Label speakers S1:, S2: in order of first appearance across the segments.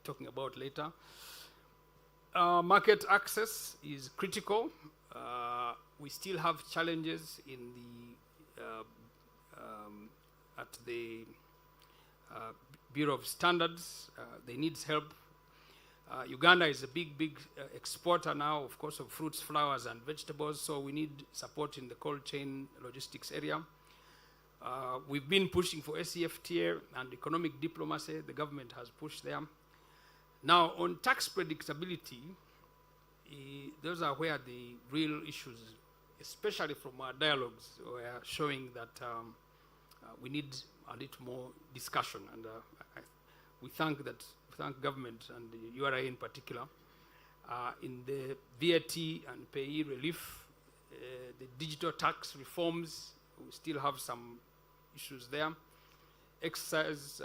S1: talking about later. Market access is critical. We still have challenges in at the Bureau of Standards. They need help. Uganda is a big exporter now, of course, of fruits, flowers, and vegetables, so we need support in the cold chain logistics area. We've been pushing for SEFTA and economic diplomacy. The government has pushed there. Now, on tax predictability, those are where the real issues, especially from our dialogues, were showing that we need a little more discussion. And we thank government and the URA in particular. In the VAT and payee relief, the digital tax reforms, we still have some issues there. Excise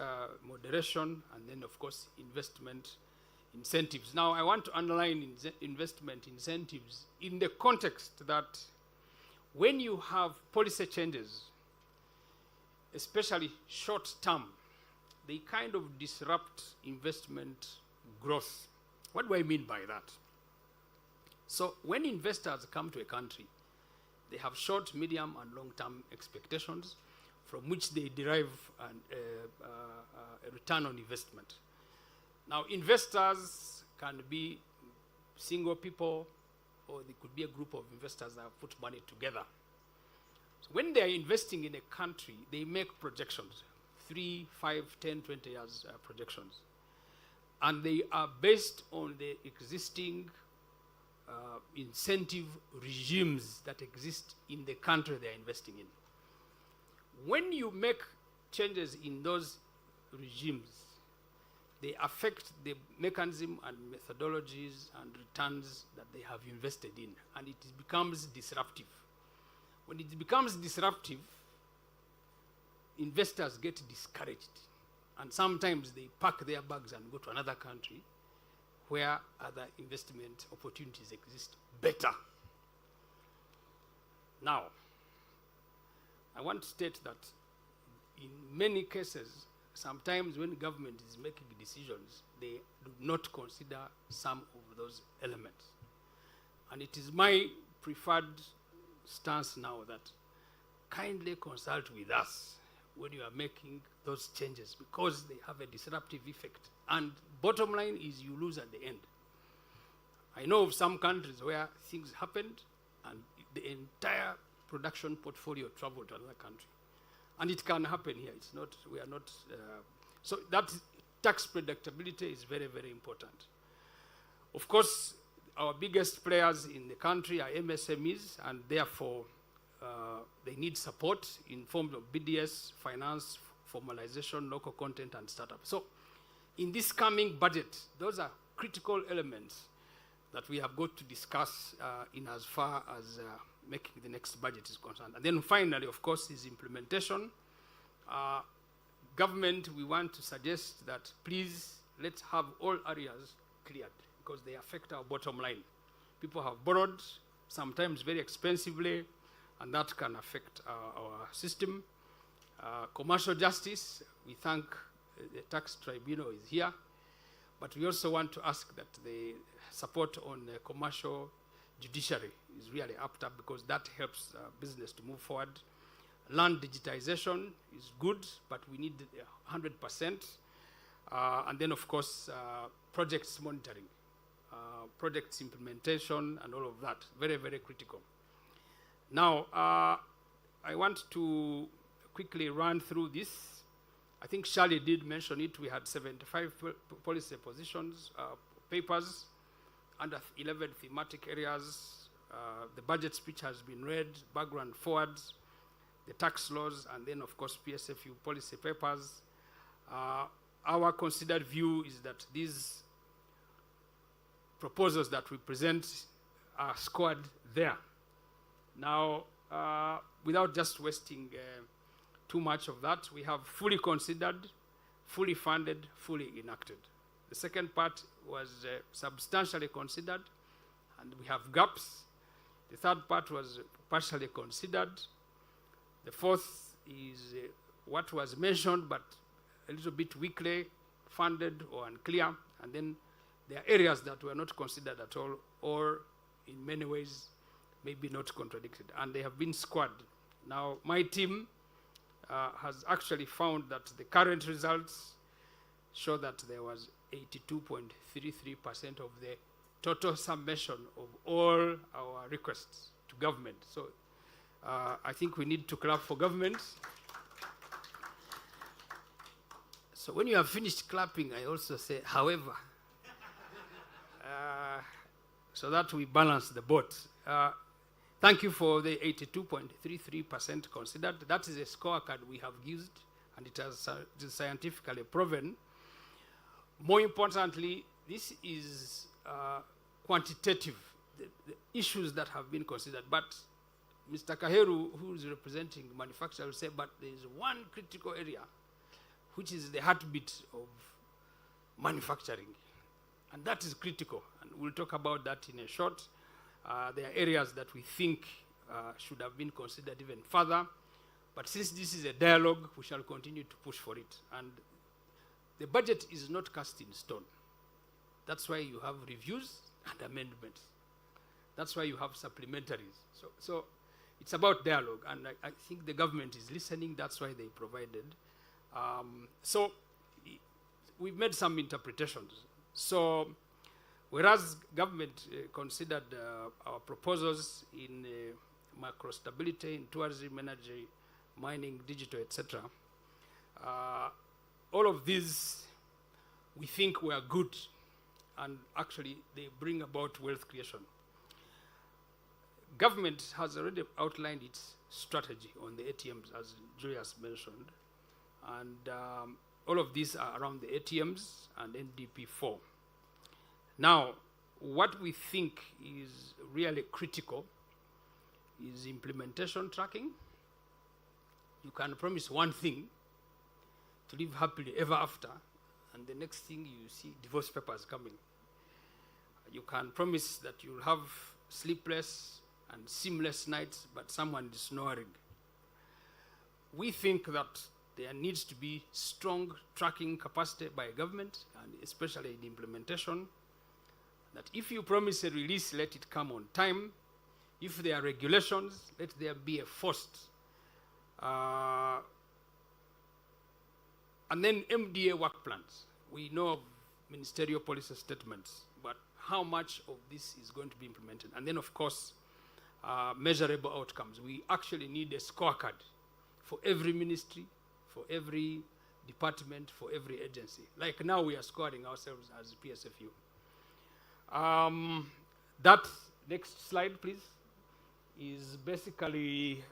S1: moderation, and then of course investment incentives. Now I want to underline investment incentives in the context that when you have policy changes, especially short term, they kind of disrupt investment growth. What do I mean by that? So when investors come to a country, they have short, medium, and long-term expectations from which they derive a return on investment. Now, investors can be single people, or they could be a group of investors that have put money together. So when they are investing in a country, they make projections, 3, 5, 10, 20 years projections. And they are based on the existing incentive regimes that exist in the country they are investing in. When you make changes in those regimes, they affect the mechanism and methodologies and returns that they have invested in, and it becomes disruptive. When it becomes disruptive, investors get discouraged, and sometimes they pack their bags and go to another country where other investment opportunities exist better. Now, I want to state that in many cases, sometimes when government is making decisions, they do not consider some of those elements. And it is my preferred stance now that kindly consult with us when you are making those changes, because they have a disruptive effect. And bottom line is you lose at the end. I know of some countries where things happened and the entire production portfolio traveled to another country. And it can happen here. It's not, we are not, so that tax predictability is very, very important. Of course, our biggest players in the country are MSMEs, and therefore they need support in forms of BDS, finance, formalization, local content, and startup. So in this coming budget, those are critical elements that we have got to discuss in as far as making the next budget is concerned. And then finally, of course, is implementation. Government, we want to suggest that please let's have all areas cleared, because they affect our bottom line. People have borrowed, sometimes very expensively, and that can affect our system. Commercial justice, we thank the tax tribunal is here, but we also want to ask that the support on the commercial judiciary is really upped up, because that helps business to move forward. Land digitization is good, but we need 100%. And then, of course, projects monitoring, projects implementation, and all of that. Very, very critical. Now, I want to quickly run through this. I think Shirley did mention it. We had 75 policy positions, papers, under 11 thematic areas. The budget speech has been read, background forwards, the tax laws, and then, of course, PSFU policy papers. Our considered view is that these proposals that we present are scored there. Now, without just wasting too much of that, we have fully considered, fully funded, fully enacted. The second part was substantially considered, and we have gaps. The third part was partially considered. The fourth is what was mentioned, but a little bit weakly funded or unclear. And then there are areas that were not considered at all, or in many ways, maybe not contradicted, and they have been squared. Now, my team has actually found that the current results show that there was 82.33% of the total summation of all our requests to government. So I think we need to clap for government. So when you have finished clapping, I also say, however, so that we balance the boat. Thank you for the 82.33% considered. That is a scorecard we have used, and it is scientifically proven. More importantly, this is quantitative, the issues that have been considered. But Mr. Kaheru, who is representing manufacturers, will say, but there is one critical area, which is the heartbeat of manufacturing. And that is critical, and we'll talk about that in a short. There are areas that we think should have been considered even further, but since this is a dialogue, we shall continue to push for it. And the budget is not cast in stone. That's why you have reviews and amendments. That's why you have supplementaries. So it's about dialogue, and I think the government is listening. That's why they provided. So we've made some interpretations. So whereas government considered our proposals in macro stability, in tourism, energy, mining, digital, etc., all of these we think were good, and actually they bring about wealth creation. Government has already outlined its strategy on the ATMs, as Julius mentioned, and all of these are around the ATMs and NDP4. Now, what we think is really critical is implementation tracking. You can promise one thing to live happily ever after, and the next thing you see divorce papers coming. You can promise that you'll have sleepless and seamless nights, but someone is snoring. We think that there needs to be strong tracking capacity by government, and especially in implementation, that if you promise a release, let it come on time. If there are regulations, let there be a forced. And then MDA work plans. We know of ministerial policy statements, but how much of this is going to be implemented? And then, of course, measurable outcomes. We actually need a scorecard for every ministry, for every department, for every agency. Like now we are scoring ourselves as PSFU. That next slide, please, is basically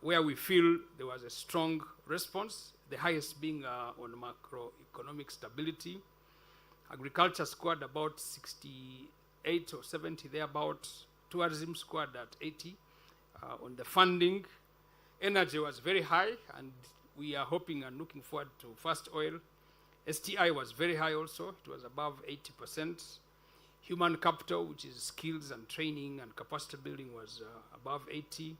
S1: where we feel there was a strong response, the highest being on macroeconomic stability. Agriculture scored about 68 or 70 thereabout. Tourism scored at 80. On the funding, energy was very high, and we are hoping and looking forward to first oil. STI was very high also. It was above 80%. Human capital, which is skills and training and capacity building, was above 80.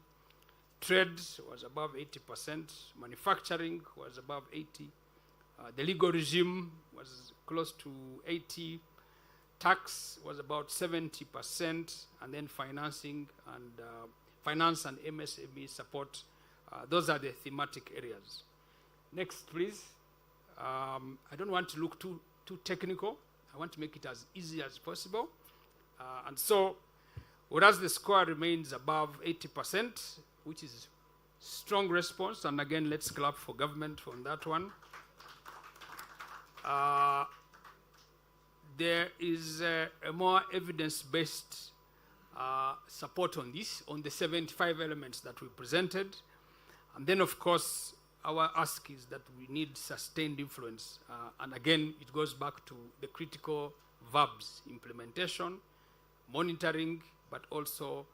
S1: Trade was above 80%. Manufacturing was above 80. The legal regime was close to 80. Tax was about 70%. And then financing and finance and MSME support, those are the thematic areas. Next, please. I don't want to look too technical. I want to make it as easy as possible. And so, whereas the score remains above 80%, which is strong response, and again, let's clap for government on that one. There is a more evidence-based support on this, on the 75 elements that we presented. And then, of course, our ask is that we need sustained influence. And again, it goes back to the critical verbs: implementation, monitoring, but also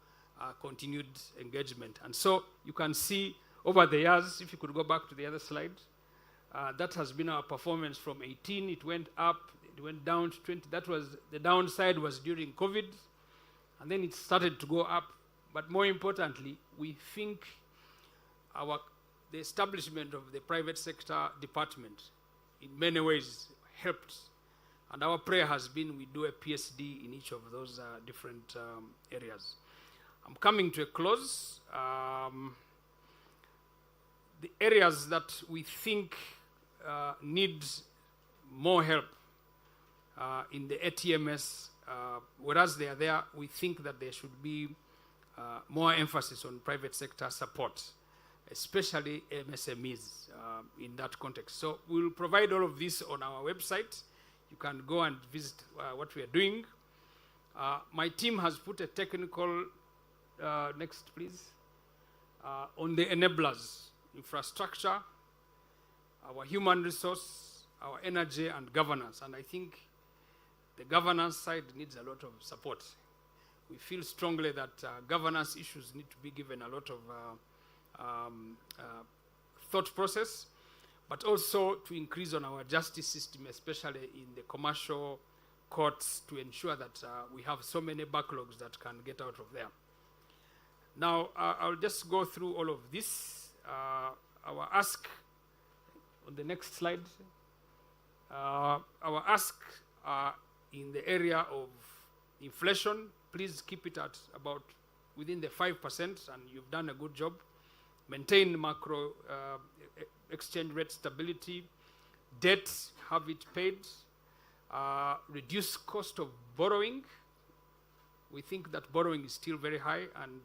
S1: continued engagement. And so you can see over the years, if you could go back to the other slide, that has been our performance from 18. It went up, it went down to 20. That was, the downside was during COVID, and then it started to go up. But more importantly, we think the establishment of the private sector department in many ways helped And our prayer has been we do a PSD in each of those different areas. I'm coming to a close. The areas that we think need more help in the ATMS, whereas they are there, we think that there should be more emphasis on private sector support, especially MSMEs in that context. So we'll provide all of this on our website. You can go and visit what we are doing. My team has put a technical, next please, on the enablers, infrastructure, our human resource, our energy and governance. And I think the governance side needs a lot of support. We feel strongly that governance issues need to be given a lot of thought process, but also to increase on our justice system, especially in the commercial courts, to ensure that we have so many backlogs that can get out of there. Now, I'll just go through all of this. Our ask, on the next slide, our ask in the area of inflation, please keep it at about within the 5%, and you've done a good job. Maintain macro exchange rate stability, debt, have it paid, reduce cost of borrowing. We think that borrowing is still very high, and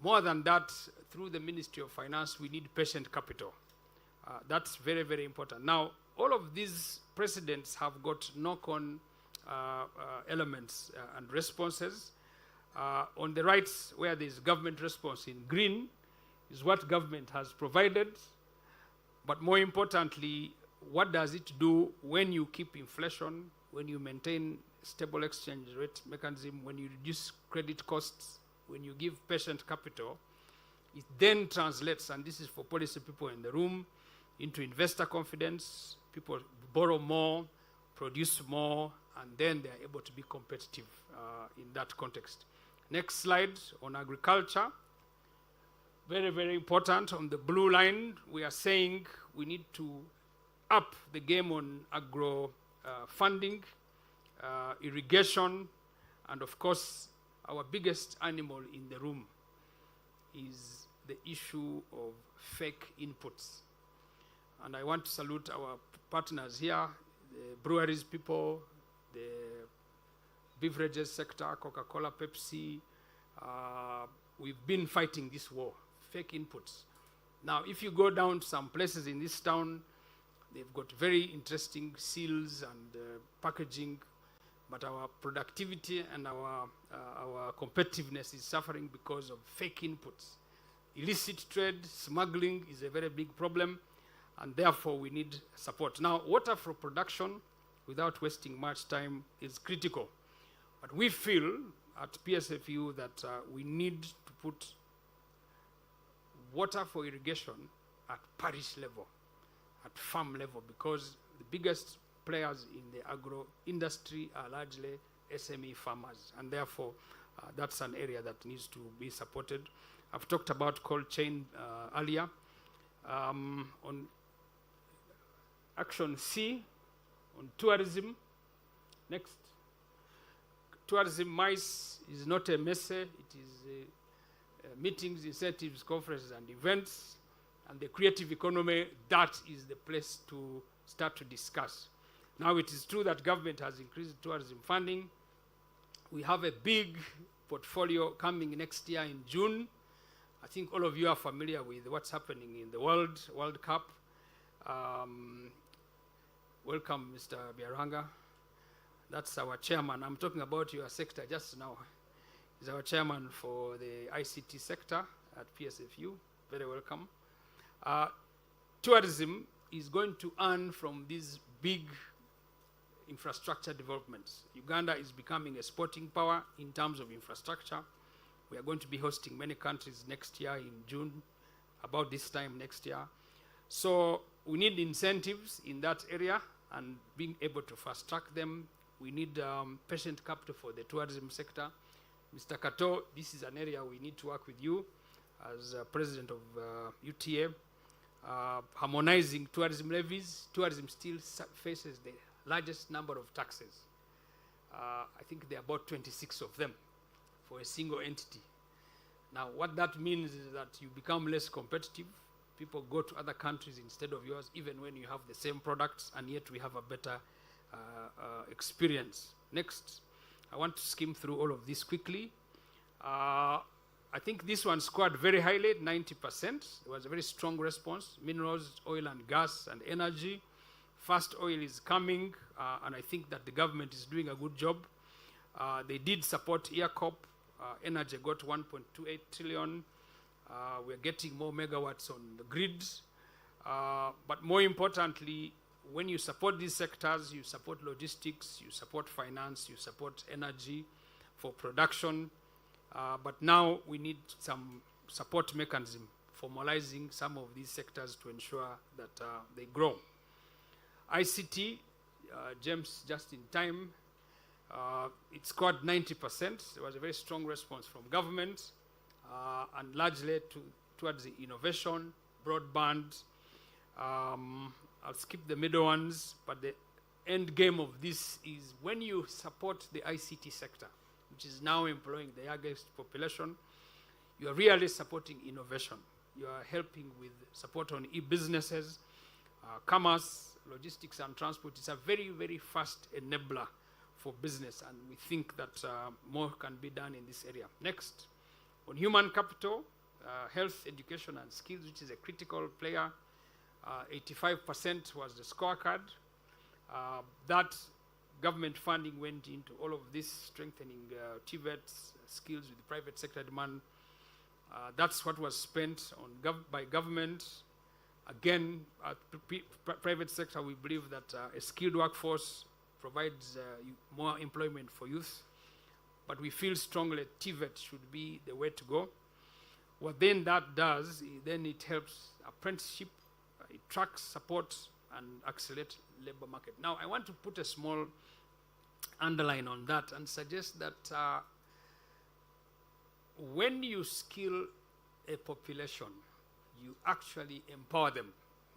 S1: more than that, through the Ministry of Finance, we need patient capital. That's very, very important. Now, all of these precedents have got knock-on elements and responses. On the right, where there's government response in green, is what government has provided. But more importantly, what does it do when you keep inflation, when you maintain stable exchange rate mechanism, when you reduce credit costs, when you give patient capital? It then translates, and this is for policy people in the room, into investor confidence. People borrow more, produce more, and then they are able to be competitive in that context. Next slide on agriculture. Very, very important. On the blue line, we are saying we need to up the game on agro funding, irrigation, and of course, our biggest animal in the room is the issue of fake inputs. And I want to salute our partners here, the breweries people, the beverages sector, Coca-Cola, Pepsi. We've been fighting this war, fake inputs. Now, if you go down to some places in this town, they've got very interesting seals and packaging, but our productivity and our competitiveness is suffering because of fake inputs. Illicit trade, smuggling is a very big problem, and therefore we need support. Now, water for production, without wasting much time, is critical. But we feel at PSFU that we need to put water for irrigation at parish level, at farm level, because the biggest players in the agro industry are largely SME farmers, and therefore that's an area that needs to be supported. I've talked about cold chain earlier. On action C, on tourism, next. Tourism MICE is not a messe, it is meetings, incentives, conferences, and events. And the creative economy, that is the place to start to discuss. Now, it is true that government has increased tourism funding. We have a big portfolio coming next year in June. I think all of you are familiar with what's happening in the World Cup. Welcome, Mr. Biaranga. That's our chairman. I'm talking about your sector just now. He's our chairman for the ICT sector at PSFU. Very welcome. Tourism is going to earn from these big infrastructure developments. Uganda is becoming a sporting power in terms of infrastructure. We are going to be hosting many countries next year in June, about this time next year. So we need incentives in that area and being able to fast track them. We need patient capital for the tourism sector. Mr. Kato, this is an area we need to work with you as president of UTA. Harmonizing tourism levies. Tourism still faces the largest number of taxes. I think there are about 26 of them for a single entity. Now, what that means is that you become less competitive. People go to other countries instead of yours, even when you have the same products, and yet we have a better experience. Next, I want to skim through all of this quickly. I think this one scored very highly, 90%. It was a very strong response. Minerals, oil and gas, and energy. Fast oil is coming, and I think that the government is doing a good job. They did support EACOP. Energy got 1.28 trillion. We're getting more megawatts on the grid. But more importantly, when you support these sectors, you support logistics, you support finance, you support energy for production. But now we need some support mechanism formalizing some of these sectors to ensure that they grow. ICT, James, just in time, it scored 90%. There was a very strong response from government and largely towards the innovation, broadband. I'll skip the middle ones, but the end game of this is when you support the ICT sector, which is now employing the youngest population, you are really supporting innovation. You are helping with support on e-businesses, commerce, logistics and transport. It's a very, very fast enabler for business, and we think that more can be done in this area. Next, on human capital, health, education and skills, which is a critical player, 85% was the scorecard. That government funding went into all of this, strengthening TVET's skills with the private sector demand. That's what was spent on by government. Again, private sector, we believe that a skilled workforce provides more employment for youth, but we feel strongly TVET should be the way to go. What then that does, then it helps apprenticeship, it tracks, supports, and accelerates labor market. Now, I want to put a small underline on that and suggest that when you skill a population, you actually empower them.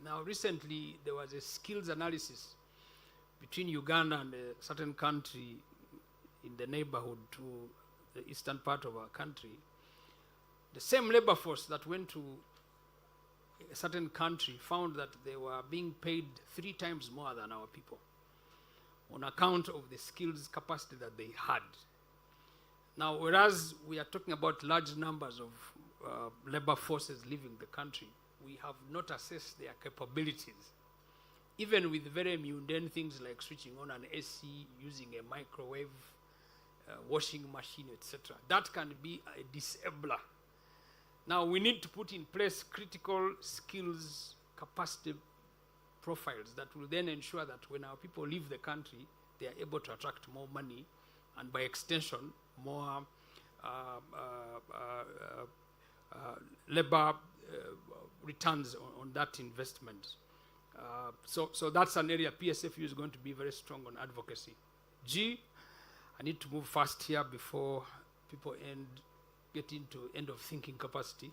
S1: Now, recently, there was a skills analysis between Uganda and a certain country in the neighborhood to the eastern part of our country. The same labor force that went to a certain country found that they were being paid 3 times more than our people on account of the skills capacity that they had. Now, whereas we are talking about large numbers of labor forces leaving the country, we have not assessed their capabilities. Even with very mundane things like switching on an AC, using a microwave, washing machine, etc. That can be a disabler. Now, we need to put in place critical skills capacity profiles that will then ensure that when our people leave the country, they are able to attract more money and by extension, more labor returns on that investment. So that's an area PSFU is going to be very strong on advocacy. G, I need to move fast here before people get into end of thinking capacity.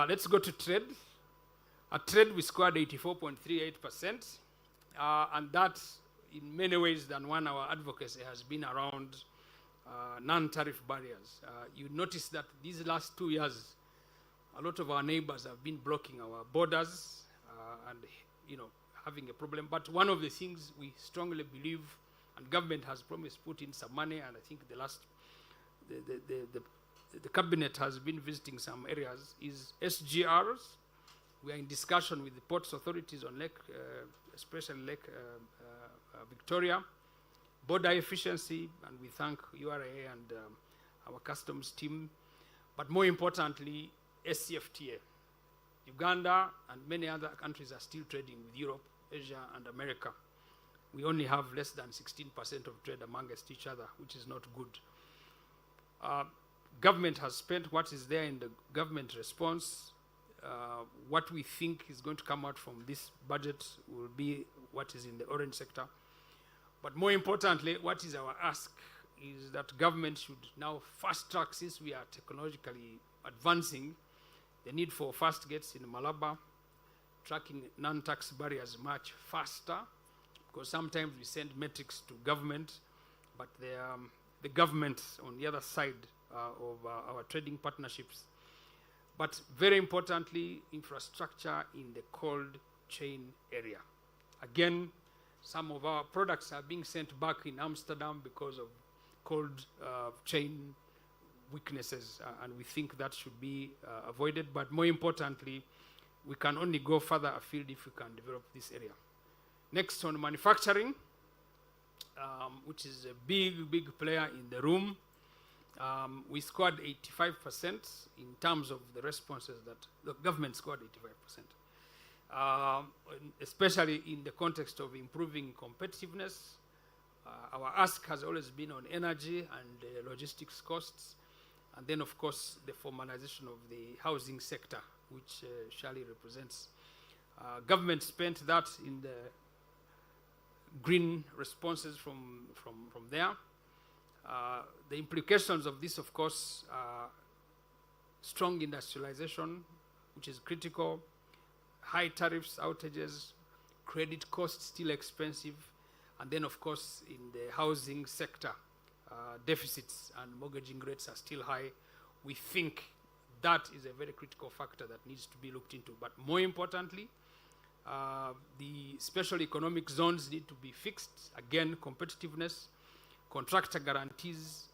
S1: Let's go to trade. At trade, we scored 84.38%, and that, in many ways, than one, our advocacy has been around non-tariff barriers. You notice that these last 2 years, a lot of our neighbors have been blocking our borders and, having a problem. But one of the things we strongly believe, and government has promised put in some money, and I think the cabinet has been visiting some areas, is SGRs. We are in discussion with the ports authorities on Lake, especially Lake Victoria, border efficiency, and we thank URA and our customs team. But more importantly, SCFTA. Uganda and many other countries are still trading with Europe, Asia, and America. We only have less than 16% of trade amongst each other, which is not good. Government has spent what is there in the government response. What we think is going to come out from this budget will be what is in the orange sector. But more importantly, what is our ask is that government should now fast track, since we are technologically advancing, the need for fast gates in Malaba, tracking non-tax barriers much faster, because sometimes we send metrics to government, but the government on the other side of our trading partnerships. But very importantly, infrastructure in the cold chain area. Again, some of our products are being sent back in Amsterdam because of cold chain weaknesses, and we think that should be avoided. But more importantly, we can only go further afield if we can develop this area. Next, on manufacturing, which is a big player in the room. We scored 85% in terms of the responses that the government scored 85%, especially in the context of improving competitiveness. Our ask has always been on energy and logistics costs, and then of course the formalization of the housing sector, which Shirley represents. Government spent that in the green responses from there. The implications of this, of course, are strong industrialization, which is critical, high tariffs, outages, credit costs still expensive, and then, of course, in the housing sector, deficits and mortgaging rates are still high. We think that is a very critical factor that needs to be looked into. But more importantly, the special economic zones need to be fixed. Again, competitiveness, contractor guarantees.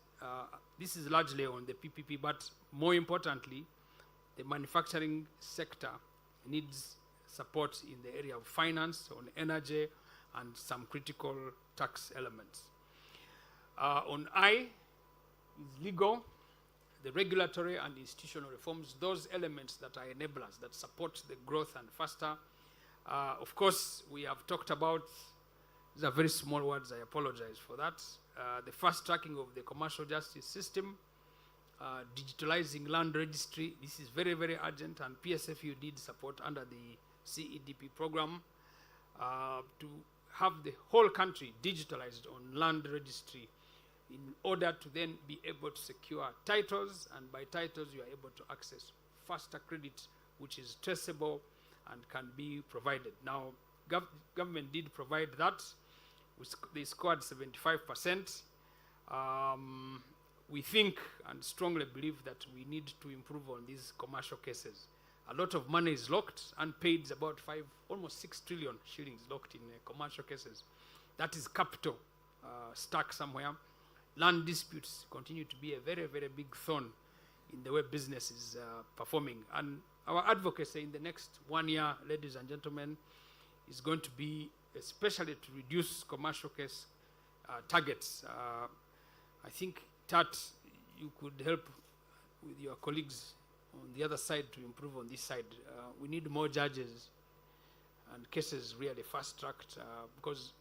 S1: This is largely on the PPP, but more importantly, the manufacturing sector needs support in the area of finance, on energy, and some critical tax elements. On I is legal, the regulatory and institutional reforms, those elements that are enablers, that support the growth and faster. Of course, we have talked about, these are very small words, I apologize for that. The fast tracking of the commercial justice system, digitalizing land registry, this is very urgent, and PSFU did support under the CEDP program to have the whole country digitalized on land registry in order to then be able to secure titles, and by titles you are able to access faster credit, which is traceable and can be provided. Now, government did provide that. They scored 75%. We think and strongly believe that we need to improve on these commercial cases. A lot of money is locked, unpaid is about almost 6 trillion shillings locked in commercial cases. That is capital stuck somewhere. Land disputes continue to be a very big thorn in the way business is performing. And our advocacy in the next 1 year, ladies and gentlemen, is going to be especially to reduce commercial case targets. I think that you could help with your colleagues on the other side to improve on this side. We need more judges and cases really fast-tracked because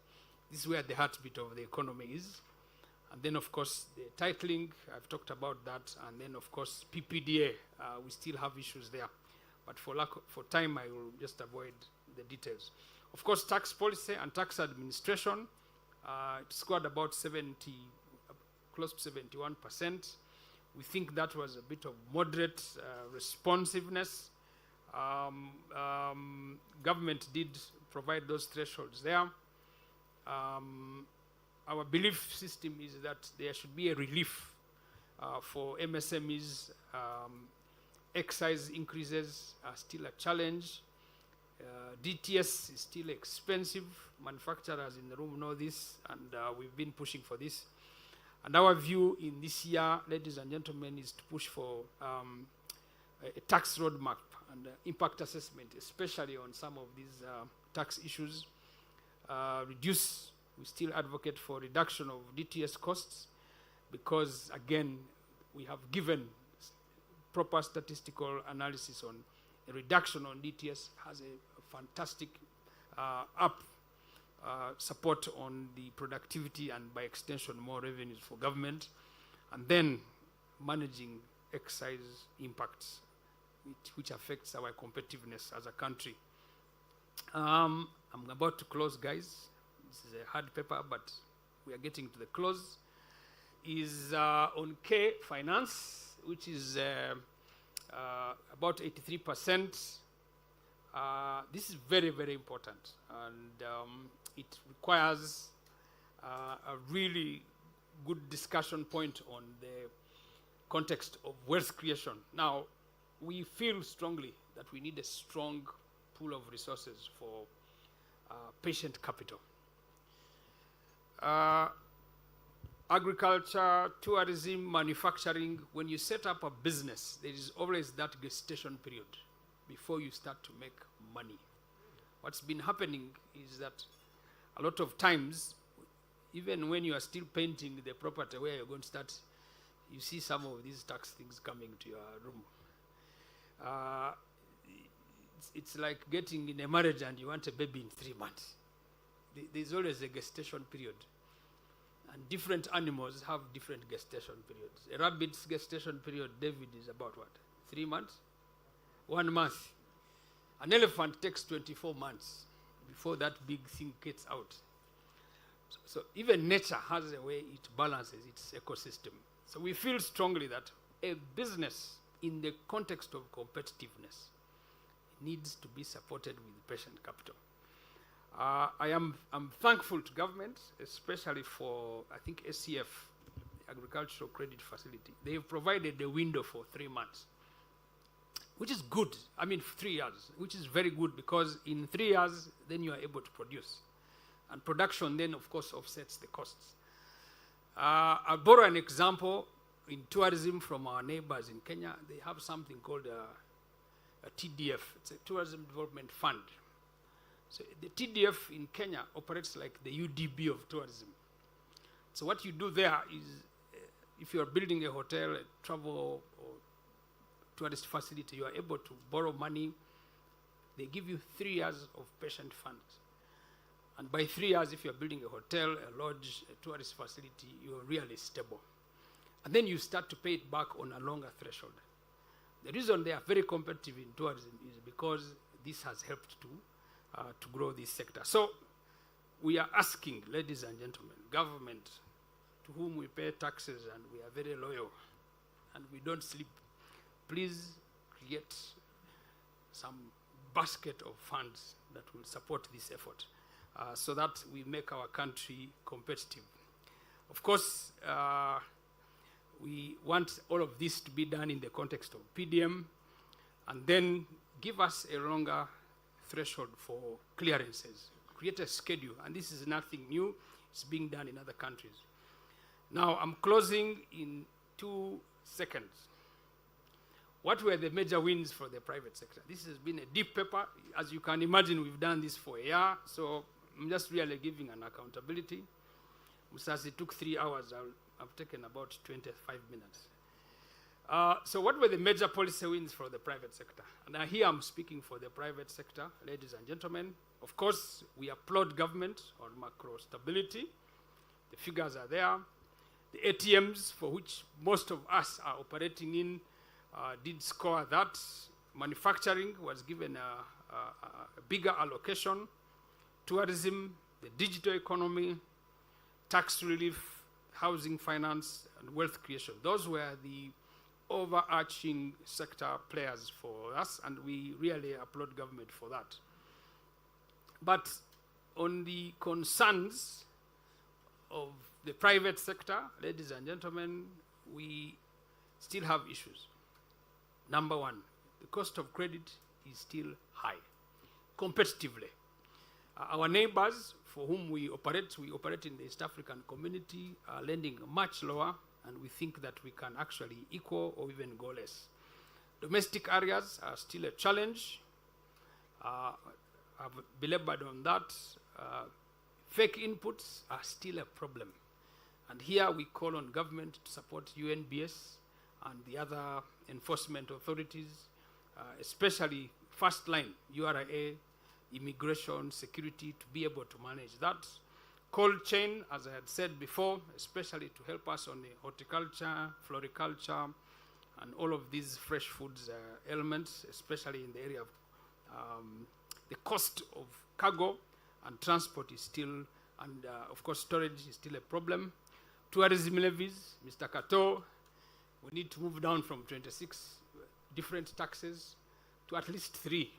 S1: this is where the heartbeat of the economy is. And then, of course, the titling, I've talked about that. And then, of course, PPDA, we still have issues there. But for time, I will just avoid the details. Of course, tax policy and tax administration, it scored about close to 71%. We think that was a bit of moderate responsiveness. Government did provide those thresholds there. Our belief system is that there should be a relief for MSMEs. Excise increases are still a challenge. DTS is still expensive. Manufacturers in the room know this, and we've been pushing for this. And our view in this year, ladies and gentlemen, is to push for a tax roadmap and impact assessment, especially on some of these tax issues. We still advocate for reduction of DTS costs because, again, we have given proper statistical analysis on a reduction on DTS has a fantastic support on the productivity and by extension more revenues for government, and then managing excise impacts which affects our competitiveness as a country. I'm about to close, guys. This is a hard paper, but we are getting to the close. Is on K finance, which is about 83%. This is very important, and it requires a really good discussion point on the context of wealth creation. Now, we feel strongly that we need a strong pool of resources for patient capital. Agriculture, tourism, manufacturing, when you set up a business, there is always that gestation period before you start to make money. What's been happening is that a lot of times, even when you are still painting the property where you're going to start, you see some of these tax things coming to your room. It's like getting in a marriage and you want a baby in 3 months. There's always a gestation period. And different animals have different gestation periods. A rabbit's gestation period, David, is about what? 3 months? 1 month. An elephant takes 24 months before that big thing gets out. So even nature has a way it balances its ecosystem. So we feel strongly that a business in the context of competitiveness needs to be supported with patient capital. I'm thankful to government, especially for, I think, SCF, Agricultural Credit Facility. They've provided a window for 3 months, which is good. I mean, 3 years, which is very good, because in 3 years, then you are able to produce. And production then, of course, offsets the costs. I'll borrow an example in tourism from our neighbors in Kenya. They have something called a TDF. It's a Tourism Development Fund. So the TDF in Kenya operates like the UDB of tourism. So what you do there is, if you are building a hotel, a travel or tourist facility, you are able to borrow money. They give you 3 years of patient funds. And by 3 years, if you're building a hotel, a lodge, a tourist facility, you're really stable. And then you start to pay it back on a longer threshold. The reason they are very competitive in tourism is because this has helped to grow this sector. So we are asking, ladies and gentlemen, government, to whom we pay taxes and we are very loyal and we don't sleep, please create some basket of funds that will support this effort so that we make our country competitive. Of course, we want all of this to be done in the context of PDM, and then give us a longer threshold for clearances. Create a schedule, and this is nothing new. It's being done in other countries. Now, I'm closing in 2 seconds. What were the major wins for the private sector? This has been a deep paper. As you can imagine, we've done this for a year, so I'm just really giving an accountability. Musasi took 3 hours. I've taken about 25 minutes. So what were the major policy wins for the private sector? And here I'm speaking for the private sector, ladies and gentlemen. Of course, we applaud government on macro stability. The figures are there. The ATMs, for which most of us are operating in, did score that. Manufacturing was given a bigger allocation. Tourism, the digital economy, tax relief, housing finance, and wealth creation. Those were the overarching sector players for us, and we really applaud government for that. But on the concerns of the private sector, ladies and gentlemen, we still have issues. Number one, the cost of credit is still high, competitively. Our neighbors for whom we operate in the East African community, are lending much lower, and we think that we can actually equal or even go less. Domestic areas are still a challenge. I've belabored on that. Fake inputs are still a problem. And here we call on government to support UNBS and the other enforcement authorities, especially first line, URA, immigration, security, to be able to manage that. Cold chain, as I had said before, especially to help us on the horticulture, floriculture, and all of these fresh foods elements, especially in the area of the cost of cargo and transport is still, and of course storage is still a problem. Tourism levies, Mr. Kato, we need to move down from 26 different taxes to at least 3.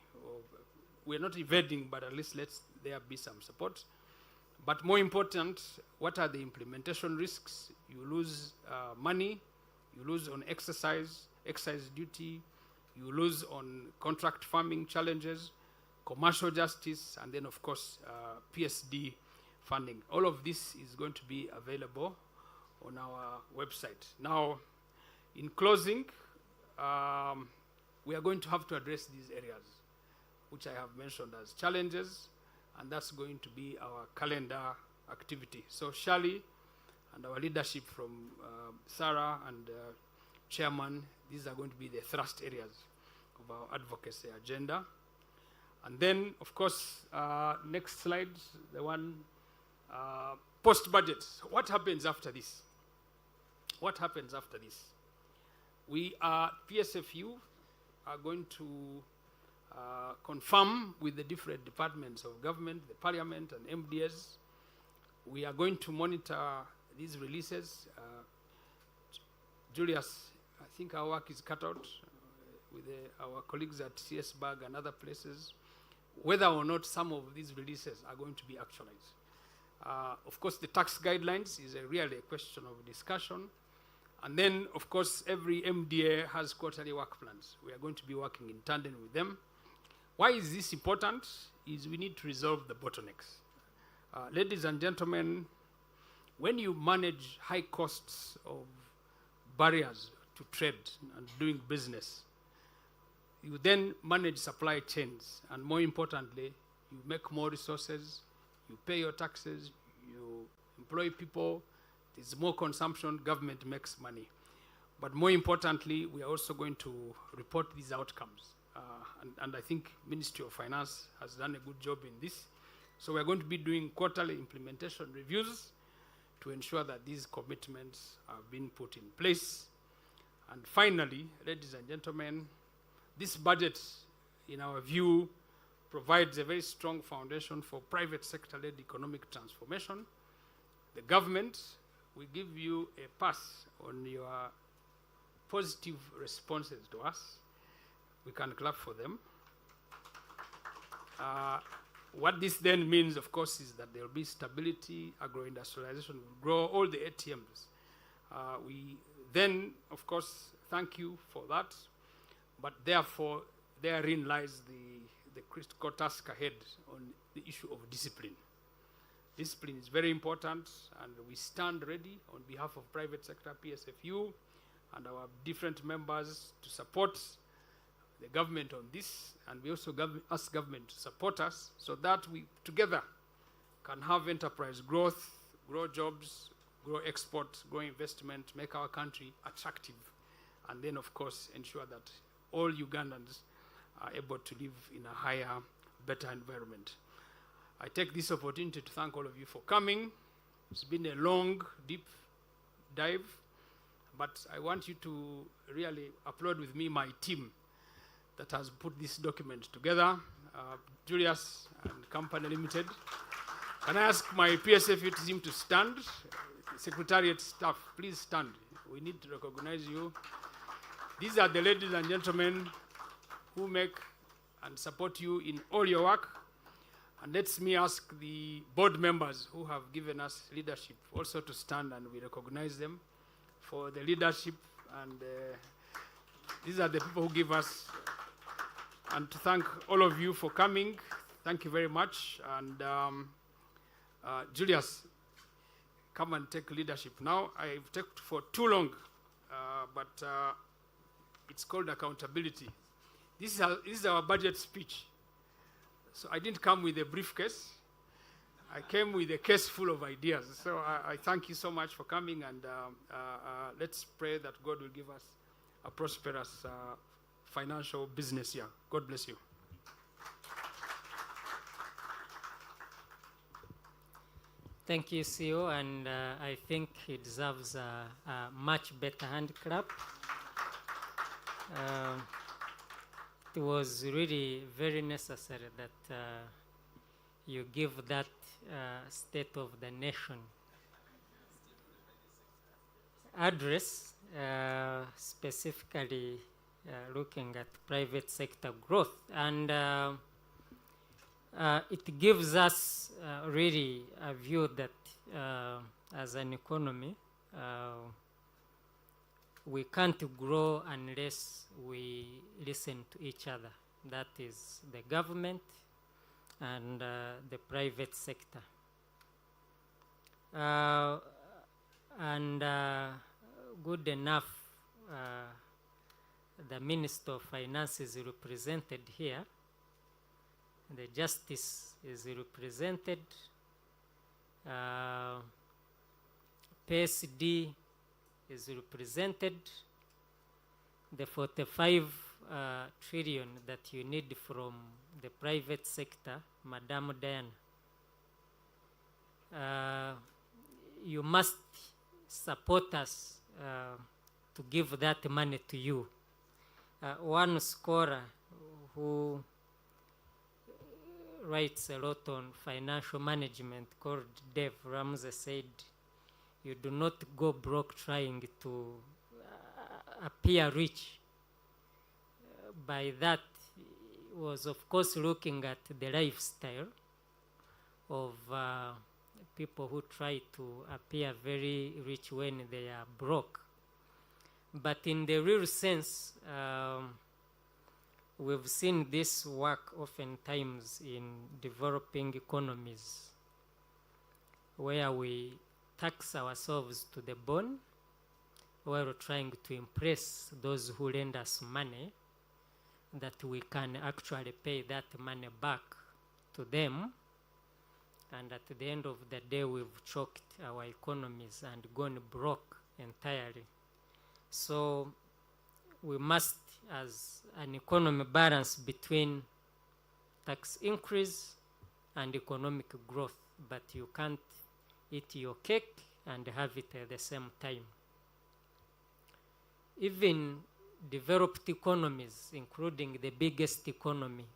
S1: We're not evading, but at least let there be some support. But more important, what are the implementation risks? You lose money, you lose on excise duty, you lose on contract farming challenges, commercial justice, and then of course PSD funding. All of this is going to be available on our website. Now, in closing, we are going to have to address these areas, which I have mentioned as challenges, and that's going to be our calendar activity. So Shirley and our leadership from Sarah and Chairman, these are going to be the thrust areas of our advocacy agenda. And then, of course, next slide, the one post-budget. What happens after this? What happens after this? We are, PSFU, are going to confirm with the different departments of government, the parliament and MDS. We are going to monitor these releases. Julius, I think our work is cut out with our colleagues at CSBAG and other places, whether or not some of these releases are going to be actualized. Of course, the tax guidelines is really a question of discussion. And then, of course, every MDA has quarterly work plans. We are going to be working in tandem with them. Why is this important? Is we need to resolve the bottlenecks. Ladies and gentlemen, when you manage high costs of barriers to trade and doing business, you then manage supply chains, and more importantly, you make more resources, you pay your taxes, you employ people, there's more consumption, government makes money. But more importantly, we are also going to report these outcomes. And I think Ministry of Finance has done a good job in this. So we're going to be doing quarterly implementation reviews to ensure that these commitments are being put in place. And finally, ladies and gentlemen, this budget, in our view, provides a very strong foundation for private sector-led economic transformation. The government will give you a pass on your positive responses to us. We can clap for them. What this then means, of course, is that there will be stability, agro-industrialization will grow, all the ATMs. We then, of course, thank you for that, but therefore, therein lies the critical task ahead on the issue of discipline. Discipline is very important, and we stand ready on behalf of private sector, PSFU, and our different members to support the government on this, and we also ask government to support us so that we together can have enterprise growth, grow jobs, grow export, grow investment, make our country attractive, and then of course ensure that all Ugandans are able to live in a higher, better environment. I take this opportunity to thank all of you for coming. It's been a long, deep dive, but I want you to really applaud with me my team that has put this document together, Julius and Company Limited. Can I ask my PSFU team to stand? Secretariat staff, please stand. We need to recognize you. These are the ladies and gentlemen who make and support you in all your work. And let me ask the board members who have given us leadership also to stand, and we recognize them for the leadership. And these are the people who give us. And to thank all of you for coming. Thank you very much. And Julius, come and take leadership now. I've taken for too long, but it's called accountability. This is our budget speech. So I didn't come with a briefcase. I came with a case full of ideas. So I thank you so much for coming, and let's pray that God will give us a prosperous financial business year. God bless you.
S2: Thank you, CEO, and I think he deserves a much better hand clap. It was really very necessary that you give that State of the Nation address, specifically looking at private sector growth. And it gives us really a view that as an economy, we can't grow unless we listen to each other. That is the government and the private sector. And good enough, the Minister of Finance is represented here. The Justice is represented. PSD is represented. The 45 trillion that you need from the private sector, Madam Diana, you must support us to give that money to you. One scholar who writes a lot on financial management called Dave Ramsey said, you do not go broke trying to appear rich. By that, he was of course looking at the lifestyle of people who try to appear very rich when they are broke. But in the real sense, we've seen this work oftentimes in developing economies where we tax ourselves to the bone while trying to impress those who lend us money that we can actually pay that money back to them. And at the end of the day, we've choked our economies and gone broke entirely. So we must, as an economy, balance between tax increase and economic growth, but you can't eat your cake and have it at the same time. Even developed economies, including the biggest economy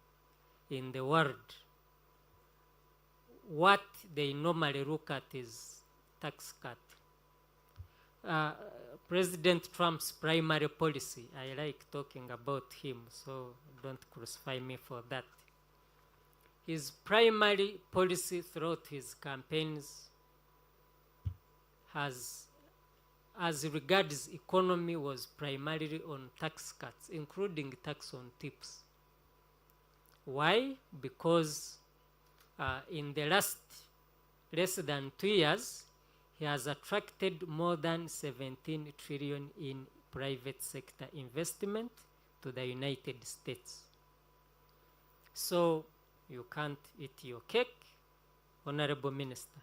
S2: in the world, what they normally look at is tax cut. President Trump's primary policy, I like talking about him, so don't crucify me for that. His primary policy throughout his campaigns has, as regards economy, was primarily on tax cuts, including tax on tips. Why? Because in the last less than 2 years, he has attracted more than 17 trillion in private sector investment to the United States. So you can't eat your cake, Honorable Minister,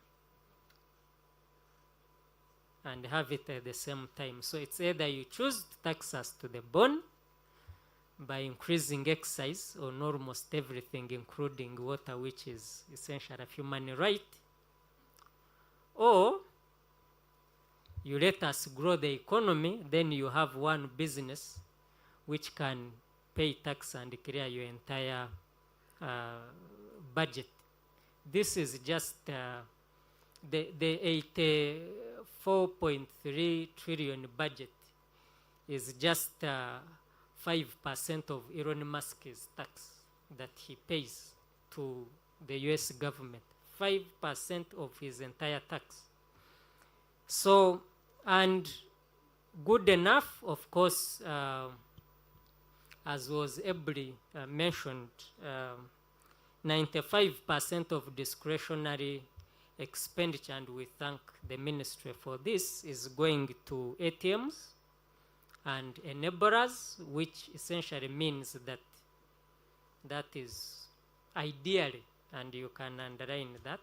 S2: and have it at the same time. So it's either you choose to tax us to the bone by increasing excise on almost everything, including water, which is essentially a human right, or you let us grow the economy, then you have one business which can pay tax and clear your entire budget. This is just the 84.3 trillion budget is just 5% of Elon Musk's tax that he pays to the US government. 5% of his entire tax. So, and good enough, of course, as was ably mentioned, 95% of discretionary expenditure, and we thank the ministry for this, is going to ATMs and enablers, which essentially means that that is ideally, and you can underline that,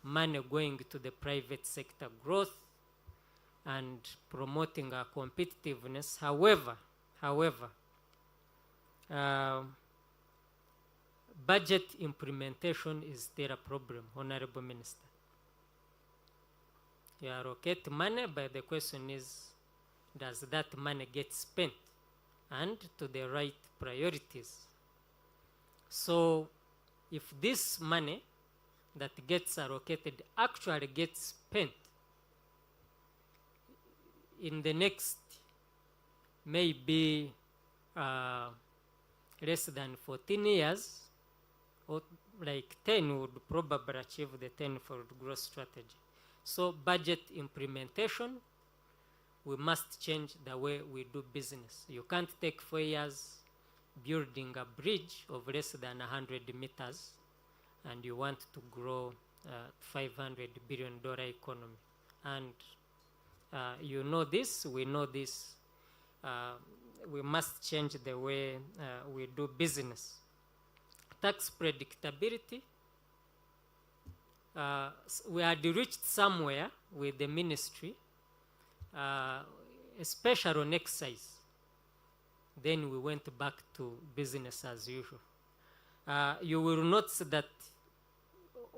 S2: money going to the private sector growth and promoting our competitiveness. However, budget implementation is still a problem, Honorable Minister. You allocate money, but the question is, does that money get spent and to the right priorities? So if this money that gets allocated actually gets spent in the next maybe less than 14 years, or like 10 would probably achieve the 10-fold growth strategy. So budget implementation, we must change the way we do business. You can't take 4 years building a bridge of less than 100 meters and you want to grow $500 billion economy. And you know this, we know this. We must change the way we do business. Tax predictability. We had reached somewhere with the ministry, especially on excise. Then we went back to business as usual. You will notice that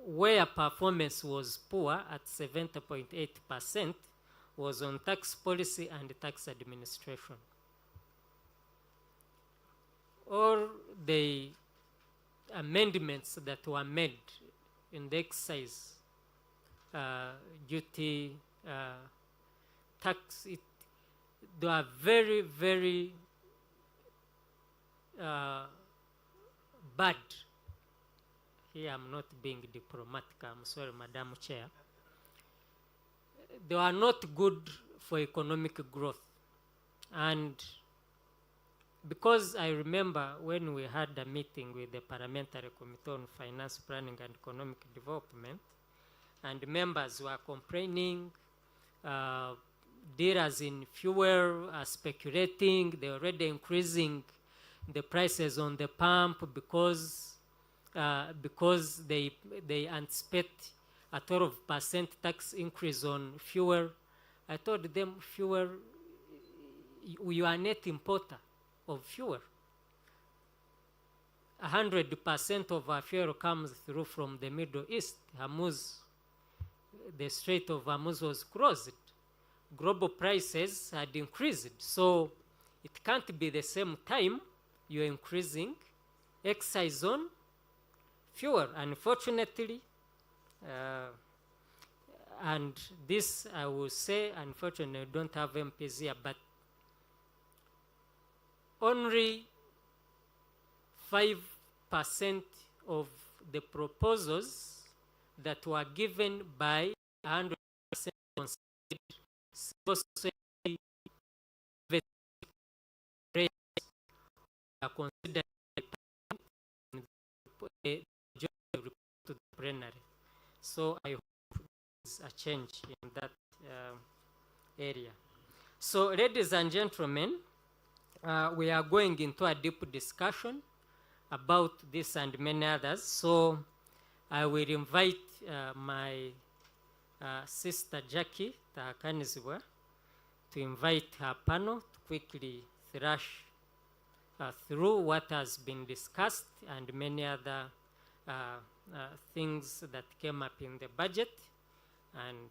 S2: where performance was poor at 70.8% was on tax policy and tax administration. All the amendments that were made in the excise duty tax, they are very, very bad. Here I'm not being diplomatic, I'm sorry, Madam Chair. They are not good for economic growth. And because I remember when we had a meeting with the Parliamentary Committee on Finance, Planning and Economic Development, and members were complaining, dealers in fuel are speculating, they're already increasing the prices on the pump because they anticipate a 12% tax increase on fuel. I told them, fuel, you are net importer of fuel. 100% of our fuel comes through from the Middle East. Hormuz, the Strait of Hormuz was closed. Global prices had increased. So it can't be the same time you're increasing excise on fuel. Unfortunately, and this I will say, unfortunately, I don't have MPs here, but only 5% of the proposals that were given by 100% civil society are considered a report to the plenary. So I hope there's a change in that area. So, ladies and gentlemen, we are going into a deep discussion about this and many others. So I will invite my sister Jackie Tahakanizibwa to invite her panel to quickly thrash through what has been discussed and many other things that came up in the budget and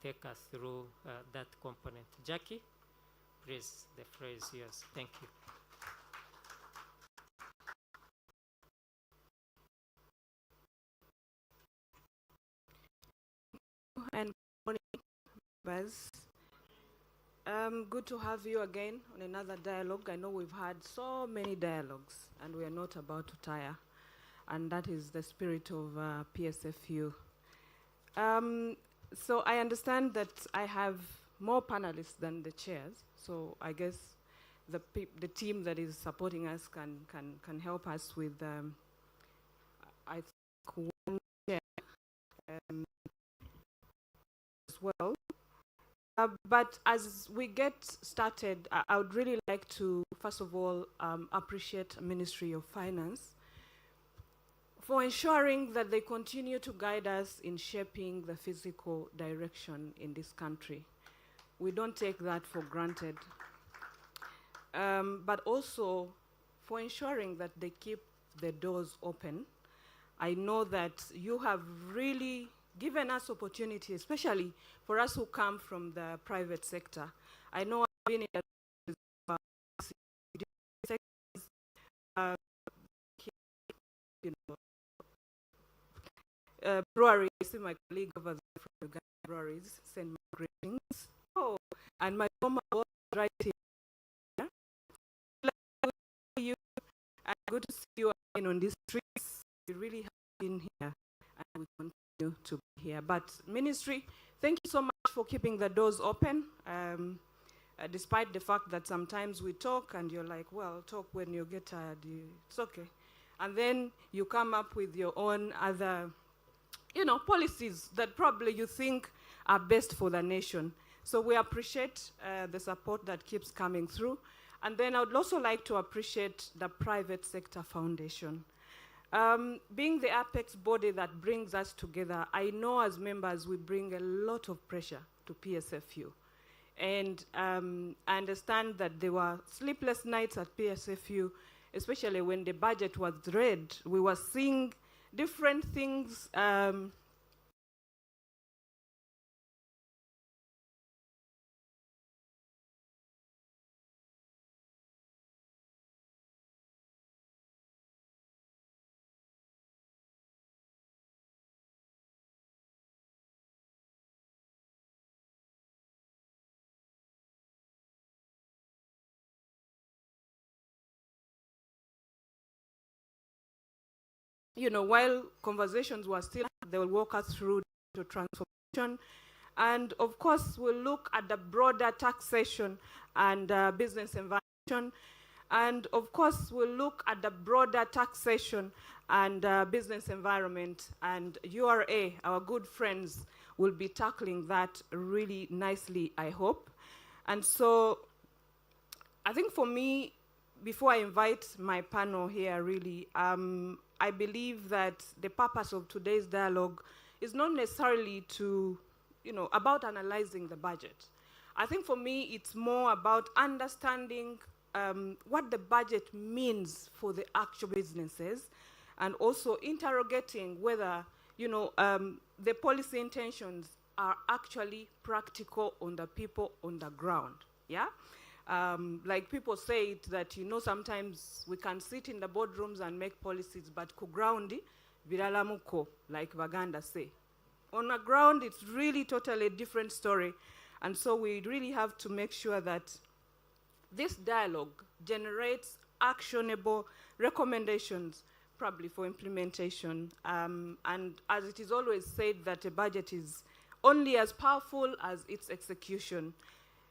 S2: take us through that component. Jackie, please, the floor is yours. Thank you.
S3: And good morning, members. Good to have you again on another dialogue. I know we've had so many dialogues and we are not about to tire, and that is the spirit of PSFU. So I understand that I have more panelists than the chairs, so I guess the team that is supporting us can help us with I think one chair as well. But as we get started, I would really like to, first of all, appreciate the Ministry of Finance for ensuring that they continue to guide us in shaping the physical direction in this country. We don't take that for granted. But also for ensuring that they keep the doors open. I know that you have really given us opportunity, especially for us who come from the private sector. I know I've been in the brewery. I see my colleague over there from the breweries send my greetings. Oh, and my former boss right here. You, and good to see you again on these streets. You really have been here and we continue to be here. But Ministry, thank you so much for keeping the doors open. Despite the fact that sometimes we talk and you're like, well, talk when you get tired, it's okay. And then you come up with your own other, policies that probably you think are best for the nation. So we appreciate the support that keeps coming through. And then I would also like to appreciate the Private Sector Foundation. Being the apex body that brings us together, I know as members we bring a lot of pressure to PSFU. And I understand that there were sleepless nights at PSFU, especially when the budget was read. We were seeing different things. While conversations were still, they will walk us through to transformation. And of course, we'll look at the broader taxation and business environment. And of course, we'll look at the broader taxation and business environment. And URA, our good friends, will be tackling that really nicely, I hope. And so I think for me, before I invite my panel here, really, I believe that the purpose of today's dialogue is not necessarily to, about analyzing the budget. I think for me, it's more about understanding what the budget means for the actual businesses, and also interrogating whether, the policy intentions are actually practical on the people on the ground, yeah? Like people say it that, sometimes we can sit in the boardrooms and make policies, but ku ground, viralamuko, like Baganda say. On the ground, it's really totally a different story. And so we really have to make sure that this dialogue generates actionable recommendations, probably for implementation. And as it is always said, that a budget is only as powerful as its execution.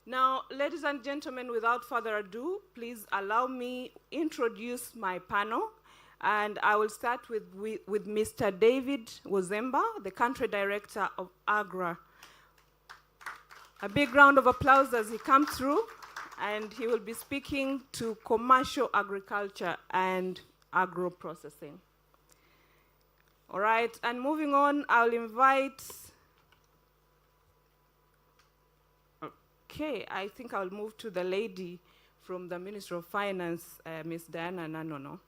S3: Now, ladies and gentlemen, without further ado, please allow me introduce my panel. And I will start with Mr. David Wozemba, the Country Director of AGRA. A big round of applause as he comes through. And he will be speaking to commercial agriculture and agro-processing. All right, and moving on, I'll invite... Okay, I think I'll move to the lady from the Ministry of Finance, Ms. Diana Nanono.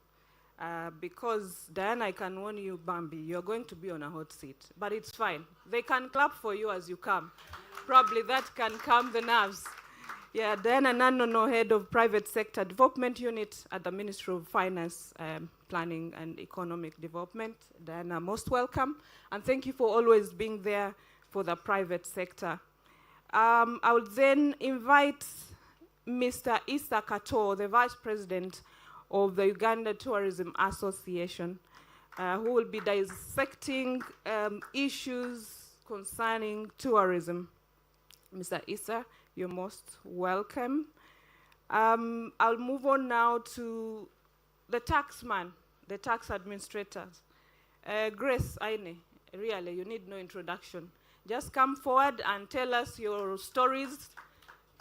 S3: Because, Diana, I can warn you, Bambi, you're going to be on a hot seat. But it's fine. They can clap for you as you come. Probably that can calm the nerves. Yeah, Diana Nanono, Head of Private Sector Development Unit at the Ministry of Finance, Planning and Economic Development. Diana, most welcome. And thank you for always being there for the private sector. I would then invite Mr. Issa Kato, the Vice President of the Uganda Tourism Association, who will be dissecting issues concerning tourism. Mr. Issa, you're most welcome. I'll move on now to the taxman, the tax administrators. Grace Aine, really, you need no introduction. Just come forward and tell us your stories.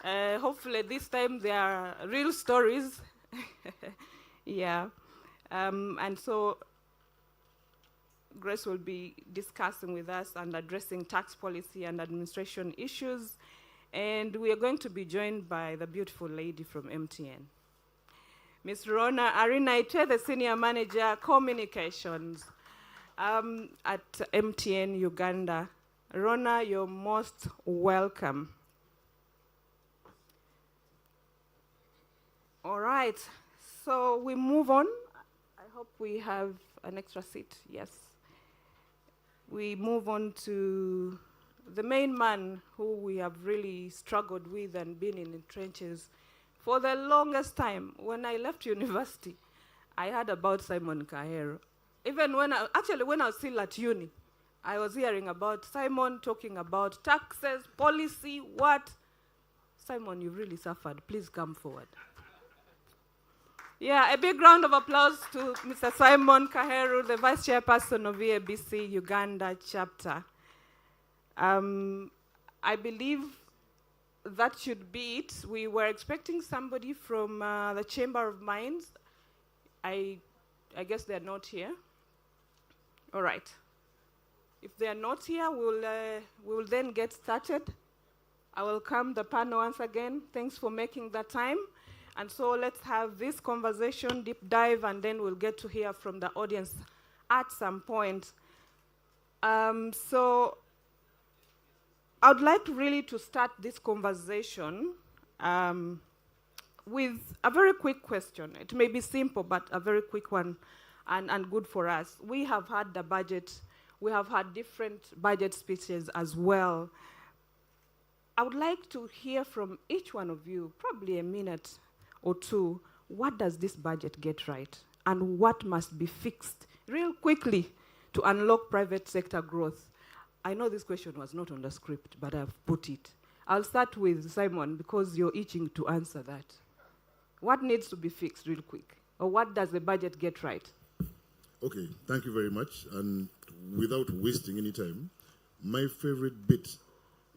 S3: Hopefully this time they are real stories. Yeah. And so Grace will be discussing with us and addressing tax policy and administration issues. And we are going to be joined by the beautiful lady from MTN. Ms. Rona Arinaite, the Senior Manager, Communications at MTN Uganda. Rona, you're most welcome. All right, so we move on. I hope we have an extra seat, yes. We move on to the main man who we have really struggled with and been in the trenches for the longest time. When I left university, I heard about Simon Kahero. Even when I was still at uni, I was hearing about Simon talking about taxes, policy, what? Simon, you really suffered. Please come forward. Yeah, a big round of applause to Mr. Simon Kaheru, the Vice Chairperson of EABC Uganda chapter. I believe that should be it. We were expecting somebody from the Chamber of Mines. I guess they're not here. All right. If they're not here, we will then get started. I welcome the panel once again. Thanks for making the time. And so let's have this conversation, deep dive, and then we'll get to hear from the audience at some point. So I would like really to start this conversation with a very quick question. It may be simple, but a very quick one and good for us. We have had the budget. We have had different budget speeches as well. I would like to hear from each one of you, probably a minute or two, what does this budget get right? And what must be fixed real quickly to unlock private sector growth? I know this question was not on the script, but I've put it. I'll start with Simon, because you're itching to answer that. What needs to be fixed real quick? Or what does the budget get right?
S4: Okay, thank you very much. And without wasting any time, my favorite bit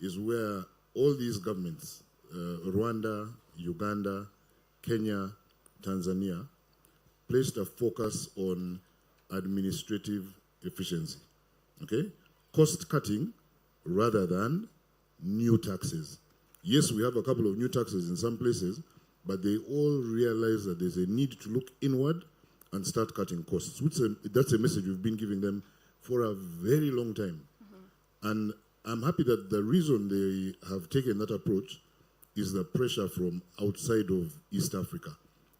S4: is where all these governments, Rwanda, Uganda, Kenya, Tanzania, placed a focus on administrative efficiency, okay? Cost cutting rather than new taxes. Yes, we have a couple of new taxes in some places, but they all realize that there's a need to look inward and start cutting costs. That's a message we've been giving them for a very long time. Mm-hmm. And I'm happy that the reason they have taken that approach is the pressure from outside of East Africa.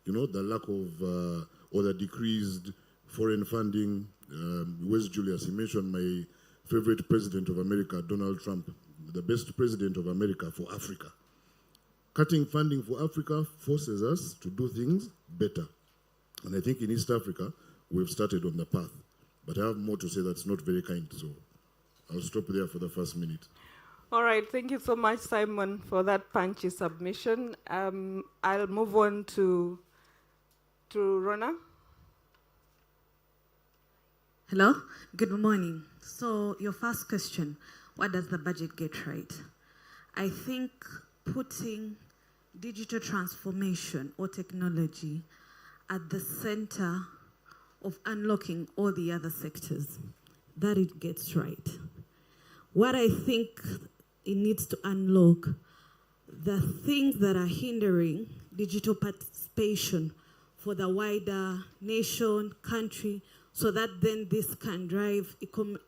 S4: You know, the lack of, or the decreased foreign funding. Where's Julius? He mentioned my favorite president of America, Donald Trump, the best president of America for Africa. Cutting funding for Africa forces us to do things better. And I think in East Africa, we've started on the path. But I have more to say that's not very kind, so I'll stop there for the first minute.
S3: All right, thank you so much, Simon, for that punchy submission. I'll move on to Rona.
S5: Hello, good morning. So your first question, what does the budget get right? I think putting digital transformation or technology at the center of unlocking all the other sectors, that it gets right. What I think it needs to unlock, the things that are hindering digital participation for the wider nation, country, so that then this can drive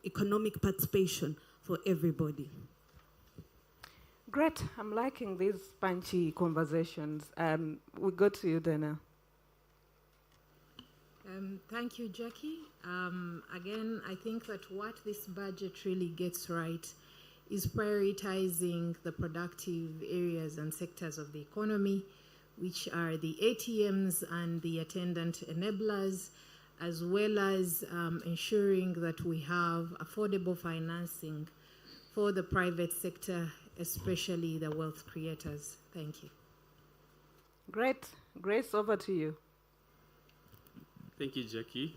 S5: economic participation for everybody.
S3: Great, I'm liking these punchy conversations. We go to you, Dana.
S6: Thank you, Jackie. Again, I think that what this budget really gets right is prioritizing the productive areas and sectors of the economy, which are the ATMs and the attendant enablers, as well as ensuring that we have affordable financing for the private sector, especially the wealth creators. Thank you.
S3: Great. Grace, over to you.
S7: Thank you, Jackie.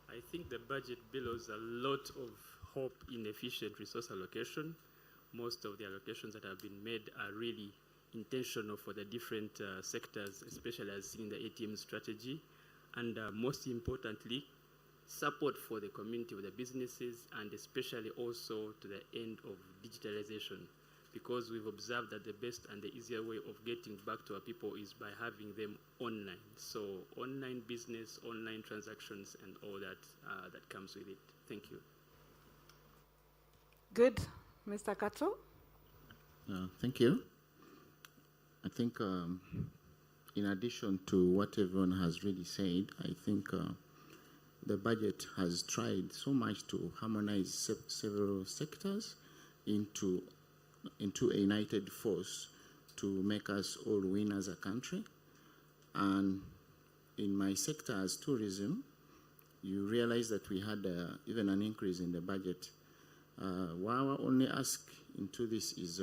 S7: I think the budget billows a lot of hope in efficient resource allocation. Most of the allocations that have been made are really intentional for the different sectors, especially as seen in the ATM strategy. And most importantly, support for the community, of the businesses, and especially also to the end of digitalization, because we've observed that the best and the easier way of getting back to our people is by having them online. So online business, online transactions, and all that that comes with it. Thank you.
S3: Good. Mr. Kato?
S8: Thank you. I think in addition to what everyone has really said, I think the budget has tried so much to harmonize several sectors into a united force to make us all win as a country. And in my sector as tourism, you realize that we had even an increase in the budget. What I only ask into this is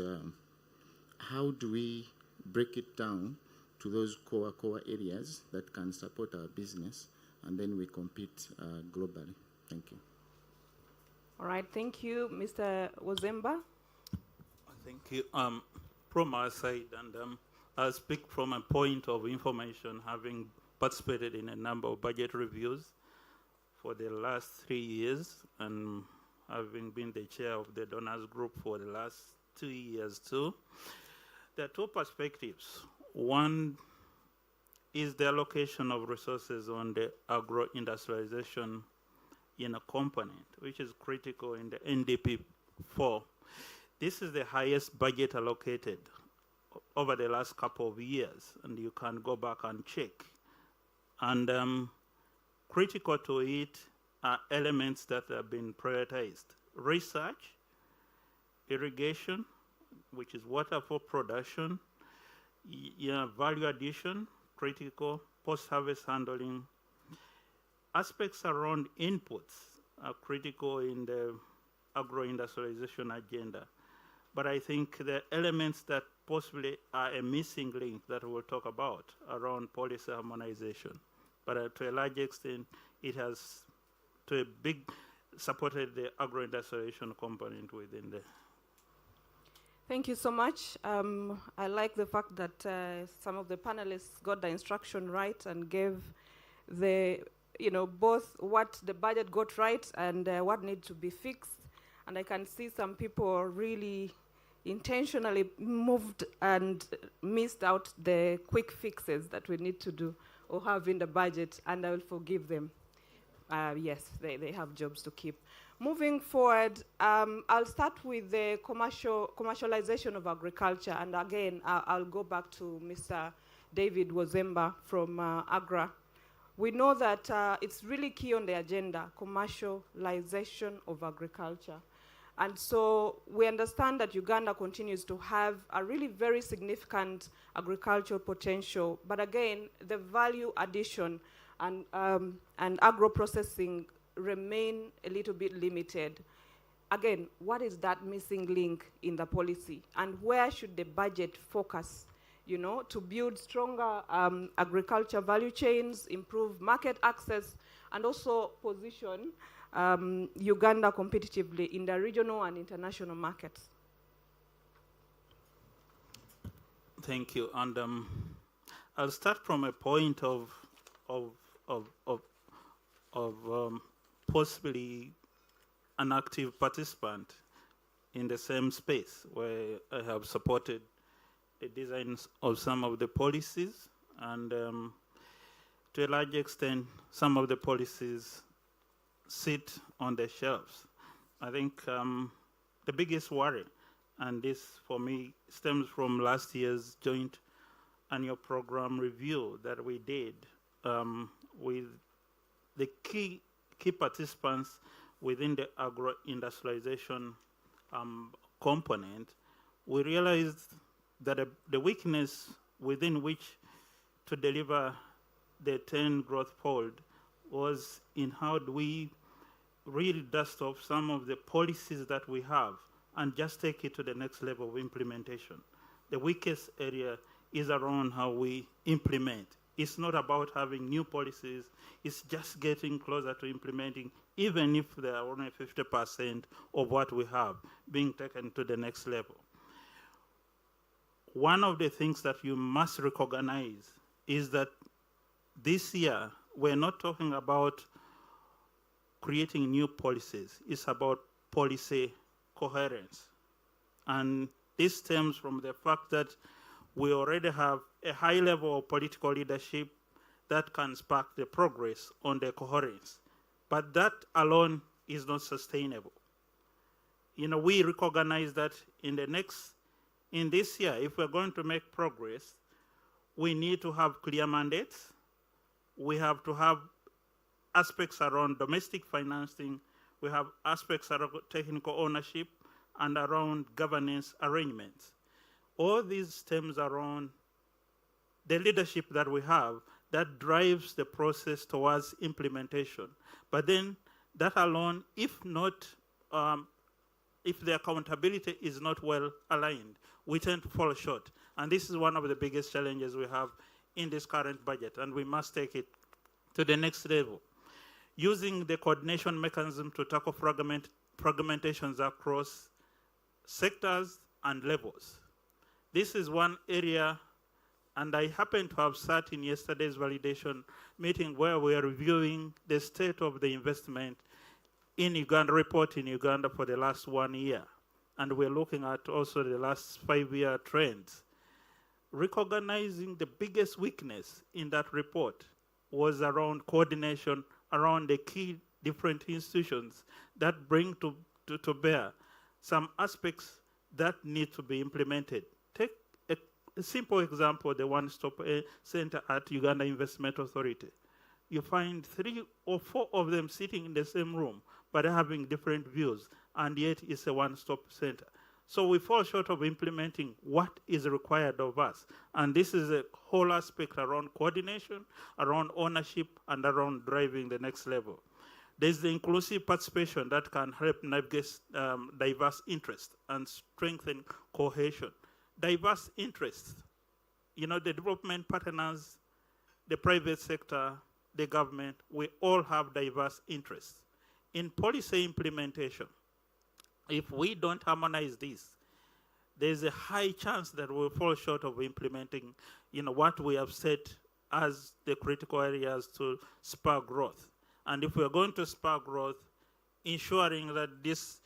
S8: how do we break it down to those core areas that can support our business, and then we compete globally. Thank you.
S3: All right, thank you, Mr. Wozemba.
S9: Thank you. From our side, and I'll speak from a point of information, having participated in a number of budget reviews for the last 3 years, and having been the chair of the donors group for the last 2 years too. There are two perspectives. One is the allocation of resources on the agro-industrialization component, which is critical in the NDP 4. This is the highest budget allocated over the last couple of years, and you can go back and check. And critical to it are elements that have been prioritized. Research, irrigation, which is water for production, value addition, critical, post-harvest handling. Aspects around inputs are critical in the agro-industrialization agenda. But I think the elements that possibly are a missing link that we'll talk about around policy harmonization. But to a large extent, it has, to a big, supported the agro-industrialization component within the.
S3: Thank you so much. I like the fact that some of the panelists got the instruction right and gave the, both what the budget got right and what needs to be fixed. And I can see some people really intentionally moved and missed out the quick fixes that we need to do or have in the budget, and I will forgive them. Yes, they have jobs to keep. Moving forward, I'll start with the commercialization of agriculture, and again, I'll go back to Mr. David Wozemba from Agra. We know that it's really key on the agenda, commercialization of agriculture. And so we understand that Uganda continues to have a really very significant agricultural potential, but again, the value addition and agro-processing remain a little bit limited. Again, what is that missing link in the policy? And where should the budget focus, to build stronger agriculture value chains, improve market access, and also position Uganda competitively in the regional and international markets?
S9: Thank you. And I'll start from a point of possibly an active participant in the same space where I have supported the designs of some of the policies, and to a large extent, some of the policies sit on the shelves. I think the biggest worry, and this for me stems from last year's joint annual program review that we did with the key participants within the agro-industrialization component. We realized that the weakness within which to deliver the 10 growth fold was in how do we really dust off some of the policies that we have and just take it to the next level of implementation. The weakest area is around how we implement. It's not about having new policies, it's just getting closer to implementing, even if there are only 50% of what we have being taken to the next level. One of the things that you must recognize is that this year, we're not talking about creating new policies. It's about policy coherence. And this stems from the fact that we already have a high level of political leadership that can spark the progress on the coherence. But that alone is not sustainable. We recognize that in this year, if we're going to make progress, we need to have clear mandates. We have to have aspects around domestic financing. We have aspects around technical ownership and around governance arrangements. All these stems around the leadership that we have that drives the process towards implementation. But then that alone, if not, if the accountability is not well aligned, we tend to fall short. And this is one of the biggest challenges we have in this current budget, and we must take it to the next level. Using the coordination mechanism to tackle fragmentations across sectors and levels. This is one area, and I happen to have sat in yesterday's validation meeting where we are reviewing the state of the investment in Uganda, report in Uganda for the last 1 year. And we're looking at also the last 5-year trends. Recognizing the biggest weakness in that report was around coordination around the key different institutions that bring to bear some aspects that need to be implemented. Take a simple example, the one-stop center at Uganda Investment Authority. You find 3 or 4 of them sitting in the same room, but having different views, and yet it's a one-stop center. So we fall short of implementing what is required of us. And this is a whole aspect around coordination, around ownership, and around driving the next level. There's the inclusive participation that can help navigate diverse interests and strengthen cohesion. Diverse interests, you know, the development partners, the private sector, the government, we all have diverse interests. In policy implementation, if we don't harmonize this, there's a high chance that we'll fall short of implementing, you know, what we have set as the critical areas to spur growth. And if we're going to spur growth, ensuring that this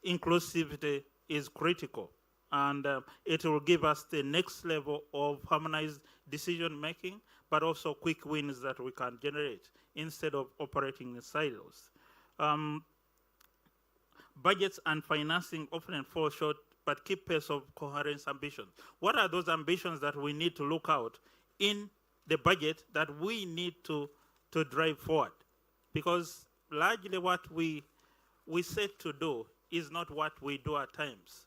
S9: inclusivity is critical, and it will give us the next level of harmonized decision making, but also quick wins that we can generate instead of operating in silos. Budgets and financing often fall short, but keep pace of coherent ambitions. What are those ambitions that we need to look out in the budget that we need to drive forward? Because largely what we set to do is not what we do at times.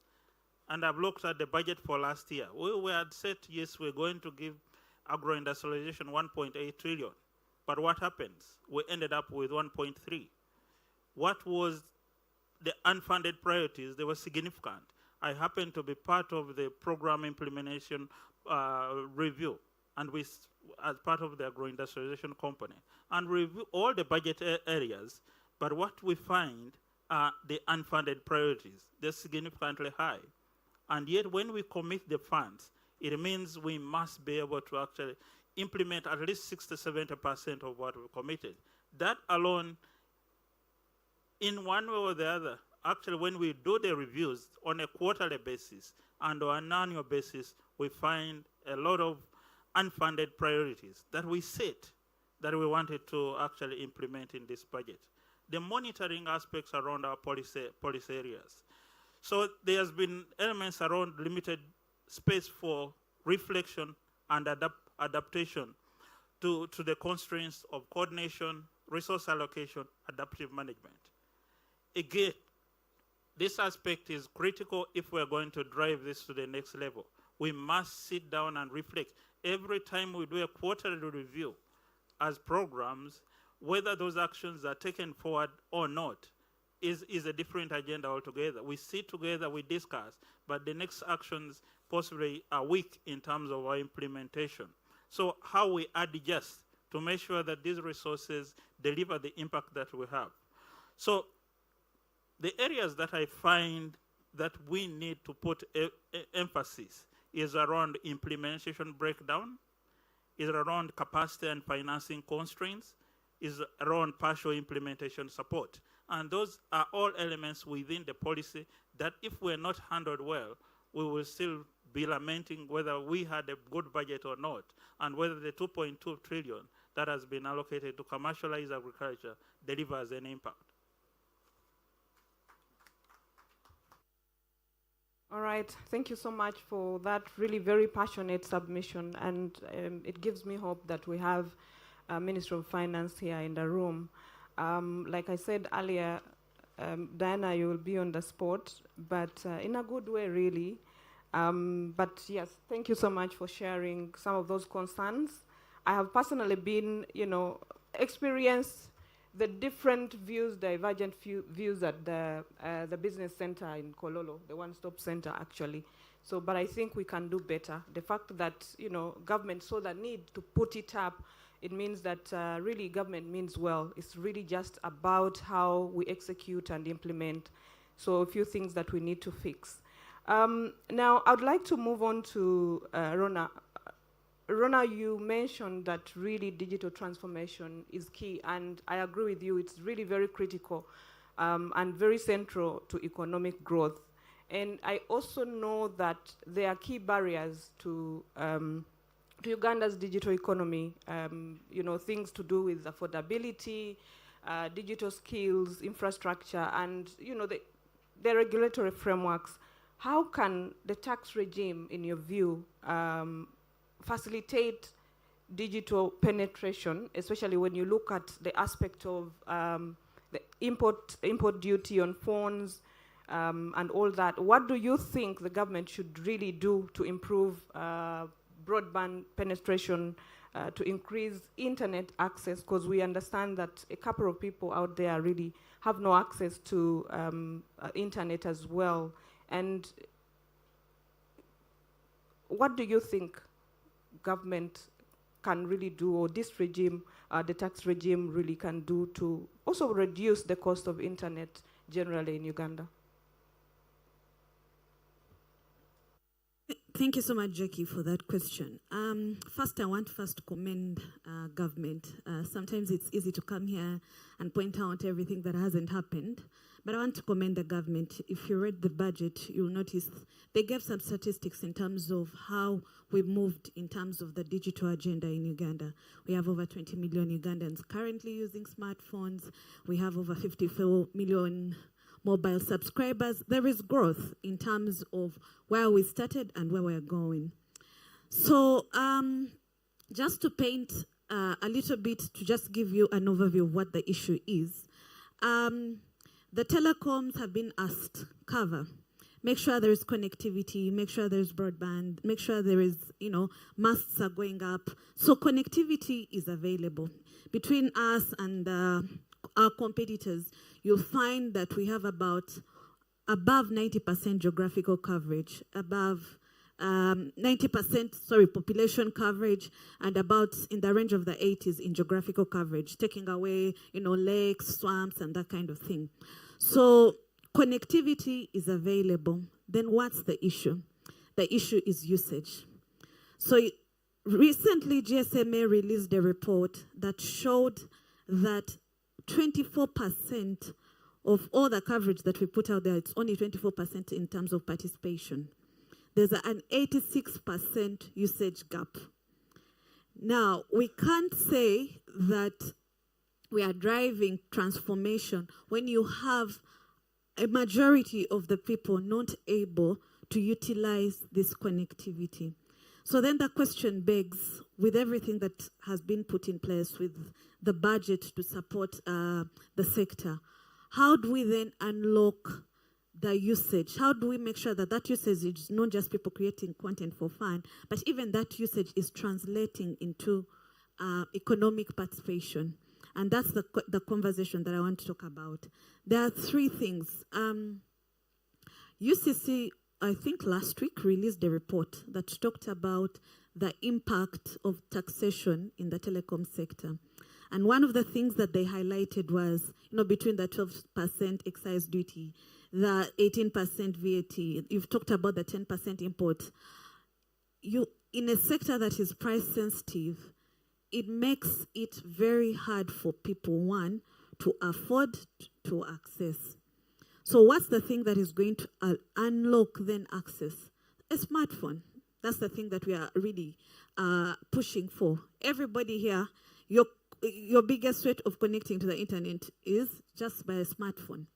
S9: And I've looked at the budget for last year. We had said, yes, we're going to give agro-industrialization 1.8 trillion. But what happens? We ended up with 1.3. What was the unfunded priorities? They were significant. I happen to be part of the program implementation review, and we, as part of the agro-industrialization company, and review all the budget areas. But what we find are the unfunded priorities. They're significantly high. And yet when we commit the funds, it means we must be able to actually implement at least 60-70% of what we committed. That alone, in one way or the other, actually when we do the reviews on a quarterly basis and on an annual basis, we find a lot of unfunded priorities that we set that we wanted to actually implement in this budget. The monitoring aspects around our policy areas. So there's been elements around limited space for reflection and adaptation to the constraints of coordination, resource allocation, adaptive management. Again, this aspect is critical if we're going to drive this to the next level. We must sit down and reflect. Every time we do a quarterly review as programs, whether those actions are taken forward or not is a different agenda altogether. We sit together, we discuss, but the next actions possibly are weak in terms of our implementation. So how we adjust to make sure that these resources deliver the impact that we have. So the areas that I find that we need to put emphasis is around implementation breakdown, is around capacity and financing constraints, is around partial implementation support. And those are all elements within the policy that if we're not handled well, we will still be lamenting whether we had a good budget or not, and whether the 2.2 trillion that has been allocated to commercialize agriculture delivers an impact.
S3: All right, thank you so much for that really very passionate submission, and it gives me hope that we have Minister of Finance here in the room. Like I said earlier, Diana, you will be on the spot, but in a good way, really. But yes, thank you so much for sharing some of those concerns I have personally been, experienced the different views, divergent views at the business center in Kololo, the one-stop center actually. So, but I think we can do better. The fact that, government saw the need to put it up, it means that really government means well. It's really just about how we execute and implement. So a few things that we need to fix. Now, I'd like to move on to Rona. Rona, you mentioned that really digital transformation is key, and I agree with you. It's really very critical and very central to economic growth. And I also know that there are key barriers to Uganda's digital economy, things to do with affordability, digital skills, infrastructure, and the regulatory frameworks. How can the tax regime, in your view, facilitate digital penetration, especially when you look at the aspect of the import duty on phones and all that? What do you think the government should really do to improve broadband penetration, to increase internet access? Because we understand that a couple of people out there really have no access to internet as well. And what do you think government can really do, or this regime, the tax regime, really can do to also reduce the cost of internet generally in Uganda?
S5: Thank you so much, Jackie, for that question. First, I want to commend government. Sometimes it's easy to come here and point out everything that hasn't happened, but I want to commend the government. If you read the budget, you'll notice they gave some statistics in terms of how we moved in terms of the digital agenda in Uganda. We have over 20 million Ugandans currently using smartphones. We have over 54 million mobile subscribers. There is growth in terms of where we started and where we're going. So just to paint a little bit, to just give you an overview of what the issue is, the telecoms have been asked, cover, make sure there is connectivity, make sure there's broadband, make sure there is, masts are going up. So connectivity is available. Between us and our competitors, you'll find that we have above 90% geographical coverage, above 90% population coverage, and about in the range of the 80s in geographical coverage, taking away lakes, swamps, and that kind of thing. So connectivity is available. Then what's the issue? The issue is usage. So recently GSMA released a report that showed that 24% of all the coverage that we put out there, it's only 24% in terms of participation. There's an 86% usage gap. Now, we can't say that we are driving transformation when you have a majority of the people not able to utilize this connectivity. So then the question begs, with everything that has been put in place, with the budget to support the sector, how do we then unlock the usage? How do we make sure that that usage is not just people creating content for fun, but even that usage is translating into economic participation? And that's the conversation that I want to talk about. There are three things. UCC, I think last week, released a report that talked about the impact of taxation in the telecom sector. And one of the things that they highlighted was, between the 12% excise duty, the 18% VAT, you've talked about the 10% import. In a sector that is price sensitive, it makes it very hard for people, one, to afford to access. So what's the thing that is going to unlock then access? A smartphone. That's the thing that we are really pushing for. Everybody here, your biggest way of connecting to the internet is just by a smartphone.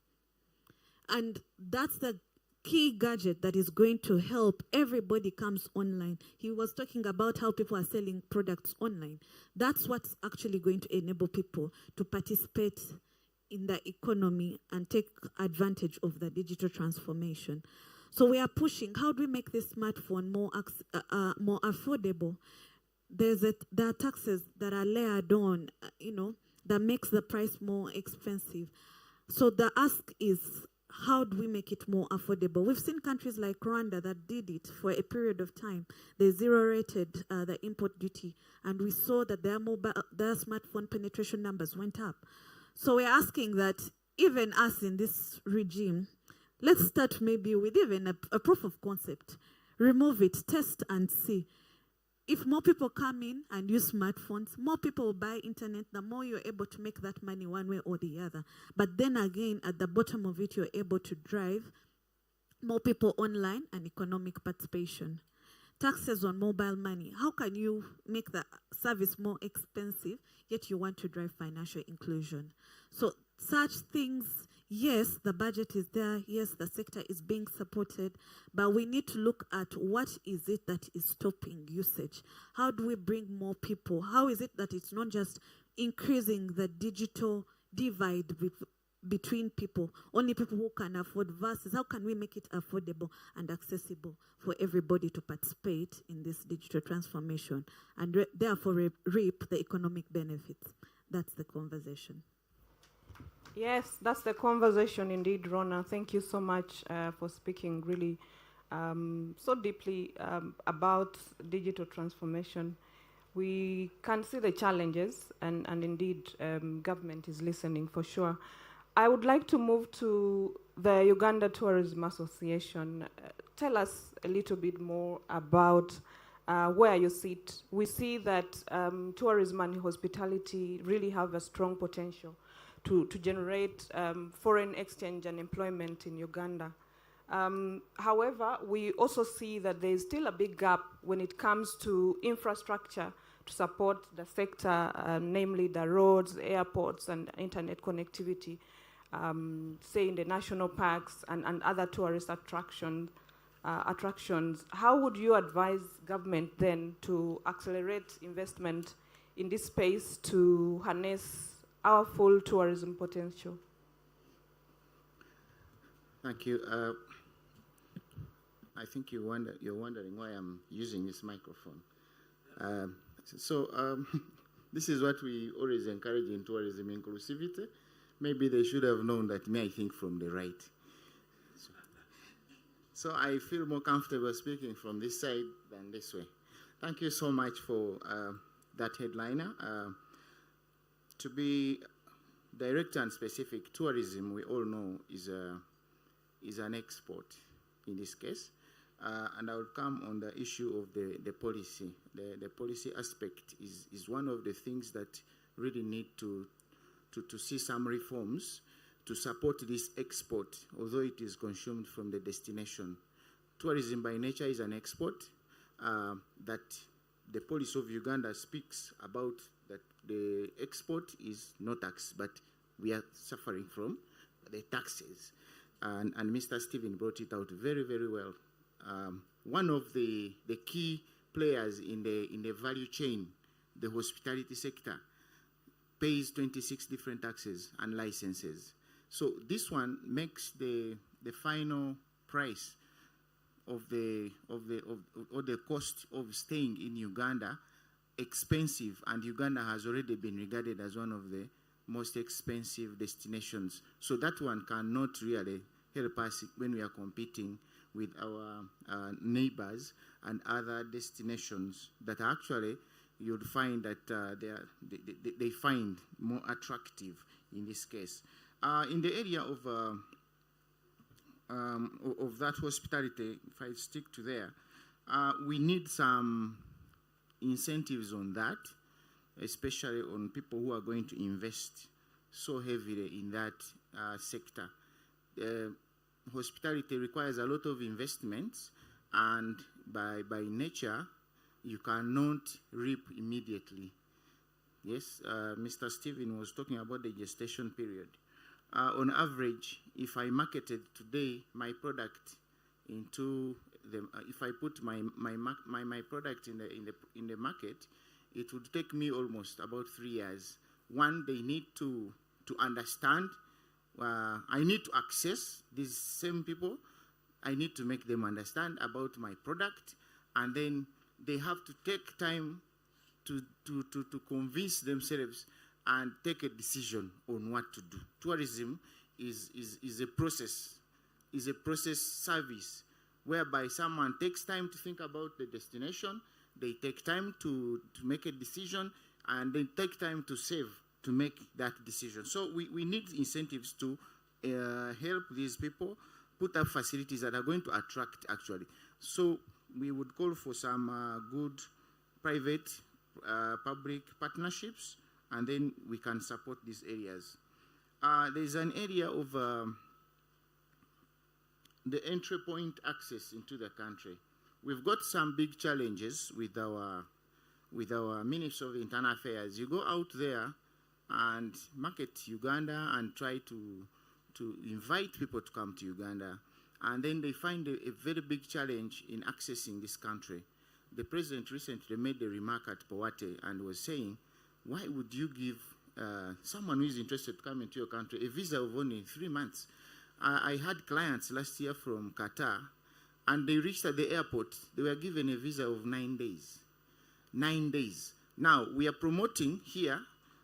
S5: And that's the key gadget that is going to help everybody comes online. He was talking about how people are selling products online. That's what's actually going to enable people to participate in the economy and take advantage of the digital transformation. So we are pushing, how do we make this smartphone more affordable? there are taxes that are layered on, that makes the price more expensive. So the ask is, how do we make it more affordable? We've seen countries like Rwanda that did it for a period of time. They zero-rated the import duty, and we saw that their smartphone penetration numbers went up. So we're asking that even us in this regime, let's start maybe with even a proof of concept. Remove it, test and see. If more people come in and use smartphones, more people will buy internet, the more you're able to make that money one way or the other. But then again, at the bottom of it, you're able to drive more people online and economic participation. Taxes on mobile money. How can you make the service more expensive, yet you want to drive financial inclusion? So such things, yes, the budget is there. Yes, the sector is being supported. But we need to look at what is it that is stopping usage. How do we bring more people? How is it that it's not just increasing the digital divide between people, only people who can afford, versus how can we make it affordable and accessible for everybody to participate in this digital transformation and therefore reap the economic benefits? That's the conversation.
S3: Yes, that's the conversation indeed, Rona. Thank you so much for speaking really so deeply about digital transformation. We can see the challenges, and indeed government is listening for sure. I would like to move to the Uganda Tourism Association. Tell us a little bit more about where you sit. We see that tourism and hospitality really have a strong potential to generate foreign exchange and employment in Uganda. However, we also see that there is still a big gap when it comes to infrastructure to support the sector, namely the roads, airports, and internet connectivity, say in the national parks and other tourist attractions. How would you advise government then to accelerate investment in this space to harness our full tourism potential?
S8: Thank you. I think you're wondering why I'm using this microphone. This is what we always encourage in tourism inclusivity. Maybe they should have known that I think from the right. So I feel more comfortable speaking from this side than this way. Thank you so much for that headliner. To be direct and specific, tourism, we all know, is an export in this case. And I will come on the issue of the policy. The policy aspect is one of the things that really need to see some reforms to support this export, although it is consumed from the destination. Tourism by nature is an export that the policy of Uganda speaks about, that the export is no tax, but we are suffering from the taxes. And Mr. Stephen brought it out very, very well. One of the key players in the value chain, the hospitality sector, pays 26 different taxes and licenses. So this one makes the final price of the cost of staying in Uganda expensive, and Uganda has already been regarded as one of the most expensive destinations. So that one cannot really help us when we are competing with our neighbors and other destinations that actually you'd find that they find more attractive in this case. In the area of that hospitality, if I stick to there, we need some incentives on that, especially on people who are going to invest so heavily in that sector. Hospitality requires a lot of investments, and by nature, you cannot reap immediately. Yes, Mr. Stephen was talking about the gestation period. On average, if I marketed today my product into the, if I put my product in the market, it would take me almost about 3 years. One, they need to understand. I need to access these same people. I need to make them understand about my product, and then they have to take time to convince themselves and take a decision on what to do. Tourism is a process service whereby someone takes time to think about the destination, they take time to make a decision, and they take time to save to make that decision. So we need incentives to help these people put up facilities that are going to attract actually. So we would call for some good private public partnerships, and then we can support these areas. There's an area of the entry point access into the country. We've got some big challenges with our Ministry of Internal Affairs. You go out there and market Uganda and try to invite people to come to Uganda, and then they find a very big challenge in accessing this country. The president recently made a remark at Powate and was saying, why would you give someone who is interested to come into your country a visa of only 3 months? I had clients last year from Qatar, and they reached at the airport. They were given a visa of 9 days. 9 days. Now, we are promoting here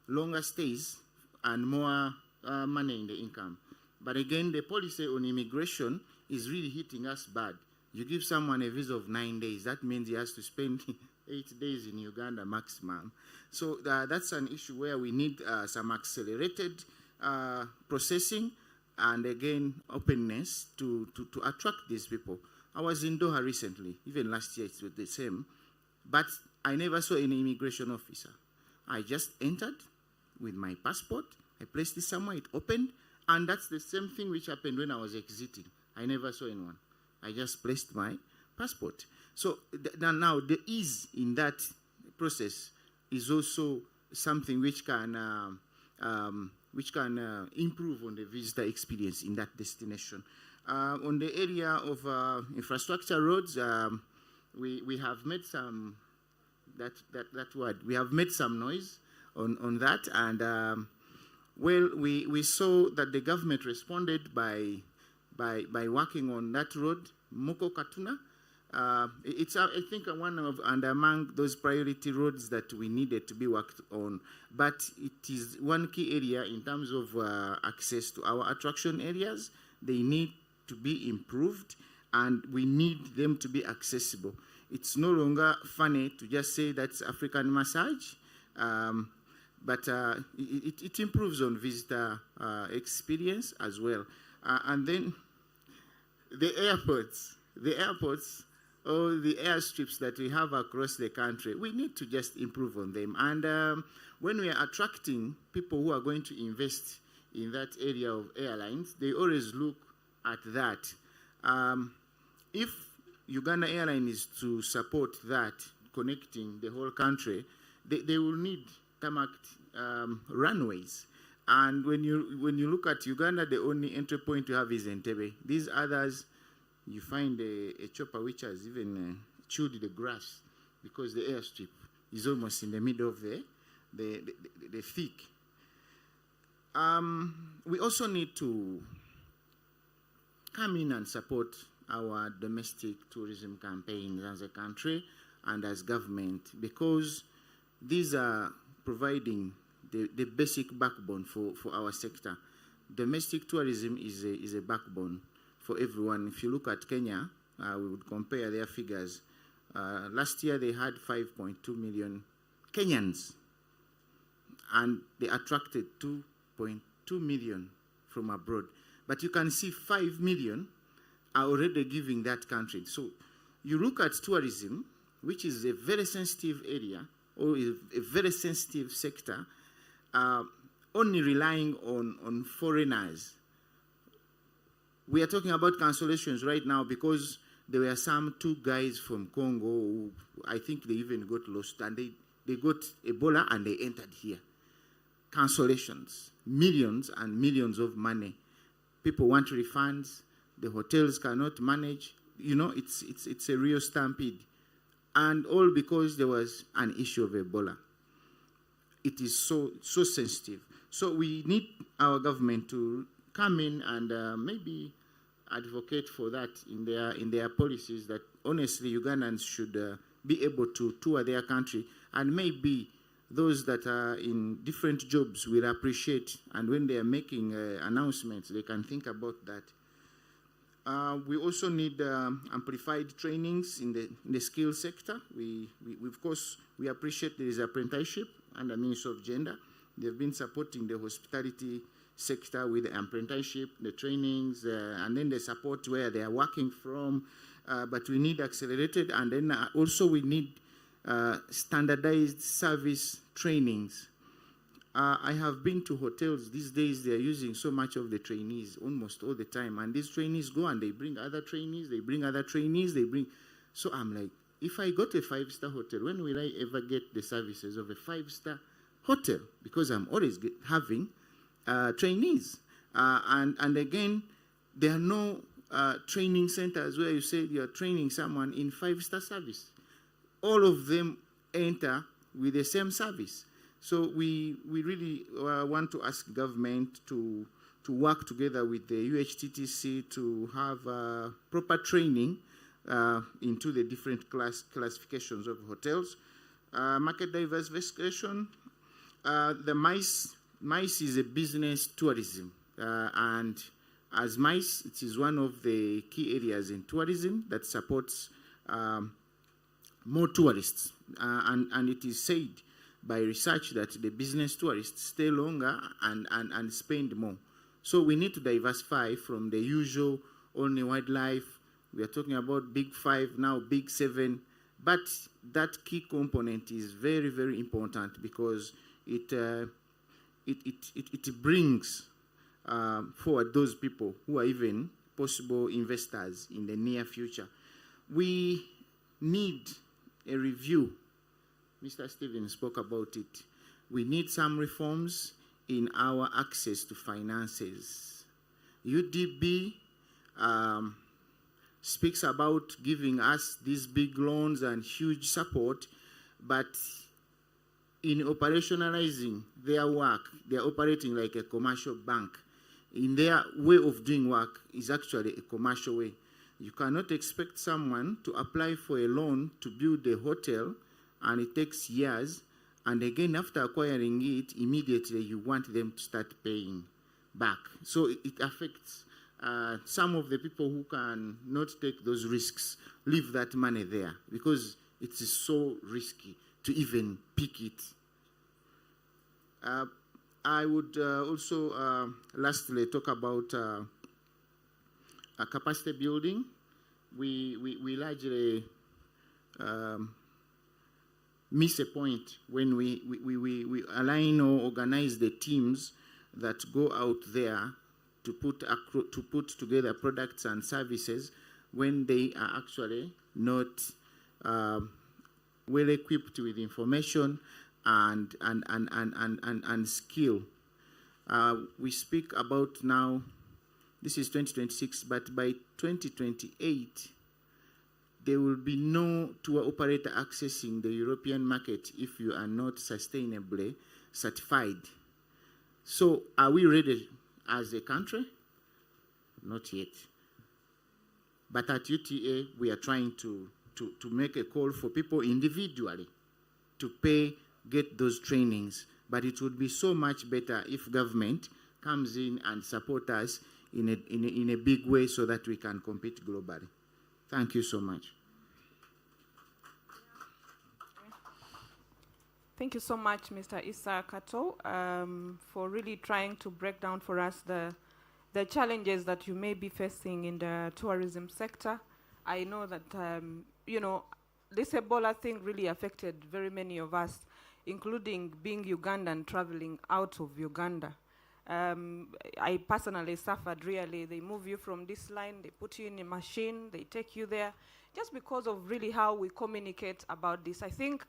S8: longer stays and more money in the income. But again, the policy on immigration is really hitting us bad. You give someone a visa of 9 days, that means he has to spend 8 days in Uganda maximum. So that's an issue where we need some accelerated processing and again, openness to attract these people. I was in Doha recently, even last year it was the same, but I never saw any immigration officer. I just entered with my passport, I placed it somewhere, it opened, and that's the same thing which happened when I was exiting. I never saw anyone. I just placed my passport. So now the ease in that process is also something which can improve on the visitor experience in that destination. On the area of infrastructure roads, we have made some we have made some noise on that, and well, we saw that the government responded by working on that road, Moko Katuna. It's I think one of and among those priority roads that we needed to be worked on, but it is one key area in terms of access to our attraction areas. They need to be improved, and we need them to be accessible. It's no longer funny to just say that's African massage, but it improves on visitor experience as well. And then the airports, all the airstrips that we have across the country, we need to just improve on them. And when we are attracting people who are going to invest in that area of airlines, they always look at that. If Uganda Airline is to support that, connecting the whole country, they will need tarmac runways. And when you look at Uganda, the only entry point you have is Entebbe. These others, you find a chopper which has even chewed the grass because the airstrip is almost in the middle of the thick. We also need to come in and support our domestic tourism campaigns as a country and as government, because these are providing the basic backbone for our sector. Domestic tourism is a backbone for everyone. If you look at Kenya, we would compare their figures. Last year they had 5.2 million Kenyans, and they attracted 2.2 million from abroad. But you can see 5 million are already giving that country. So you look at tourism, which is a very sensitive area or a very sensitive sector, only relying on foreigners. We are talking about cancellations right now because there were some 2 guys from Congo who I think they even got lost, and they got Ebola and they entered here. Cancellations, millions and millions of money. People want refunds. The hotels cannot manage. You know, it's a real stampede. And all because there was an issue of Ebola. It is so sensitive. So we need our government to come in and maybe advocate for that in their policies, that honestly Ugandans should be able to tour their country. And maybe those that are in different jobs will appreciate, and when they are making announcements, they can think about that. We also need amplified trainings in the skill sector. We of course, we appreciate there is apprenticeship under Ministry of Gender. They've been supporting the hospitality sector with the apprenticeship, the trainings, and then the support where they are working from. But we need accelerated, and then also we need standardized service trainings. I have been to hotels these days. They are using so much of the trainees almost all the time, and these trainees go and they bring other trainees, they bring other trainees, they bring. So I'm like, if I go to a 5-star hotel, when will I ever get the services of a 5-star hotel? Because I'm always having trainees. And again, there are no training centers where you say you're training someone in 5-star service. All of them enter with the same service. So we really want to ask government to work together with the UHTTC to have proper training into the different classifications of hotels. Market diversification. The MICE is a business tourism, and as MICE, it is one of the key areas in tourism that supports more tourists, and it is said by research that the business tourists stay longer and spend more. So we need to diversify from the usual only wildlife. We are talking about big 5, now big 7, but that key component is very, very important because it brings forward those people who are even possible investors in the near future. We need a review. Mr. Stevens spoke about it. We need some reforms in our access to finances. UDB speaks about giving us these big loans and huge support, but in operationalizing their work, they are operating like a commercial bank. In their way of doing work is actually a commercial way. You cannot expect someone to apply for a loan to build a hotel, and it takes years, and again, after acquiring it, immediately you want them to start paying back. So it affects some of the people who can not take those risks, leave that money there, because it is so risky to even pick it. I would also lastly talk about capacity building. We largely miss a point when we align or organize the teams that go out there to put together products and services when they are actually not well equipped with information and skill. We speak about now, this is 2026, but by 2028, there will be no tour operator accessing the European market if you are not sustainably certified. So are we ready as a country? Not yet. But at UTA, we are trying to make a call for people individually to get those trainings. But it would be so much better if government comes in and support us in a big way so that we can compete globally. Thank you so much.
S3: Thank you so much, Mr. Issa Kato, for really trying to break down for us the challenges that you may be facing in the tourism sector. I know that, this Ebola thing really affected very many of us, including being Ugandan, traveling out of Uganda. I personally suffered really. They move you from this line, they put you in a machine, they take you there, just because of really how we communicate about this. I think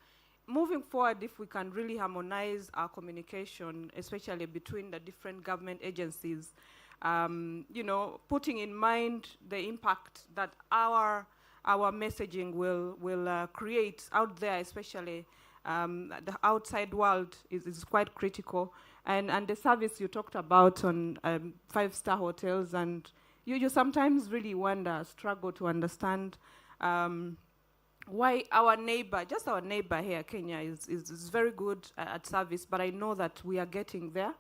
S3: moving forward, if we can really harmonize our communication, especially between the different government agencies, putting in mind the impact that our messaging will create out there, especially the outside world is quite critical. And the service you talked about on 5-star hotels, and you sometimes really struggle to understand why our neighbor, just our neighbor here, Kenya, is very good at service, but I know that we are getting there.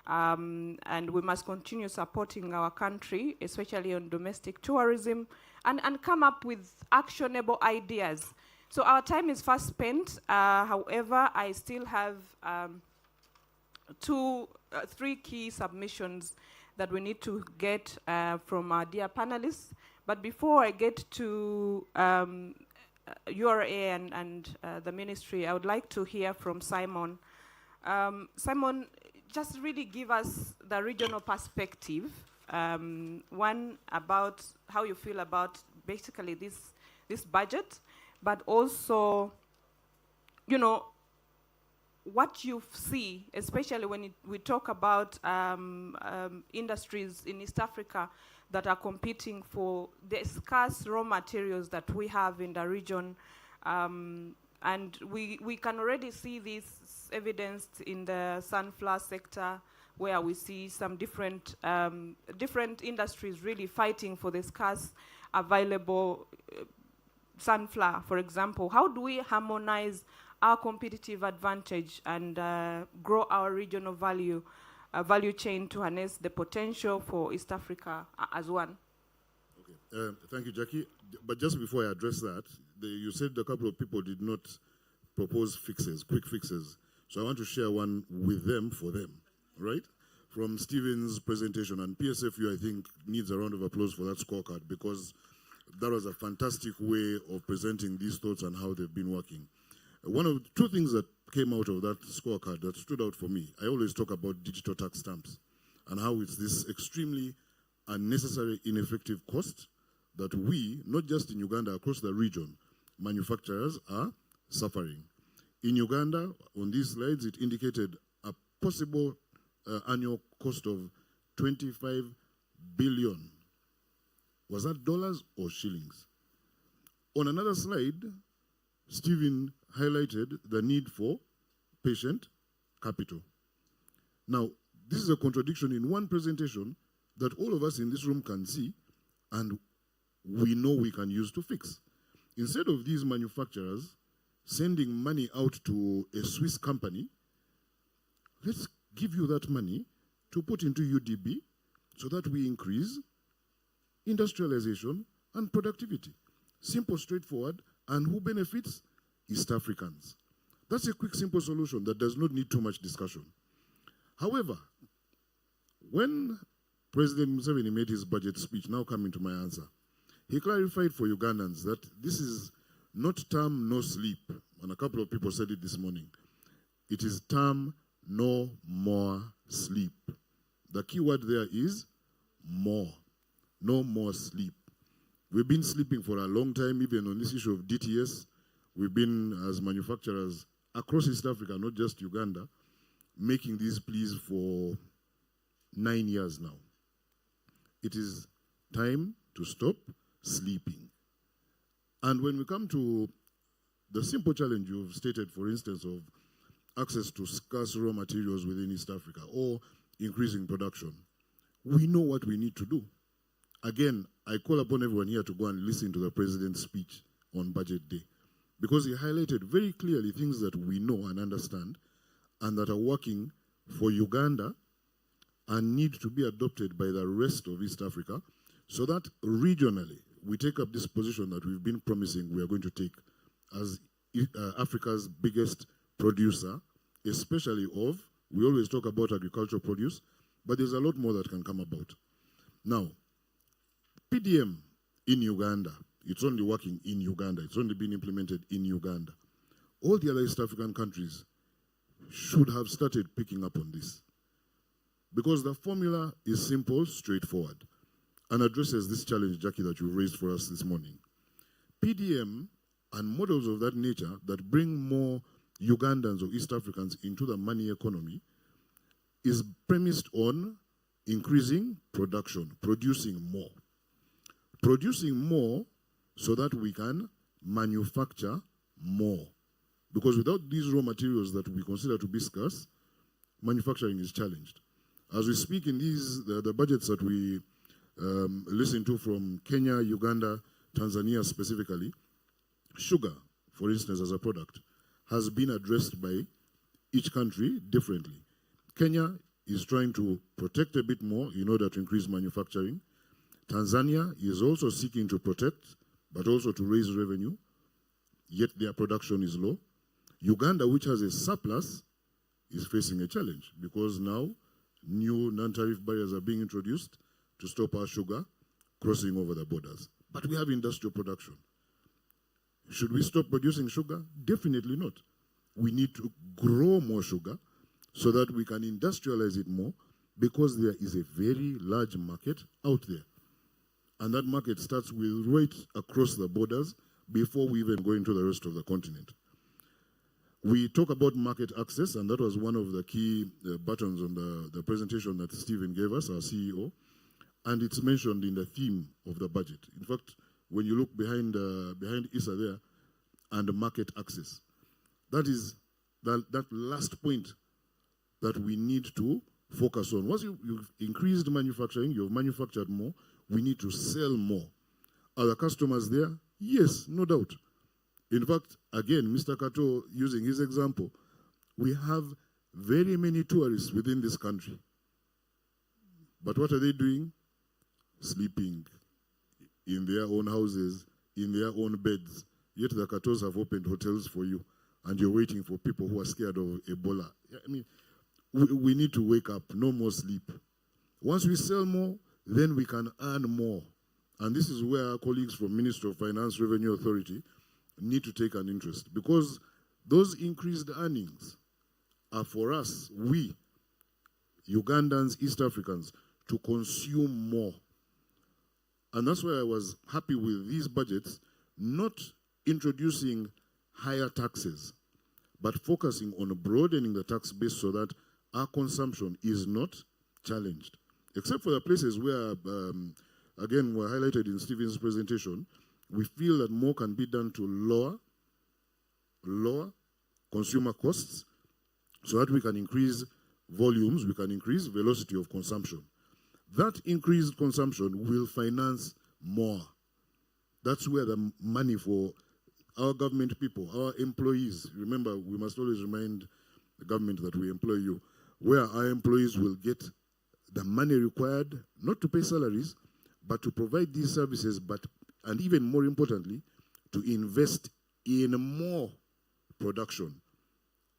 S3: And we must continue supporting our country, especially on domestic tourism, and come up with actionable ideas. So our time is fast spent. However, I still have three key submissions that we need to get from our dear panelists. But before I get to URA and the ministry, I would like to hear from Simon. Simon, just really give us the regional perspective. One, about how you feel about basically this budget, but also, you know, what you see, especially when we talk about industries in East Africa that are competing for the scarce raw materials that we have in the region. And we can already see this evidenced in the sunflower sector, where we see some different industries really fighting for the scarce available sunflower, for example. How do we harmonize our competitive advantage and grow our regional value chain to harness the potential for East Africa as one?
S4: Okay. Thank you, Jackie. But just before I address that, you said a couple of people did not propose fixes, quick fixes. So I want to share one with them for them, right? From Stephen's presentation, and PSFU, I think, needs a round of applause for that scorecard, because that was a fantastic way of presenting these thoughts and how they've been working. One of two things that came out of that scorecard that stood out for me, I always talk about digital tax stamps and how it's this extremely unnecessary, ineffective cost that we, not just in Uganda, across the region, manufacturers are suffering. In Uganda, on these slides, it indicated a possible annual cost of 25 billion. Was that dollars or shillings? On another slide, Stephen highlighted the need for patient capital. Now, this is a contradiction in one presentation that all of us in this room can see and we know we can use to fix. Instead of these manufacturers sending money out to a Swiss company, let's give you that money to put into UDB so that we increase industrialization and productivity. Simple, straightforward, and who benefits? East Africans. That's a quick, simple solution that does not need too much discussion. However, when President Museveni made his budget speech, now coming to my answer, he clarified for Ugandans that this is not term no sleep, and a couple of people said it this morning. It is term no more sleep. The key word there is more. No more sleep. We've been sleeping for a long time, even on this issue of DTS. We've been, as manufacturers across East Africa, not just Uganda, making these pleas for 9 years now. It is time to stop sleeping. And when we come to the simple challenge you've stated, for instance, of access to scarce raw materials within East Africa or increasing production, we know what we need to do. Again, I call upon everyone here to go and listen to the President's speech on Budget Day, because he highlighted very clearly things that we know and understand and that are working for Uganda and need to be adopted by the rest of East Africa, so that regionally we take up this position that we've been promising we are going to take as Africa's biggest producer, especially of, we always talk about agricultural produce, but there's a lot more that can come about. Now, PDM in Uganda, it's only working in Uganda. It's only been implemented in Uganda. All the other East African countries should have started picking up on this, because the formula is simple, straightforward, and addresses this challenge, Jackie, that you raised for us this morning. PDM and models of that nature that bring more Ugandans or East Africans into the money economy is premised on increasing production, producing more. Producing more so that we can manufacture more. Because without these raw materials that we consider to be scarce, manufacturing is challenged. As we speak in these, the budgets that we listen to from Kenya, Uganda, Tanzania specifically, Sugar, for instance, as a product, has been addressed by each country differently. Kenya is trying to protect a bit more in order to increase manufacturing. Tanzania is also seeking to protect, but also to raise revenue, yet their production is low. Uganda, which has a surplus, is facing a challenge because now new non-tariff barriers are being introduced to stop our sugar crossing over the borders. But we have industrial production. Should we stop producing sugar? Definitely not. We need to grow more sugar so that we can industrialize it more because there is a very large market out there. And that market starts with right across the borders before we even go into the rest of the continent. We talk about market access, and that was one of the key buttons on the presentation that Stephen gave us, our CEO, and it's mentioned in the theme of the budget. In fact, when you look behind Issa there, and market access, that is that last point that we need to focus on. Once you've increased manufacturing, you've manufactured more, we need to sell more. Are the customers there? Yes, no doubt. In fact, again, Mr. Kato, using his example, we have very many tourists within this country. But what are they doing? Sleeping in their own houses, in their own beds. Yet the Katos have opened hotels for you, and you're waiting for people who are scared of Ebola. I mean, we need to wake up, no more sleep. Once we sell more, then we can earn more. And this is where our colleagues from Ministry of Finance, Revenue Authority need to take an interest, because those increased earnings are for us, we, Ugandans, East Africans, to consume more. And that's why I was happy with these budgets, not introducing higher taxes, but focusing on broadening the tax base so that our consumption is not challenged. Except for the places where, again, were highlighted in Stephen's presentation, we feel that more can be done to lower consumer costs so that we can increase volumes, we can increase velocity of consumption. That increased consumption will finance more. That's where the money for our government people, our employees, remember, we must always remind the government that we employ you, where our employees will get the money required, not to pay salaries, but to provide these services, and even more importantly, to invest in more production.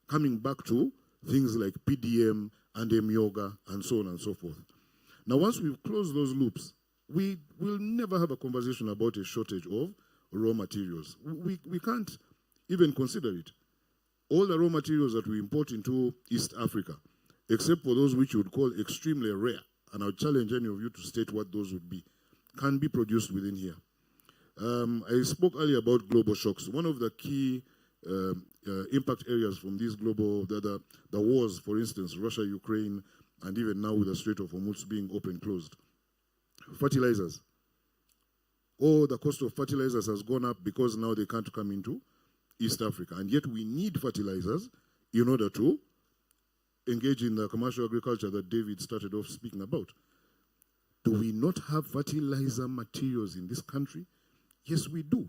S4: Coming back to things like PDM and M-Yoga and so on and so forth. Now, once we've closed those loops, we will never have a conversation about a shortage of raw materials. We can't even consider it. All the raw materials that we import into East Africa, except for those which you would call extremely rare, and I would challenge any of you to state what those would be, can be produced within here. I spoke earlier about global shocks. One of the key impact areas from these global, the wars, for instance, Russia, Ukraine, and even now with the Strait of Hormuz being open, closed. Fertilizers. Oh, the cost of fertilizers has gone up because now they can't come into East Africa. And yet we need fertilizers in order to engage in the commercial agriculture that David started off speaking about. Do we not have fertilizer materials in this country? Yes, we do.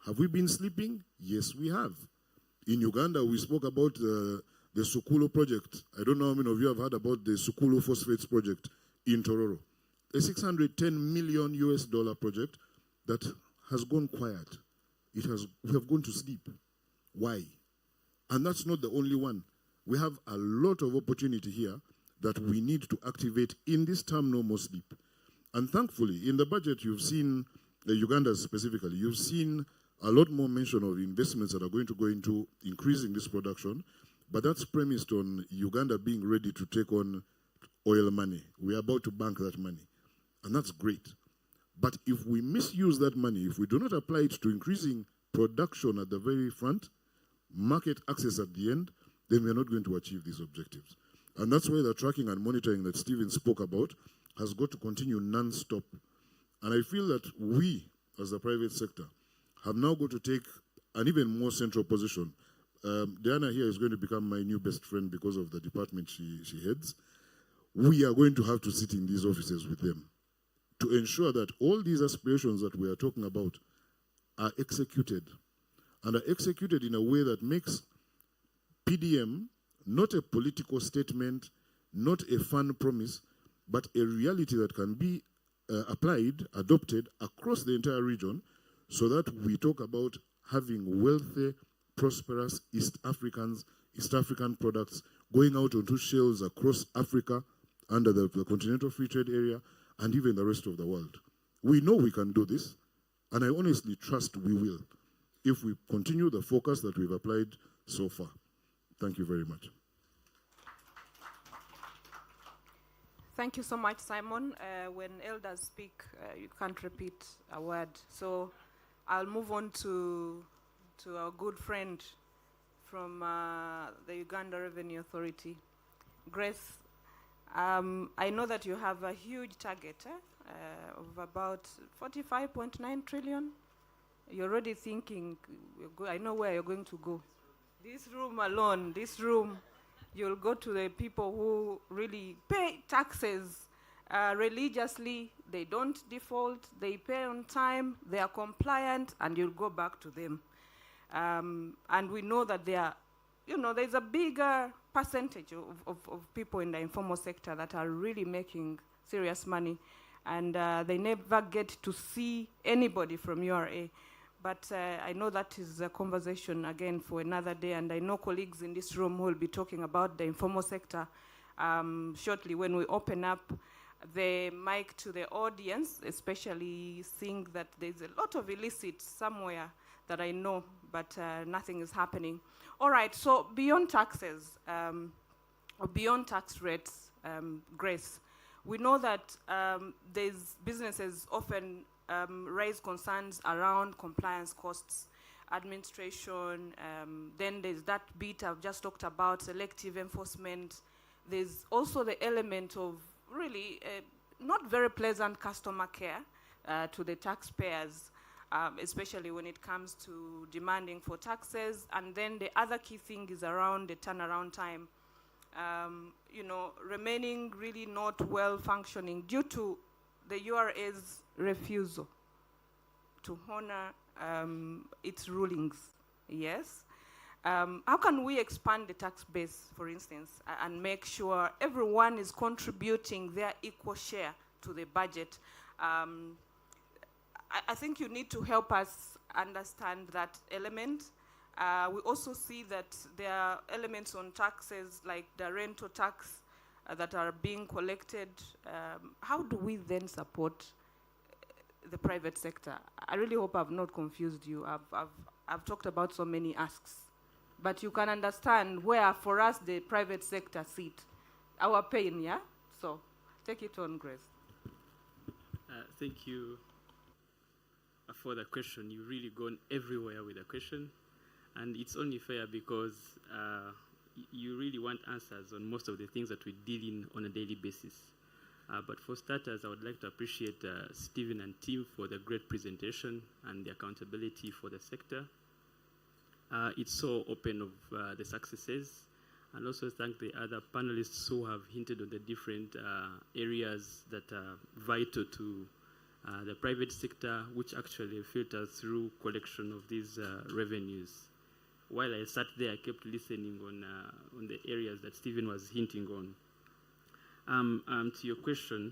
S4: Have we been sleeping? Yes, we have. In Uganda, we spoke about the Sukulu project. I don't know how many of you have heard about the Sukulu Phosphates project in Tororo. A $610 million US project that has gone quiet. We have gone to sleep. Why? And that's not the only one. We have a lot of opportunity here that we need to activate in this term, no more sleep. And thankfully, in the budget, you've seen, Uganda specifically, you've seen a lot more mention of investments that are going to go into increasing this production, but that's premised on Uganda being ready to take on oil money. We are about to bank that money, and that's great. But if we misuse that money, if we do not apply it to increasing production at the very front, market access at the end, then we're not going to achieve these objectives. And that's why the tracking and monitoring that Stephen spoke about has got to continue non-stop. And I feel that we, as the private sector, have now got to take an even more central position. Diana here is going to become my new best friend because of the department she heads. We are going to have to sit in these offices with them to ensure that all these aspirations that we are talking about are executed, and are executed in a way that makes PDM not a political statement, not a fun promise, but a reality that can be applied, adopted across the entire region, so that we talk about having wealthy, prosperous East African products going out onto shelves across Africa under the Continental Free Trade Area and even the rest of the world. We know we can do this, and I honestly trust we will, if we continue the focus that we've applied so far. Thank you very much.
S3: Thank you so much, Simon. When elders speak, you can't repeat a word. So I'll move on to our good friend from the Uganda Revenue Authority, Grace. I know that you have a huge target of about 45.9 trillion. You're already thinking, I know where you're going to go. This room alone, you'll go to the people who really pay taxes religiously. They don't default, they pay on time, they are compliant, and you'll go back to them. And we know that there's a bigger percentage of people in the informal sector that are really making serious money, and they never get to see anybody from URA. But I know that is a conversation again for another day, and I know colleagues in this room who will be talking about the informal sector shortly when we open up the mic to the audience, especially seeing that there's a lot of illicit somewhere that I know, but nothing is happening. All right, so beyond taxes, or beyond tax rates, Grace, we know that there's businesses often raise concerns around compliance costs, administration, then there's that bit I've just talked about, selective enforcement. There's also the element of really not very pleasant customer care to the taxpayers, especially when it comes to demanding for taxes. And then the other key thing is around the turnaround time, remaining really not well functioning due to the URA's refusal to honor its rulings. Yes. How can we expand the tax base, for instance, and make sure everyone is contributing their equal share to the budget? I think you need to help us understand that element. We also see that there are elements on taxes like the rental tax that are being collected. How do we then support the private sector? I really hope I've not confused you. I've talked about so many asks, but you can understand where for us the private sector sit, our pain, yeah? So take it on, Grace.
S7: Thank you for the question. You've really gone everywhere with the question, and it's only fair because you really want answers on most of the things that we deal in on a daily basis. But for starters, I would like to appreciate Stephen and team for the great presentation and the accountability for the sector. It's so open of the successes, and also thank the other panelists who have hinted on the different areas that are vital to the private sector, which actually filters through collection of these revenues. While I sat there, I kept listening on the areas that Stephen was hinting on. To your question,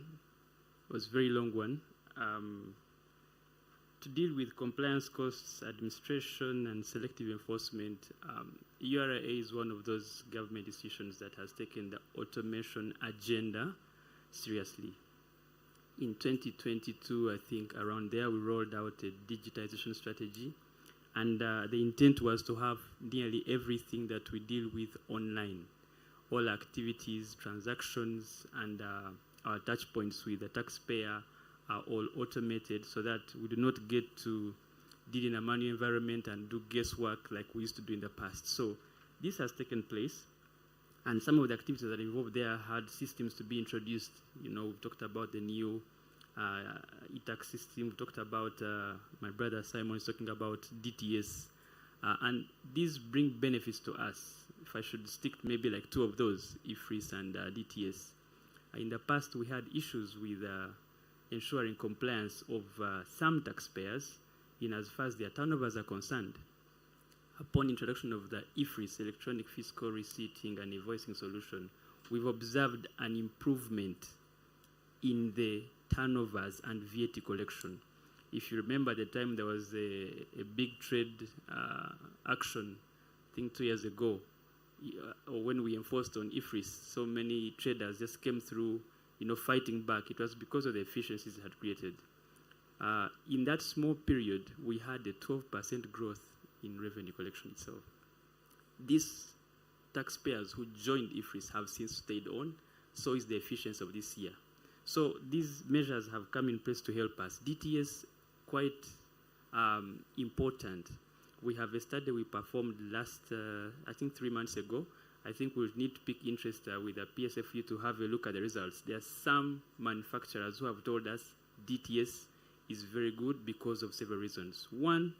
S7: it was a very long one. To deal with compliance costs, administration, and selective enforcement, URA is one of those government institutions that has taken the automation agenda seriously. In 2022, I think around there, we rolled out a digitization strategy, and the intent was to have nearly everything that we deal with online. All activities, transactions, and our touch points with the taxpayer are all automated so that we do not get to deal in a manual environment and do guesswork like we used to do in the past. So this has taken place, and some of the activities that are involved there had systems to be introduced. We've talked about the new e-tax system. We talked about, my brother Simon is talking about DTS. And these bring benefits to us. If I should stick maybe like two of those, IFRIS and DTS. In the past, we had issues with ensuring compliance of some taxpayers in as far as their turnovers are concerned, upon introduction of the IFRIS, electronic fiscal receipting and invoicing solution, we've observed an improvement in the turnovers and VAT collection. If you remember the time there was a big trade action, I think 2 years ago, or when we enforced on IFRIS, so many traders just came through, fighting back. It was because of the efficiencies it had created. In that small period, we had a 12% growth in revenue collection itself. These taxpayers who joined IFRIS have since stayed on, so is the efficiency of this year. So these measures have come in place to help us. DTS, quite important. We have a study we performed last, I think 3 months ago. I think we'll need to pick interest with the Psfu to have a look at the results. There are some manufacturers who have told us DTS is very good because of several reasons. One,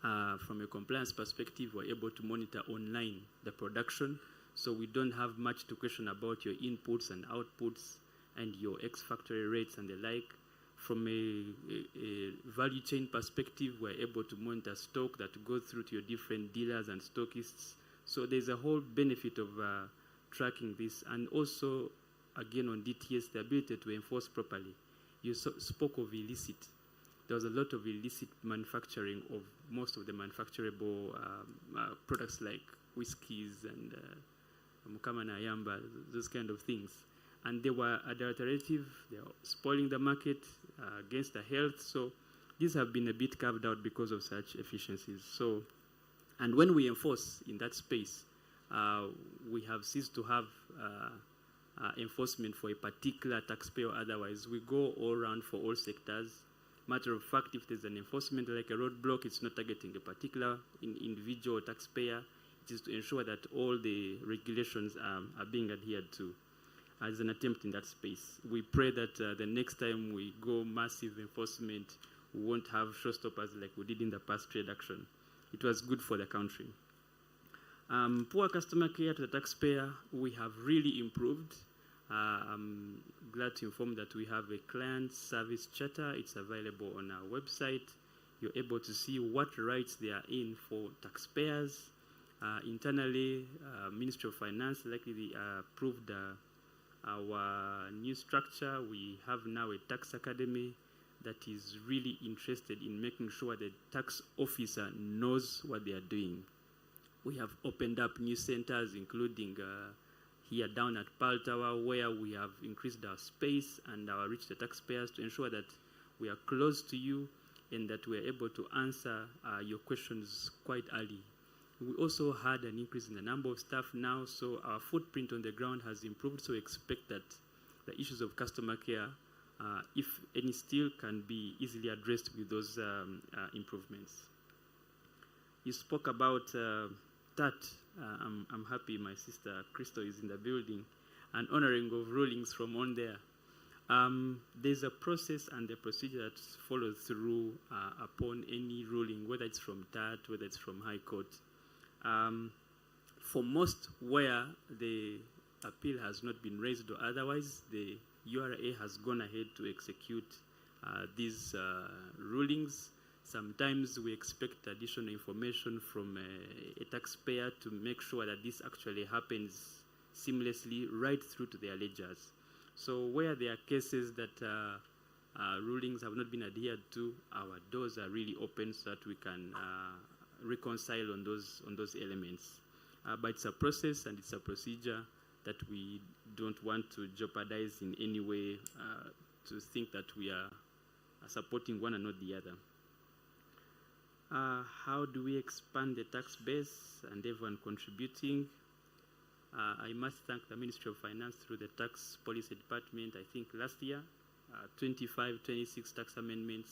S7: from a compliance perspective, we're able to monitor online the production, so we don't have much to question about your inputs and outputs and your ex-factory rates and the like. From a value chain perspective, we're able to monitor stock that goes through to your different dealers and stockists. So there's a whole benefit of tracking this. And also, again, on DTS, the ability to enforce properly. You spoke of illicit. There was a lot of illicit manufacturing of most of the manufacturable products like whiskeys and mukama na yamba, those kind of things. And they were adulterative, they are spoiling the market against the health. So these have been a bit carved out because of such efficiencies. So, and when we enforce in that space, we have ceased to have enforcement for a particular taxpayer. Otherwise, we go all around for all sectors. Matter of fact, if there's an enforcement like a roadblock, it's not targeting a particular individual taxpayer. It is to ensure that all the regulations are being adhered to. As an attempt in that space. We pray that the next time we go massive enforcement, we won't have showstoppers like we did in the past trade action. It was good for the country. Poor customer care to the taxpayer, we have really improved. I'm glad to inform that we have a client service charter. It's available on our website. You're able to see what rights they are in for taxpayers. Internally, Ministry of Finance likely approved our new structure. We have now a tax academy that is really interested in making sure the tax officer knows what they are doing. We have opened up new centers, including here down at Pearl Tower, where we have increased our space and our reach to taxpayers to ensure that we are close to you and that we are able to answer your questions quite early. We also had an increase in the number of staff now, so our footprint on the ground has improved, so we expect that the issues of customer care, if any still, can be easily addressed with those improvements. You spoke about TAT. I'm happy my sister Crystal is in the building, and honoring of rulings from on there. There's a process and a procedure that follows through upon any ruling, whether it's from TAT, whether it's from High Court. For most where the appeal has not been raised or otherwise, the URA has gone ahead to execute these rulings. Sometimes we expect additional information from a taxpayer to make sure that this actually happens seamlessly right through to their ledgers. So where there are cases that rulings have not been adhered to, our doors are really open so that we can reconcile on those elements. But it's a process and it's a procedure that we don't want to jeopardize in any way to think that we are supporting one and not the other. How do we expand the tax base and everyone contributing? I must thank the Ministry of Finance through the Tax Policy Department. I think last year, 26 tax amendments.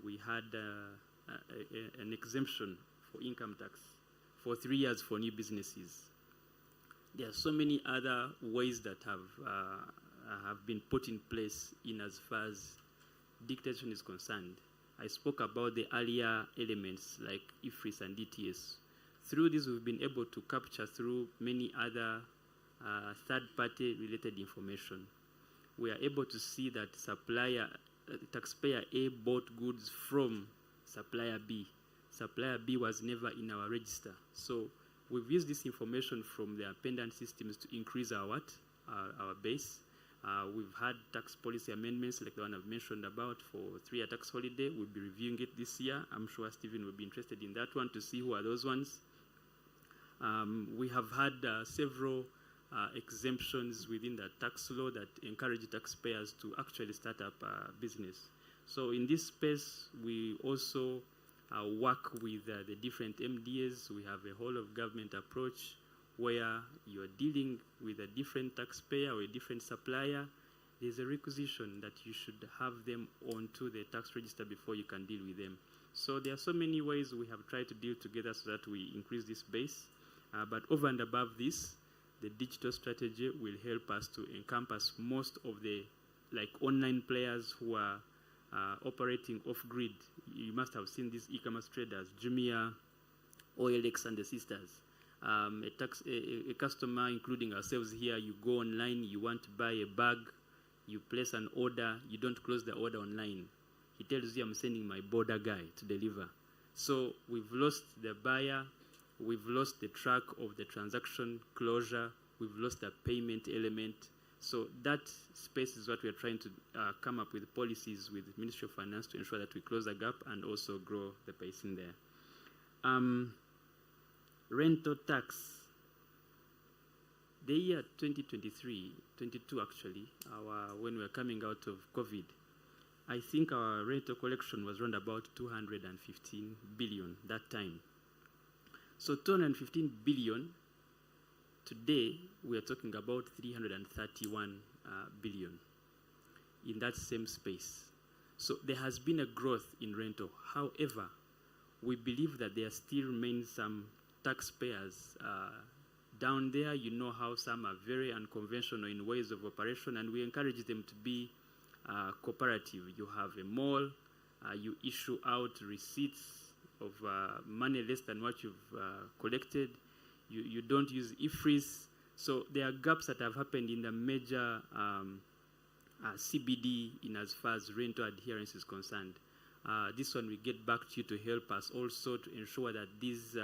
S7: We had an exemption for income tax for 3 years for new businesses. There are so many other ways that have been put in place in as far as dictation is concerned. I spoke about the earlier elements like IFRIS and DTS. Through this, we've been able to capture through many other third-party related information. We are able to see that supplier taxpayer A bought goods from supplier B. Supplier B was never in our register. So we've used this information from the appendant systems to increase our our base. We've had tax policy amendments like the one I've mentioned about for 3-year tax holiday. We'll be reviewing it this year. I'm sure Stephen will be interested in that one to see who are those ones. We have had several exemptions within the tax law that encourage taxpayers to actually start up a business. So in this space, we also work with the different MDAs. We have a whole of government approach where you are dealing with a different taxpayer or a different supplier. There's a requisition that you should have them onto the tax register before you can deal with them. So there are so many ways we have tried to deal together so that we increase this base. But over and above this, the digital strategy will help us to encompass most of the online players who are operating off-grid. You must have seen these e-commerce traders, Jumia, OLX, and the sisters. A customer, including ourselves here, you go online, you want to buy a bag, you place an order, you don't close the order online. He tells you, I'm sending my border guy to deliver. So we've lost the buyer, we've lost the track of the transaction closure, we've lost the payment element. So that space is what we are trying to come up with policies with the Ministry of Finance to ensure that we close the gap and also grow the pace in there. Rental tax. The year 2023, 22 actually, when we were coming out of COVID, I think our rental collection was around about 215 billion that time. So 215 billion, today we are talking about 331 billion in that same space. So there has been a growth in rental. However, we believe that there still remain some taxpayers down there. You know how some are very unconventional in ways of operation, and we encourage them to be cooperative. You have a mall, you issue out receipts of money less than what you've collected. You don't use IFRIS. So there are gaps that have happened in the major CBD in as far as rental adherence is concerned. This one we get back to you to help us also to ensure that these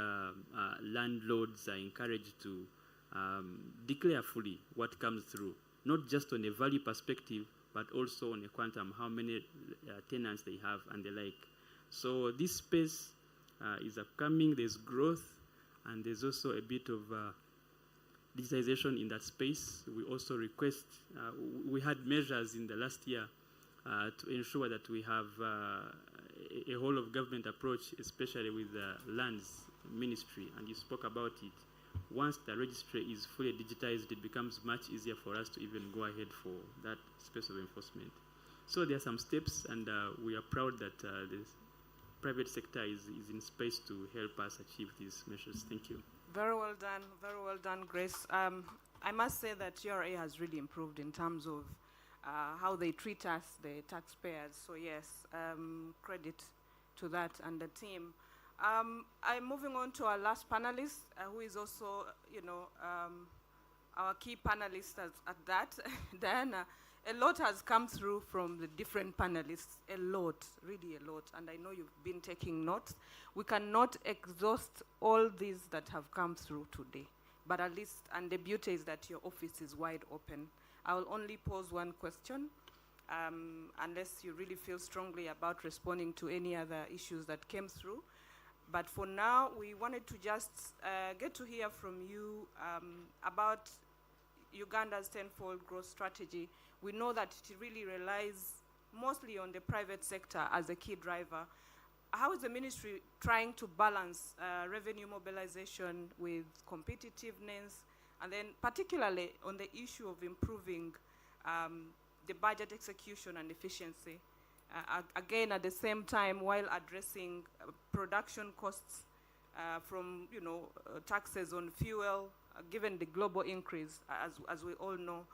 S7: landlords are encouraged to declare fully what comes through, not just on a value perspective, but also on a quantum, how many tenants they have and the like. So this space is upcoming, there's growth, and there's also a bit of digitization in that space. We also request, we had measures in the last year to ensure that we have a whole of government approach, especially with the lands ministry, and you spoke about it. Once the registry is fully digitized, it becomes much easier for us to even go ahead for that space of enforcement. So there are some steps, and we are proud that the private sector is in space to help us achieve these measures. Thank you.
S3: Very well done, Grace. I must say that GRA has really improved in terms of how they treat us, the taxpayers. So yes, credit to that and the team. I'm moving on to our last panelist, who is also, our key panelist at that, Diana. A lot has come through from the different panelists, a lot, really a lot, and I know you've been taking notes. We cannot exhaust all these that have come through today, but at least, and the beauty is that your office is wide open. I will only pose one question, unless you really feel strongly about responding to any other issues that came through. But for now, we wanted to just get to hear from you about Uganda's tenfold growth strategy. We know that it really relies mostly on the private sector as a key driver. How is the ministry trying to balance revenue mobilization with competitiveness, and then particularly on the issue of improving the budget execution and efficiency? Again, at the same time, while addressing production costs from taxes on fuel, given the global increase, as we all know,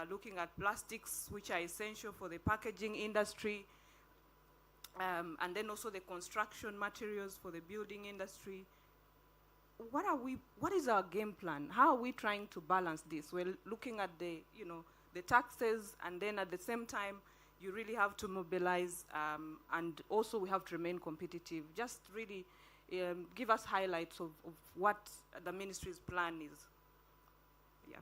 S3: looking at plastics, which are essential for the packaging industry, and then also the construction materials for the building industry. What is our game plan? How are we trying to balance this? We're looking at the taxes, and then at the same time, you really have to mobilize, and also we have to remain competitive. Just really give us highlights of what the ministry's plan is. Yeah.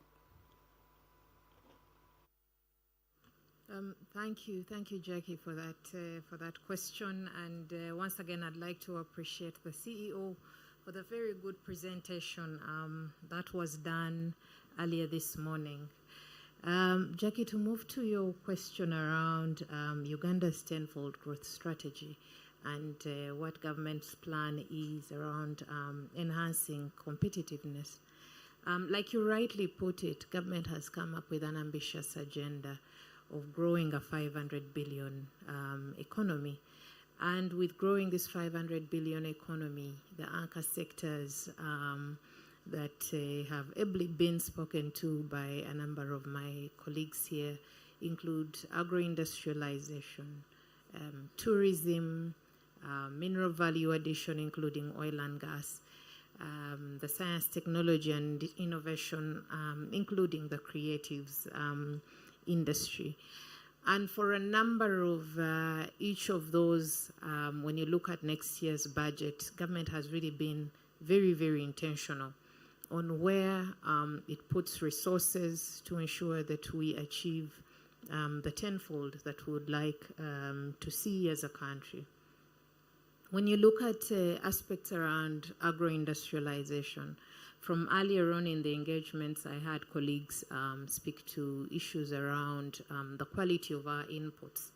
S6: Thank you, Jackie, for that question. And once again, I'd like to appreciate the CEO for the very good presentation that was done earlier this morning. Jackie, to move to your question around Uganda's tenfold growth strategy and what government's plan is around enhancing competitiveness. Like you rightly put it, government has come up with an ambitious agenda of growing a 500 billion economy. And with growing this 500 billion economy, the anchor sectors that have ably been spoken to by a number of my colleagues here include agro-industrialization, tourism, mineral value addition, including oil and gas, the science, technology, and innovation, including the creatives industry. And for a number of each of those, when you look at next year's budget, government has really been very, very intentional on where it puts resources to ensure that we achieve the tenfold that we would like to see as a country. When you look at aspects around agro-industrialization, from earlier on in the engagements, I had colleagues speak to issues around the quality of our inputs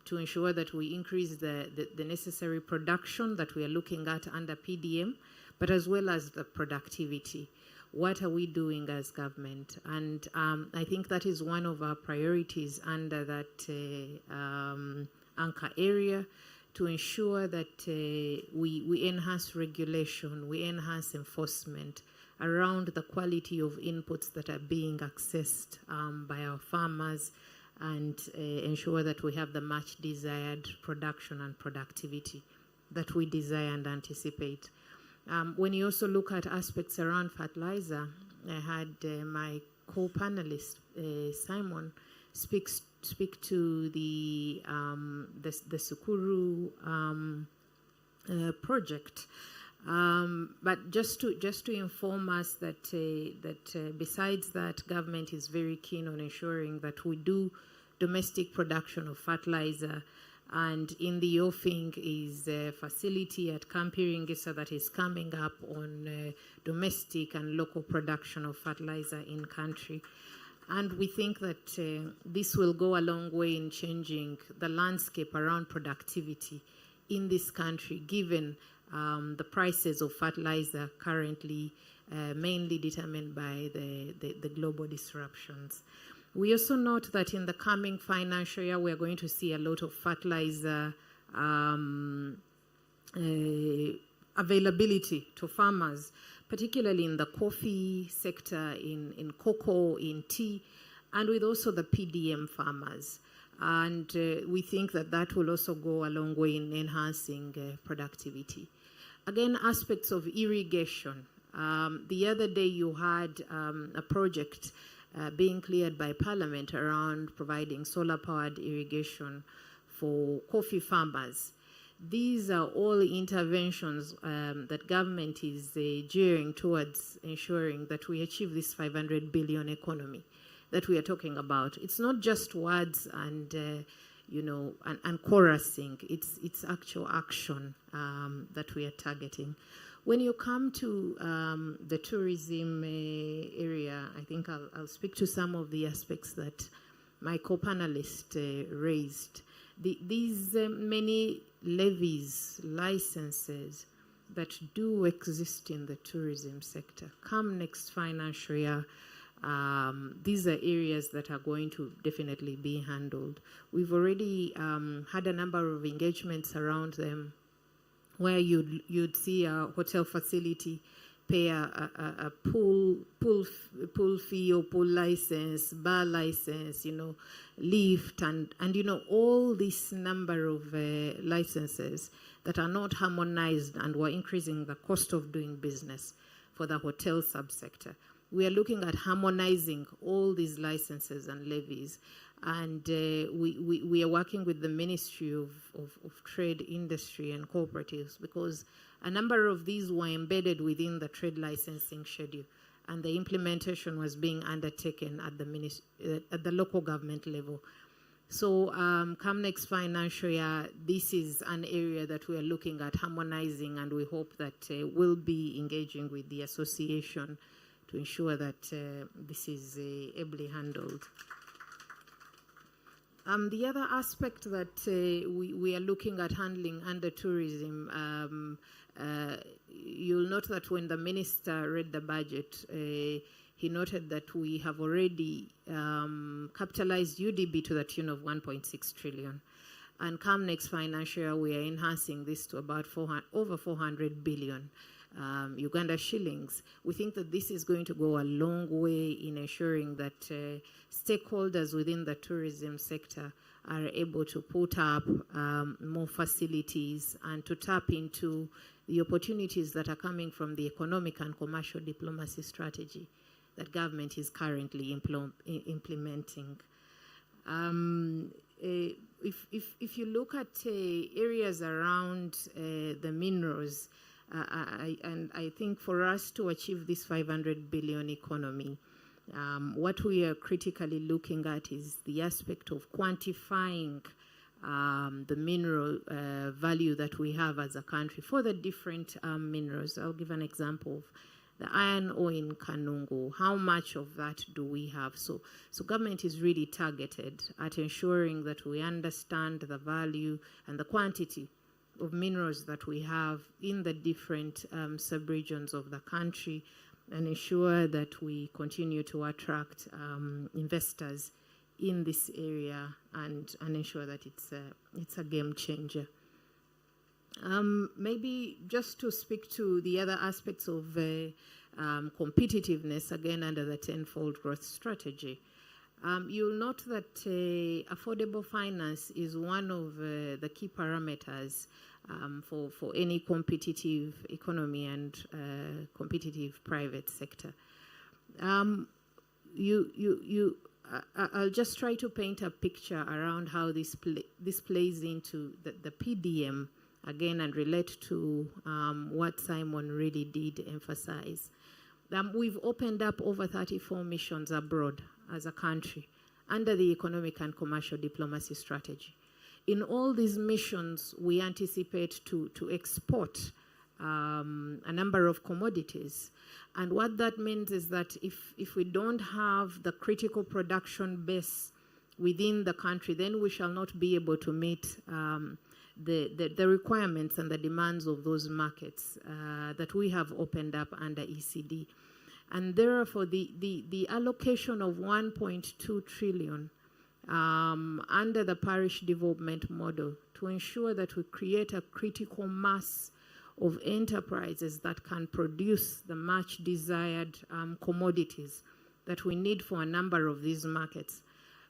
S6: to ensure that we increase the necessary production that we are looking at under PDM, but as well as the productivity. What are we doing as government? And I think that is one of our priorities under that anchor area, to ensure that we enhance regulation, we enhance enforcement around the quality of inputs that are being accessed by our farmers, and ensure that we have the much desired production and productivity that we desire and anticipate. When you also look at aspects around fertilizer, I had my co-panelist, Simon, speak to the Sukuru project, but just to inform us that besides that, government is very keen on ensuring that we do domestic production of fertilizer, and in the offing is a facility at Kampiringisa that is coming up on domestic and local production of fertilizer in country. And we think that this will go a long way in changing the landscape around productivity in this country, given the prices of fertilizer currently mainly determined by the global disruptions. We also note that in the coming financial year, we are going to see a lot of fertilizer availability to farmers, particularly in the coffee sector, in cocoa, in tea, and with also the PDM farmers. And we think that that will also go a long way in enhancing productivity. Again, aspects of irrigation. The other day you had a project being cleared by Parliament around providing solar-powered irrigation for coffee farmers. These are all interventions that government is gearing towards ensuring that we achieve this 500 billion economy that we are talking about. It's not just words and and chorusing. It's actual action that we are targeting. When you come to the tourism area, I think I'll speak to some of the aspects that my co-panelist raised. These many levies, licenses that do exist in the tourism sector come next financial year. These are areas that are going to definitely be handled. We've already had a number of engagements around them, where you'd see a hotel facility pay a pool fee or pool license, bar license, lift, and all this number of licenses that are not harmonized and were increasing the cost of doing business for the hotel subsector. We are looking at harmonizing all these licenses and levies And we are working with the Ministry of Trade, Industry and Cooperatives, because a number of these were embedded within the trade licensing schedule, and the implementation was being undertaken at the local government level. So come next financial year, this is an area that we are looking at harmonizing, and we hope that we'll be engaging with the association to ensure that this is ably handled. The other aspect that we are looking at handling under tourism, you'll note that when the minister read the budget, he noted that we have already capitalized UDB to the tune of 1.6 trillion. And come next financial year, we are enhancing this to about over 400 billion Uganda shillings. We think that this is going to go a long way in ensuring that stakeholders within the tourism sector are able to put up more facilities and to tap into the opportunities that are coming from the economic and commercial diplomacy strategy that government is currently implementing. If you look at areas around the minerals, and I think for us to achieve this 500 billion economy, what we are critically looking at is the aspect of quantifying the mineral value that we have as a country for the different minerals. I'll give an example of the iron ore in Kanungu. How much of that do we have? So government is really targeted at ensuring that we understand the value and the quantity of minerals that we have in the different sub-regions of the country, and ensure that we continue to attract investors in this area and ensure that it's a game changer. Maybe just to speak to the other aspects of competitiveness, again under the tenfold growth strategy. You'll note that affordable finance is one of the key parameters for any competitive economy and competitive private sector. I'll just try to paint a picture around how this plays into the PDM again, and relate to what Simon really did emphasize. We've opened up over 34 missions abroad as a country under the economic and commercial diplomacy strategy. In all these missions, we anticipate to export a number of commodities. And what that means is that if we don't have the critical production base within the country, then we shall not be able to meet the requirements and the demands of those markets that we have opened up under ECD. And therefore, the allocation of 1.2 trillion under the parish development model to ensure that we create a critical mass of enterprises that can produce the much desired commodities that we need for a number of these markets,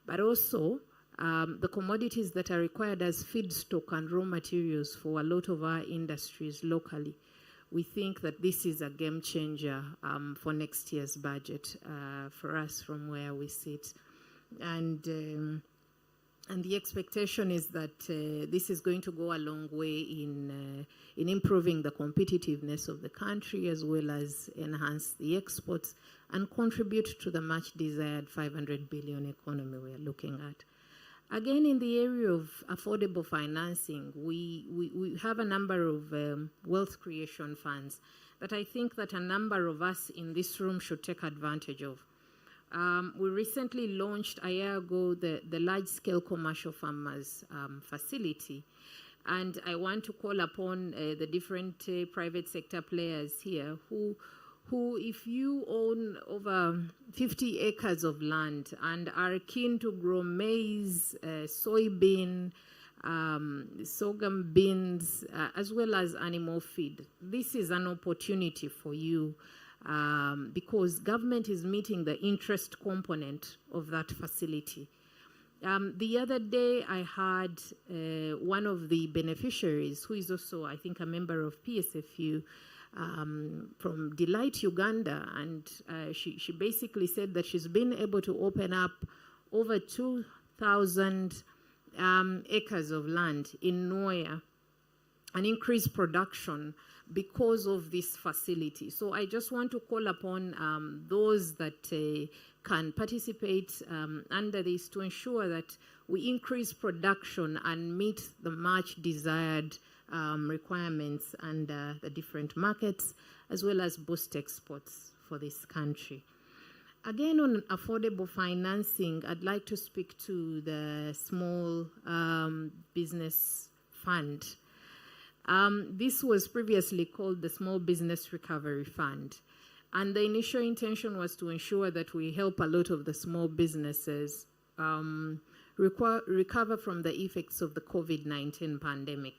S6: but also the commodities that are required as feedstock and raw materials for a lot of our industries locally. We think that this is a game changer for next year's budget for us from where we sit. And the expectation is that this is going to go a long way in improving the competitiveness of the country, as well as enhance the exports and contribute to the much desired 500 billion economy we are looking at. Again, in the area of affordable financing, we have a number of wealth creation funds that I think that a number of us in this room should take advantage of. We recently launched a year ago the large-scale commercial farmers facility, and I want to call upon the different private sector players here who, if you own over 50 acres of land and are keen to grow maize, soybean, sorghum beans, as well as animal feed, this is an opportunity for you because government is meeting the interest component of that facility. The other day, I had one of the beneficiaries, who is also, I think, a member of PSFU, from Delight Uganda, and she basically said that she's been able to open up over 2,000 2,000 acres of land in Noya and increase production because of this facility. So I just want to call upon those that can participate under this to ensure that we increase production and meet the much desired requirements under the different markets, as well as boost exports for this country. Again, on affordable financing, I'd like to speak to the small business fund. This was previously called the Small Business Recovery Fund. And the initial intention was to ensure that we help a lot of the small businesses recover from the effects of the COVID-19 pandemic.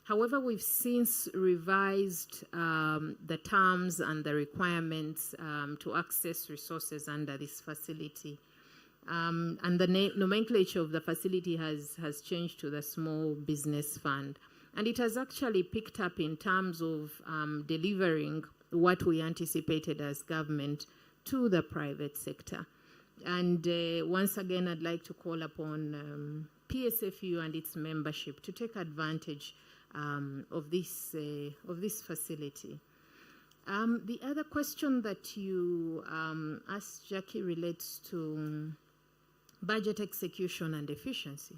S6: However, we've since revised the terms and the requirements to access resources under this facility. And the nomenclature of the facility has changed to the Small Business Fund. And it has actually picked up in terms of delivering what we anticipated as government to the private sector. And once again, I'd like to call upon Psfu and its membership to take advantage of this facility. The other question that you asked, Jackie, relates to budget execution and efficiency.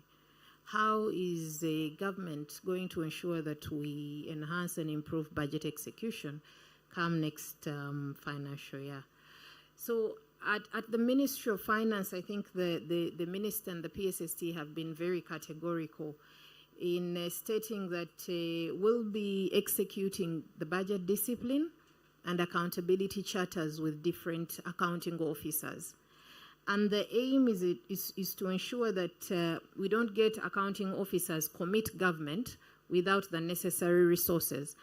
S6: How is the government going to ensure that we enhance and improve budget execution come next financial year? So at the Ministry of Finance, I think the Minister and the PSST have been very categorical in stating that we'll be executing the budget discipline and accountability charters with different accounting officers. And the aim is to ensure that we don't get accounting officers commit government without the necessary resources,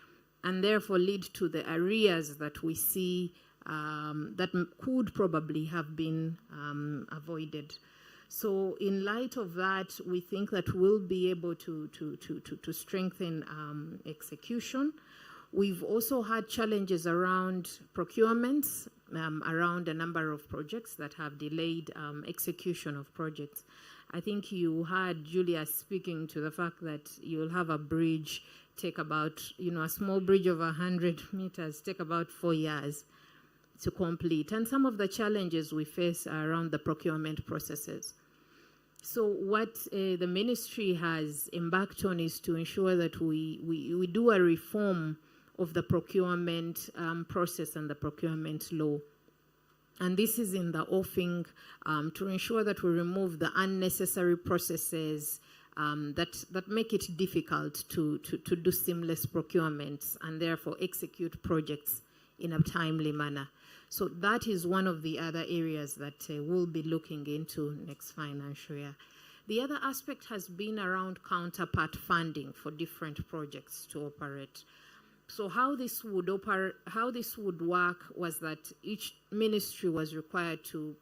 S6: and therefore lead to the arrears that we see that could probably have been avoided. So in light of that, we think that we'll be able to strengthen execution. We've also had challenges around procurements, around a number of projects that have delayed execution of projects. I think you heard Julia speaking to the fact that you'll have a bridge take about, a small bridge of 100 meters take about 4 years to complete. And some of the challenges we face are around the procurement processes. So what the ministry has embarked on is to ensure that we do a reform of the procurement process and the procurement law. And this is in the offing to ensure that we remove the unnecessary processes that make it difficult to do seamless procurements and therefore execute projects in a timely manner. So that is one of the other areas that we'll be looking into next financial year. The other aspect has been around counterpart funding for different projects to operate. So how this would work was that each ministry was required to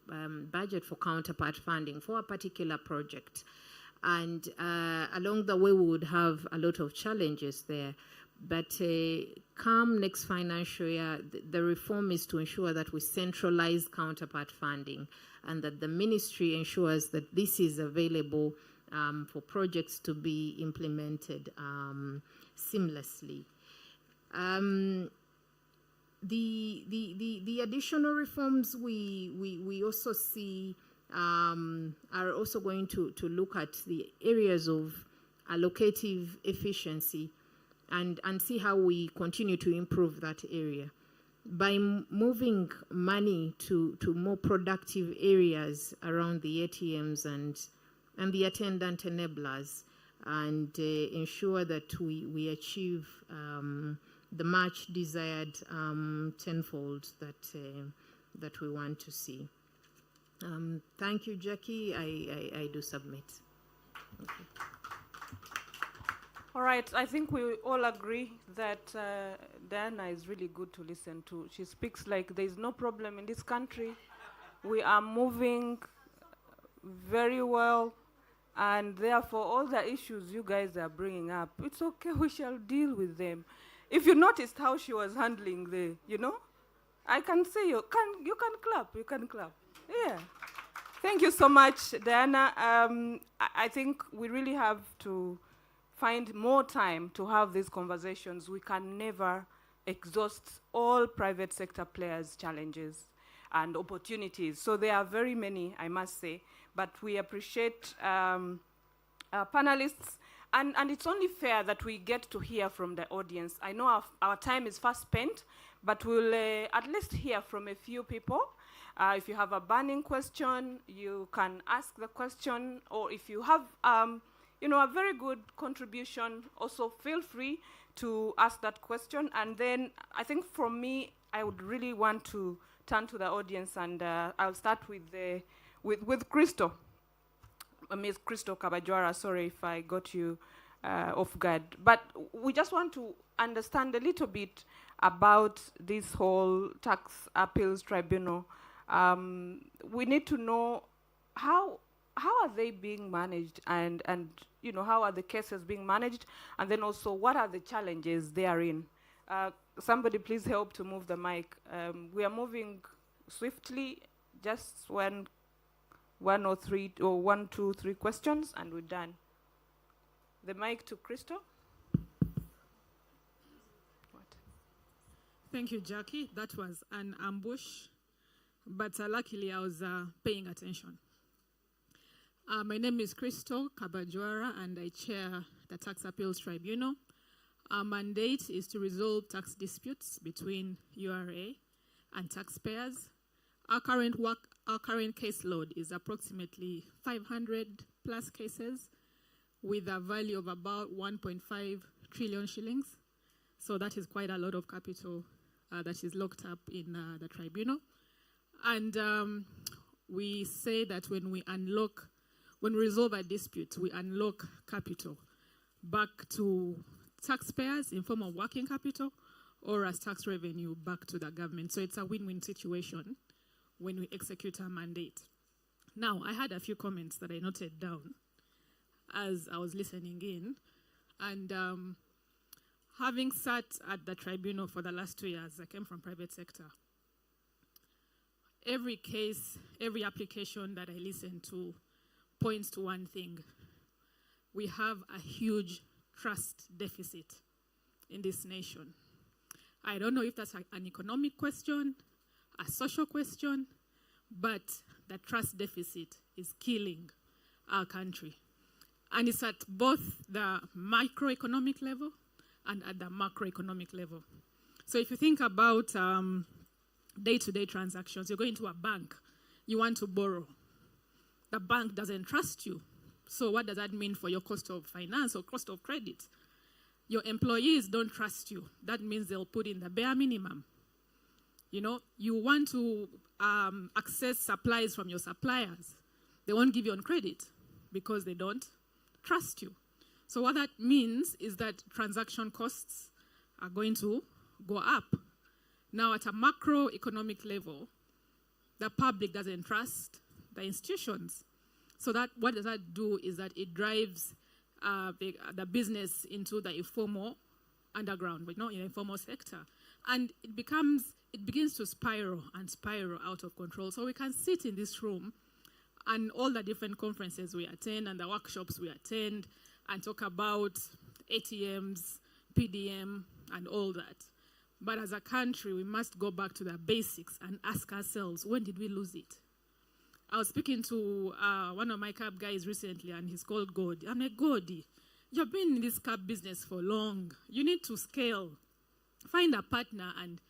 S6: budget for counterpart funding for a particular project. And along the way, we would have a lot of challenges there. But come next financial year, the reform is to ensure that we centralize counterpart funding and that the ministry ensures that this is available for projects to be implemented seamlessly. The additional reforms we also see are also going to look at the areas of allocative efficiency and see how we continue to improve that area. By moving money to more productive areas around the ATMs and the attendant enablers, and ensure that we achieve the much desired tenfold that we want to see. Thank you, Jackie. I do submit. Okay.
S3: All right, I think we all agree that Diana is really good to listen to. She speaks like there is no problem in this country. We are moving very well, and therefore all the issues you guys are bringing up, it's okay, we shall deal with them. If you noticed how she was handling I can say you can clap, Yeah. Thank you so much, Diana. I think we really have to find more time to have these conversations. We can never exhaust all private sector players' challenges and opportunities. So there are very many, I must say, but we appreciate our panelists. And it's only fair that we get to hear from the audience. I know our time is fast spent, but we'll at least hear from a few people. If you have a burning question, you can ask the question, or if you have a very good contribution, also feel free to ask that question. And then I think from me, I would really want to turn to the audience, and I'll start with Crystal. Ms. Crystal Kabajwara, sorry if I got you off guard. But we just want to understand a little bit about this whole tax appeals tribunal. We need to know how are they being managed, and how are the cases being managed, and then also what are the challenges therein. Somebody please help to move the mic. We are moving swiftly, just one or two, three questions, and we're done. The mic to Crystal.
S10: Thank you, Jackie. That was an ambush, but luckily I was paying attention. My name is Crystal Kabajwara, and I chair the Tax Appeals Tribunal. Our mandate is to resolve tax disputes between URA and taxpayers. Our current caseload is approximately 500 plus cases with a value of about 1.5 trillion shillings. So that is quite a lot of capital that is locked up in the tribunal. And we say that when we resolve a dispute, we unlock capital back to taxpayers in form of working capital or as tax revenue back to the government. So it's a win-win situation when we execute our mandate. Now, I had a few comments that I noted down as I was listening in. And having sat at the tribunal for the last 2 years, I came from private sector. Every case, every application that I listen to points to one thing. We have a huge trust deficit in this nation. I don't know if that's an economic question, a social question, but the trust deficit is killing our country. And it's at both the microeconomic level and at the macroeconomic level. So if you think about day-to-day transactions, you're going to a bank, you want to borrow. The bank doesn't trust you. So what does that mean for your cost of finance or cost of credit? Your employees don't trust you. That means they'll put in the bare minimum. You want to access supplies from your suppliers. They won't give you on credit because they don't trust you. So what that means is that transaction costs are going to go up. Now, at a macroeconomic level, the public doesn't trust the institutions. So that what does that do is that it drives the business into the informal underground, but not in the informal sector. And it begins to spiral out of control. So we can sit in this room and all the different conferences we attend and the workshops we attend and talk about ATMs, PDM, and all that. But as a country, we must go back to the basics and ask ourselves, when did we lose it? I was speaking to one of my cab guys recently, and he's called Godi. I'm like, Godi, you've been in this cab business for long. You need to scale. Find a partner. And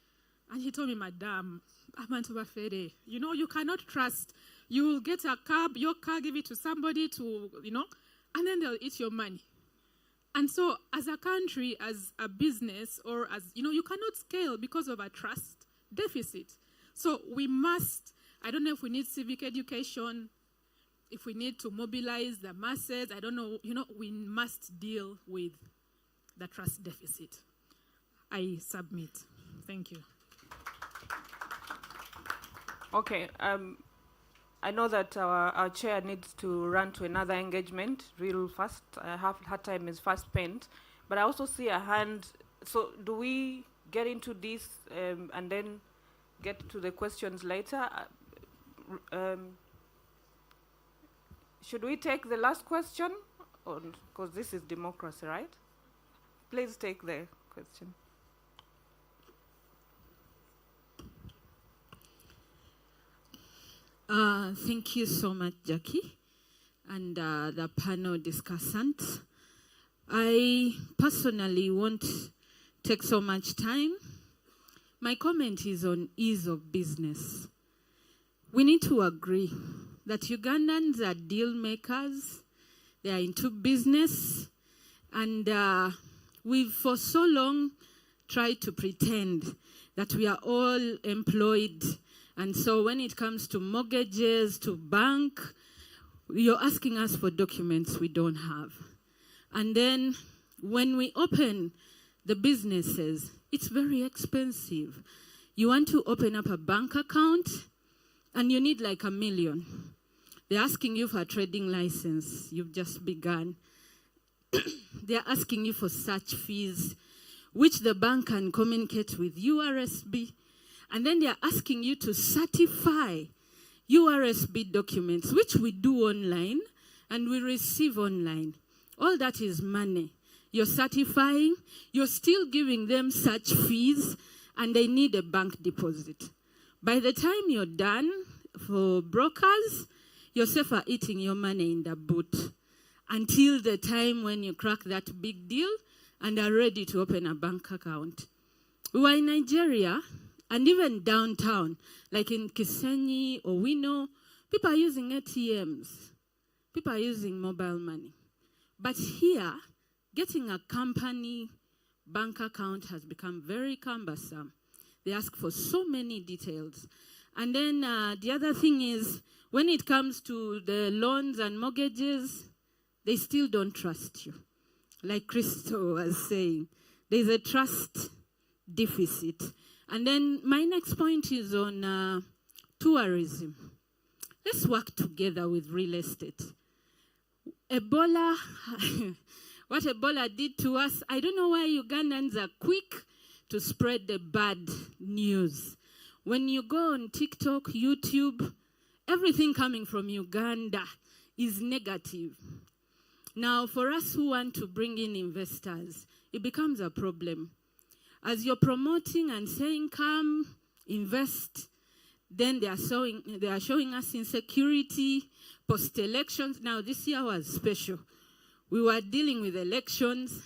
S10: he told me, Madam, you cannot trust. You will get a cab, your car, give it to somebody to, and then they'll eat your money. And so as a country, as a business, or as, you cannot scale because of a trust deficit. So we must, I don't know if we need civic education, if we need to mobilize the masses, I don't know, we must deal with the trust deficit. I submit. Thank you.
S3: Okay, I know that our chair needs to run to another engagement real fast. Her time is fast spent. But I also see a hand. So do we get into this and then get to the questions later? should we take the last question? Because this is democracy, right? Please take the question.
S11: Thank you so much, Jackie, and the panel discussants. I personally won't take so much time. My comment is on ease of business. We need to agree that Ugandans are deal makers. They are into business, and we've for so long tried to pretend that we are all employed. And so when it comes to mortgages, to bank, you're asking us for documents we don't have. And then when we open the businesses, it's very expensive. You want to open up a bank account, and you need like $1 million. They're asking you for a trading license. You've just begun. They're asking you for search fees, which the bank can communicate with URSB. And then they're asking you to certify URSB documents, which we do online and we receive online. All that is money. You're certifying, you're still giving them search fees, and they need a bank deposit. By the time you're done, for brokers, yourself are eating your money in the boot until the time when you crack that big deal and are ready to open a bank account. We were in Nigeria, and even downtown, like in Kisenyi or Wino, people are using ATMs. People are using mobile money. But here, getting a company bank account has become very cumbersome. They ask for so many details. And then the other thing is, when it comes to the loans and mortgages, they still don't trust you. Like Christo was saying, there's a trust deficit. And then my next point is on tourism. Let's work together with real estate. Ebola, what Ebola did to us, I don't know why Ugandans are quick to spread the bad news. When you go on TikTok, YouTube, everything coming from Uganda is negative. Now, for us who want to bring in investors, it becomes a problem. As you're promoting and saying, come, invest, then they are showing us insecurity, post-elections. Now, this year was special. We were dealing with elections.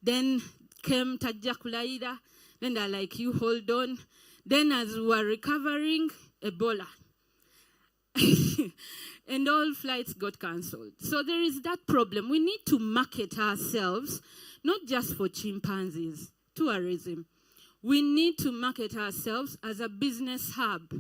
S11: Then came Tajja Kulaida. Then they're like, you hold on. Then as we were recovering, Ebola. And all flights got cancelled. So there is that problem. We need to market ourselves, not just for chimpanzees, tourism. We need to market ourselves as a business hub,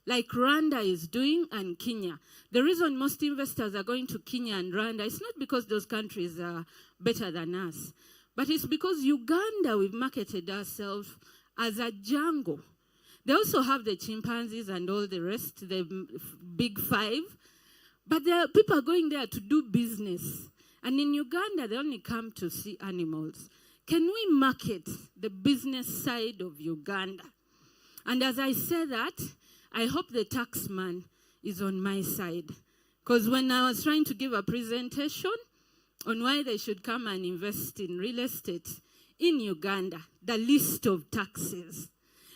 S11: like Rwanda is doing and Kenya. The reason most investors are going to Kenya and Rwanda is not because those countries are better than us, but it's because Uganda, we've marketed ourselves as a jungle. They also have the chimpanzees and all the rest, the big five, but people are going there to do business. And in Uganda, they only come to see animals. Can we market the business side of Uganda? And as I say that, I hope the taxman is on my side. Because when I was trying to give a presentation on why they should come and invest in real estate in Uganda, the list of taxes,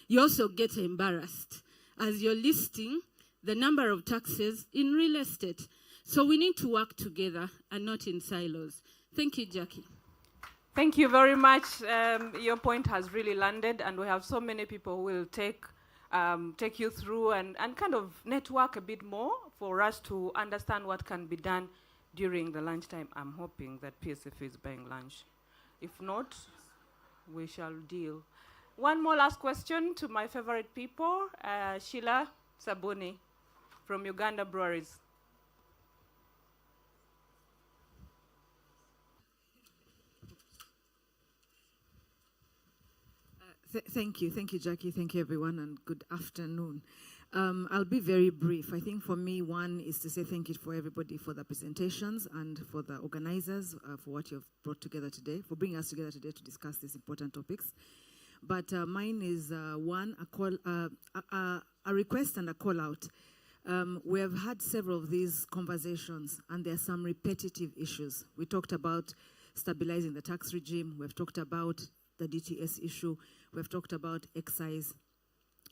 S11: you also get embarrassed as you're listing the number of taxes in real estate. So we need to work together and not in silos. Thank you, Jackie.
S3: Thank you very much. Your point has really landed, and we have so many people who will take you through and kind of network a bit more for us to understand what can be done during the lunchtime. I'm hoping that Psfu is buying lunch. If not, we shall deal. One more last question to my favorite people, Sheila Sabuni from Uganda Breweries.
S12: Thank you, Jackie. Thank you, everyone, and good afternoon. I'll be very brief. I think for me, one is to say thank you for everybody for the presentations and for the organizers for what you've brought together today, for bringing us together today to discuss these important topics. But mine is one, a request and a call out. We have had several of these conversations, and there are some repetitive issues. We talked about stabilizing the tax regime. We've talked about the DTS issue. We've talked about excise.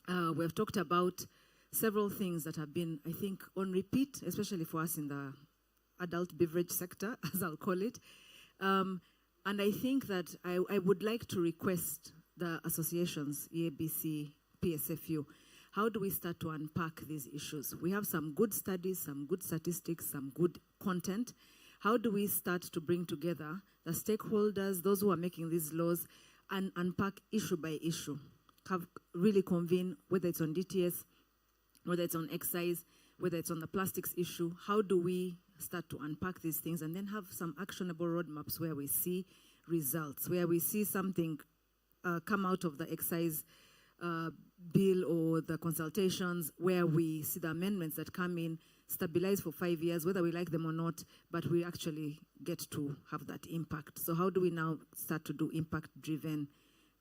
S12: We've talked about several things that have been, I think, on repeat, especially for us in the adult beverage sector, as I'll call it. And I think that I would like to request the associations, EABC, PSFU, how do we start to unpack these issues? We have some good studies, some good statistics, some good content. How do we start to bring together the stakeholders, those who are making these laws, and unpack issue by issue? Have really convene, whether it's on DTS, whether it's on excise, whether it's on the plastics issue. How do we start to unpack these things and then have some actionable roadmaps where we see results, where we see something come out of the excise bill or the consultations, where we see the amendments that come in, stabilize for 5 years, whether we like them or not, but we actually get to have that impact. So how do we now start to do impact-driven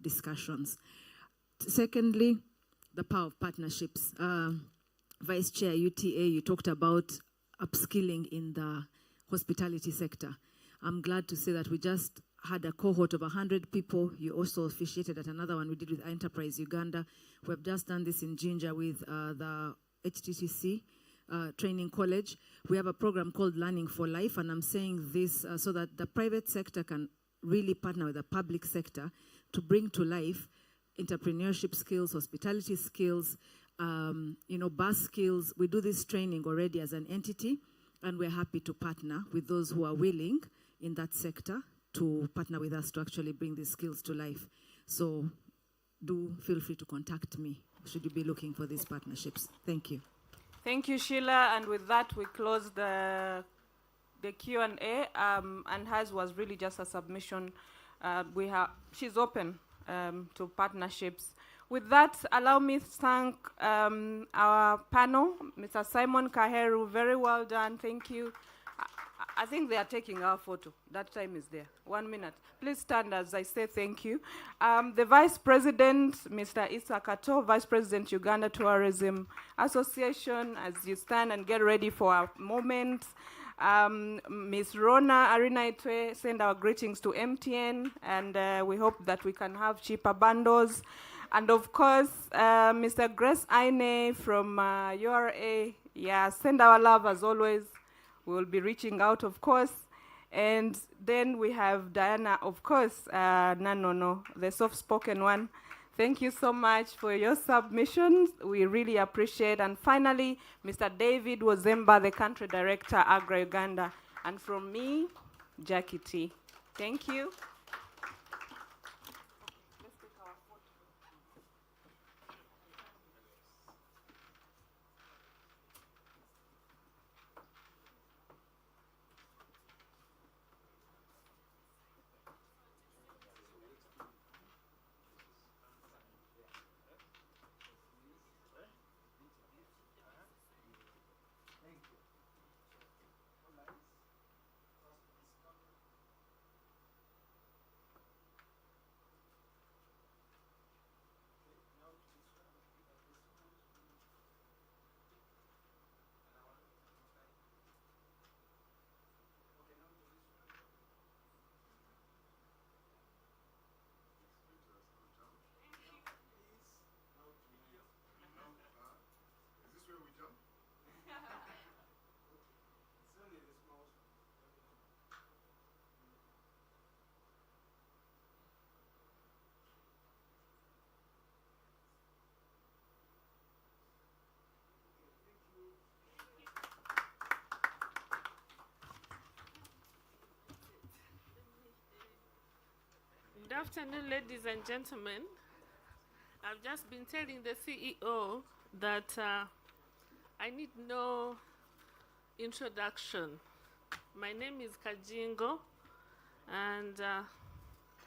S12: discussions? Secondly, the power of partnerships. Vice Chair, UTA, you talked about upskilling in the hospitality sector. I'm glad to say that we just had a cohort of 100 people. You also officiated at another one we did with Enterprise Uganda. We have just done this in Jinja with the HTTC Training College. We have a program called Learning for Life, and I'm saying this so that the private sector can really partner with the public sector to bring to life entrepreneurship skills, hospitality skills, bus skills. We do this training already as an entity, and we're happy to partner with those who are willing in that sector to partner with us to actually bring these skills to life. So do feel free to contact me should you be looking for these partnerships. Thank you.
S3: Thank you, Sheila. And with that, we close the Q&A. And hers was really just a submission. She's open to partnerships. With that, allow me to thank our panel, Mr. Simon Kaheru. Very well done. Thank you. I think they are taking our photo. That time is there. 1 minute. Please stand as I say thank you. The Vice President, Mr. Issa Kato, Vice President, Uganda Tourism Association, as you stand and get ready for our moment. Ms. Rona Arinaitwe, send our greetings to MTN, and we hope that we can have cheaper bundles. And of course, Mr. Grace Aine from URA, send our love as always. We will be reaching out, of course. And then we have Diana, of course, Nanono, the soft-spoken one. Thank you so much for your submissions. We really appreciate. And finally, Mr. David Wozemba, the Country Director, Agra Uganda. And from me, Jackie T. Thank you.
S13: Good afternoon, ladies and gentlemen. I've just been telling the CEO that I need no introduction. My name is Kajingo, and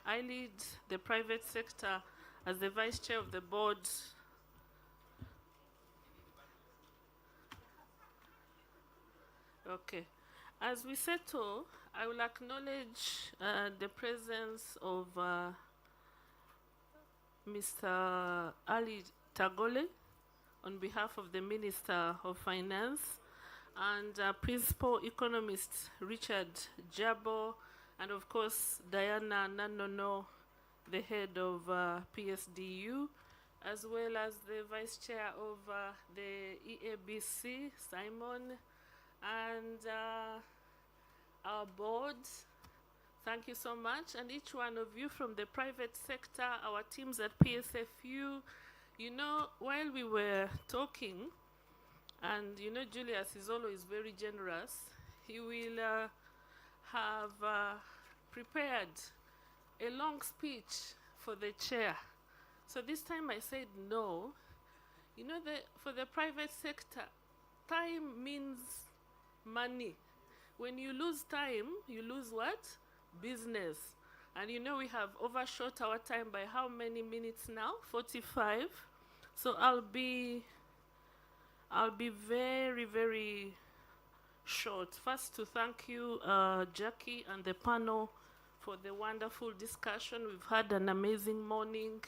S13: I lead the private sector as the vice chair of the board. Okay. As we settle, I will acknowledge the presence of Mr. Ali Tagole, on behalf of the Minister of Finance, and Principal Economist Richard Jabo, and of course Diana Nanono, the head of PSDU, as well as the Vice Chair of the EABC, Simon, and our board. Thank you so much. And each one of you from the private sector, our teams at PSFU. You know, while we were talking, and you know Julius is always very generous, he will have prepared a long speech for the chair. So this time I said no. You know, for the private sector, time means money. When you lose time, you lose what? Business. And you know we have overshot our time by how many minutes now? 45. So I'll be very, very short. First, to thank you, Jackie, and the panel for the wonderful discussion. We've had an amazing morning.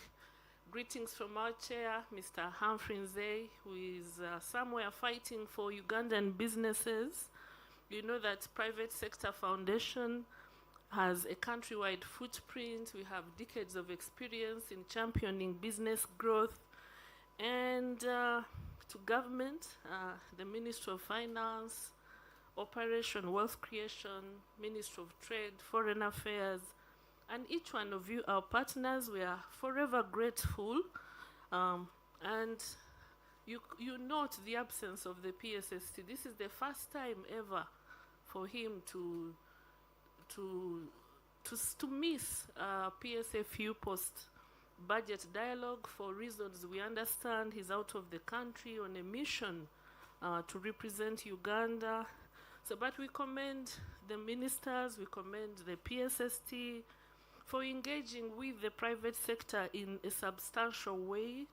S13: Greetings from our chair, Mr. Humphrey Nzei, who is somewhere fighting for Ugandan businesses. You know that Private Sector Foundation has a countrywide footprint. We have decades of experience in championing business growth. And to government, the Ministry of Finance, Operation Wealth Creation, Ministry of Trade, Foreign Affairs, and each one of you, our partners, we are forever grateful. And you note the absence of the PSST. This is the first time ever for him to miss PSFU post-budget dialogue for reasons we understand. He's out of the country on a mission to represent Uganda. So, but we commend the ministers, we commend the PSST for engaging with the private sector in a substantial way,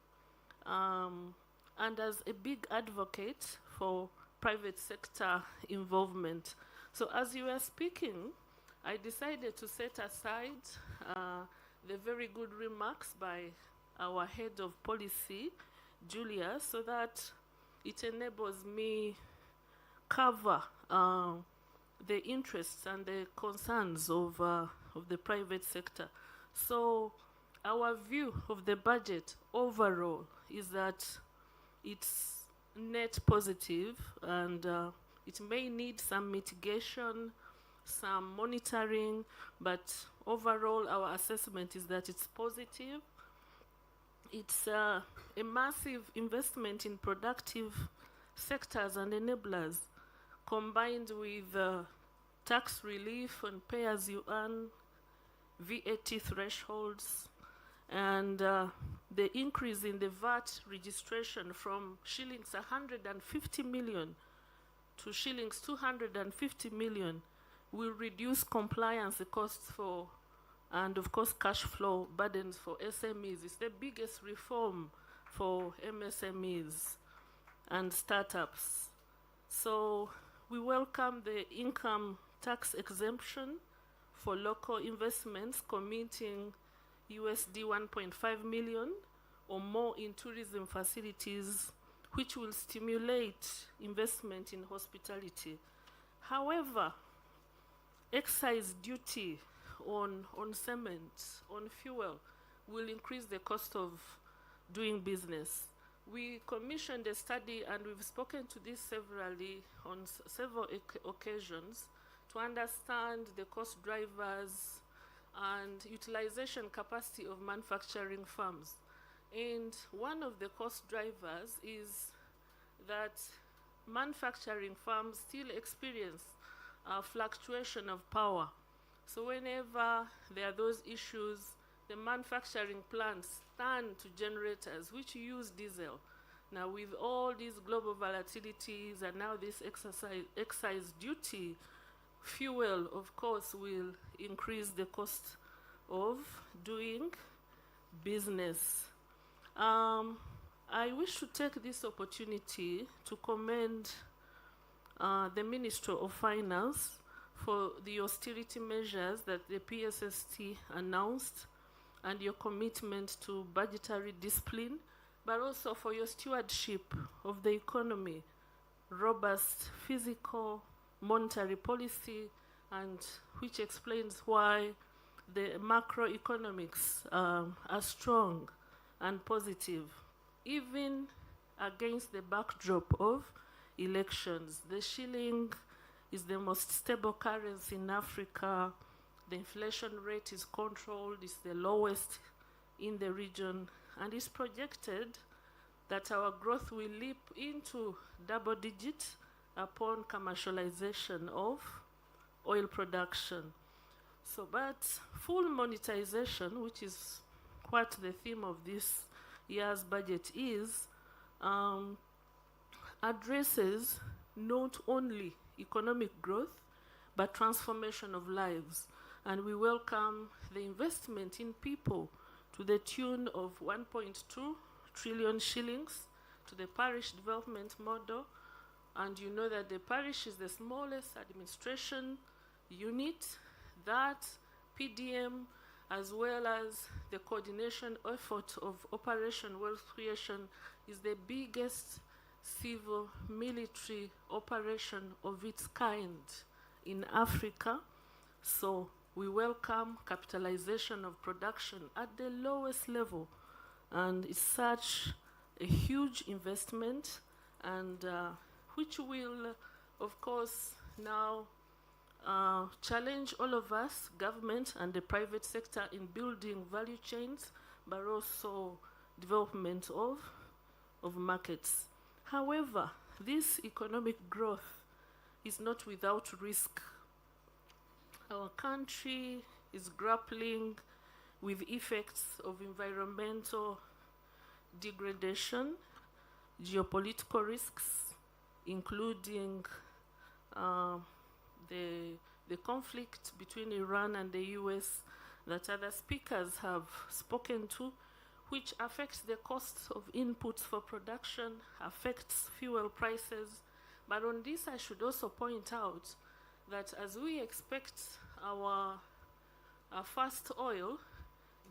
S13: and as a big advocate for private sector involvement. So as you were speaking, I decided to set aside the very good remarks by our head of policy, Julia, so that it enables me cover the interests and the concerns of the private sector. So our view of the budget overall is that it's net positive, and it may need some mitigation, some monitoring, but overall our assessment is that it's positive. It's a massive investment in productive sectors and enablers, combined with tax relief on pay-as-you-earn, VAT thresholds, and the increase in the VAT registration from shillings 150 million to shillings 250 million will reduce compliance costs for, and of course cash flow burdens for SMEs. It's the biggest reform for MSMEs and startups. So we welcome the income tax exemption for local investments committing USD 1.5 million or more in tourism facilities, which will stimulate investment in hospitality. However, excise duty on cement, on fuel, will increase the cost of doing business. We commissioned a study, and we've spoken to this severally on several occasions, to understand the cost drivers and utilization capacity of manufacturing firms. And one of the cost drivers is that manufacturing firms still experience fluctuation of power. So whenever there are those issues, the manufacturing plants turn to generators which use diesel. Now with all these global volatilities and now this excise duty, fuel, of course, will increase the cost of doing business. I wish to take this opportunity to commend the Ministry of Finance for the austerity measures that the PSST announced and your commitment to budgetary discipline but also for your stewardship of the economy, robust physical, monetary policy, and which explains why the macroeconomics are strong and positive, even against the backdrop of elections. The shilling is the most stable currency in Africa. The inflation rate is controlled, it's the lowest in the region, and it's projected that our growth will leap into double digits upon commercialization of oil production. So, but full monetization, which is what the theme of this year's budget is, addresses not only economic growth, but transformation of lives. And we welcome the investment in people to the tune of 1.2 trillion shillings to the parish development model. And you know that the parish is the smallest administration unit, that PDM, as well as the coordination effort of Operation Wealth Creation, is the biggest civil military operation of its kind in Africa. So we welcome capitalization of production at the lowest level, and it's such a huge investment, and which will, of course, now challenge all of us, government and the private sector, in building value chains, but also development of markets. However, this economic growth is not without risk. Our country is grappling with effects of environmental degradation, geopolitical risks, including the conflict between Iran and the US that other speakers have spoken to, which affects the costs of inputs for production, affects fuel prices. But on this, I should also point out that as we expect our fast oil,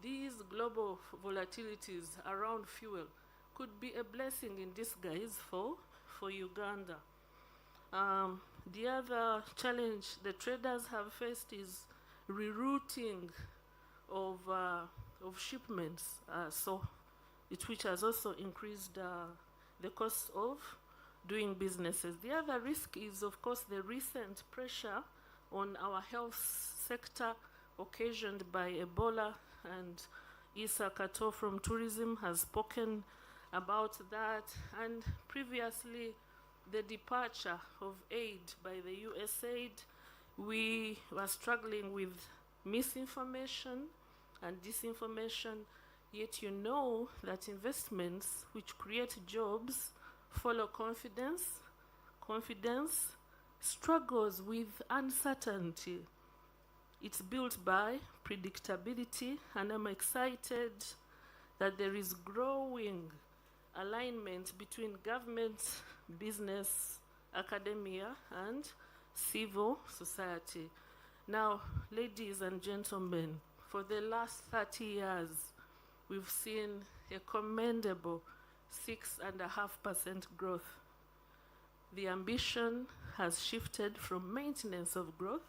S13: these global volatilities around fuel could be a blessing in disguise for Uganda. The other challenge the traders have faced is rerouting of shipments, which has also increased the cost of doing businesses. The other risk is, of course, the recent pressure on our health sector occasioned by Ebola, and Issa Kato from tourism has spoken about that, and previously the departure of aid by the USAID. We were struggling with misinformation and disinformation, yet you know that investments which create jobs follow confidence. Confidence struggles with uncertainty. It's built by predictability, and I'm excited that there is growing alignment between government, business, academia, and civil society. Now, ladies and gentlemen, for the last 30 years, we've seen a commendable 6.5% growth. The ambition has shifted from maintenance of growth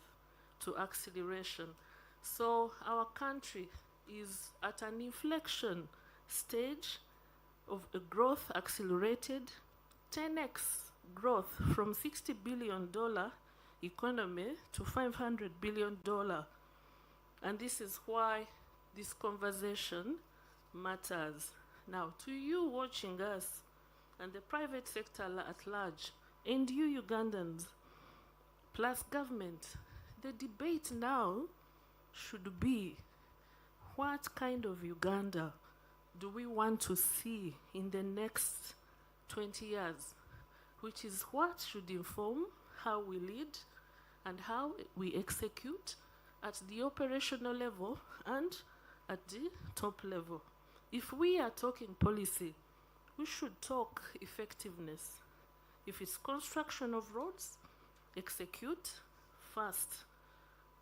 S13: to acceleration. So our country is at an inflection stage of a growth accelerated, 10x growth from $60 billion economy to $500 billion. And this is why this conversation matters. Now, to you watching us and the private sector at large, and you Ugandans, plus government, the debate now should be, what kind of Uganda do we want to see in the next 20 years? Which is what should inform how we lead and how we execute at the operational level and at the top level. If we are talking policy, we should talk effectiveness. If it's construction of roads, execute fast.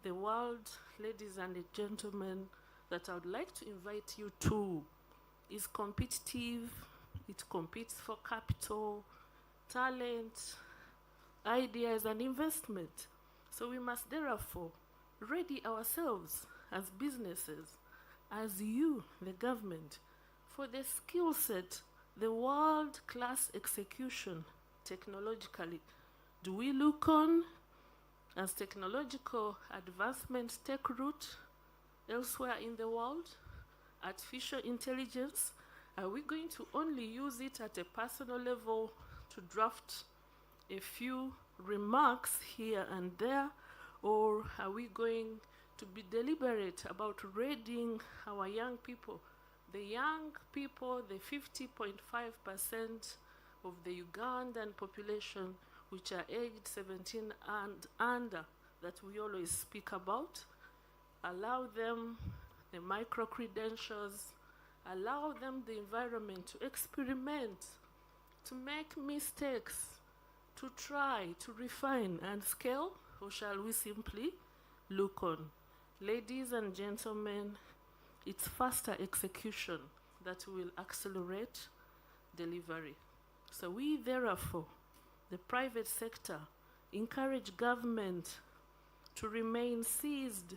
S13: The world, ladies and gentlemen, that I would like to invite you to is competitive It competes for capital, talent, ideas, and investment. So we must therefore ready ourselves as businesses, as you, the government, for the skill set, the world-class execution technologically. Do we look on as technological advancements take root elsewhere in the world? Artificial intelligence, are we going to only use it at a personal level to draft a few remarks here and there, or are we going to be deliberate about readying our young people? The young people, the 50.5% of the Ugandan population, which are aged 17 and under, that we always speak about, allow them the micro-credentials, allow them the environment to experiment, to make mistakes, to try, to refine and scale, or shall we simply look on? Ladies and gentlemen, it's faster execution that will accelerate delivery. So we therefore, the private sector, encourage government to remain seized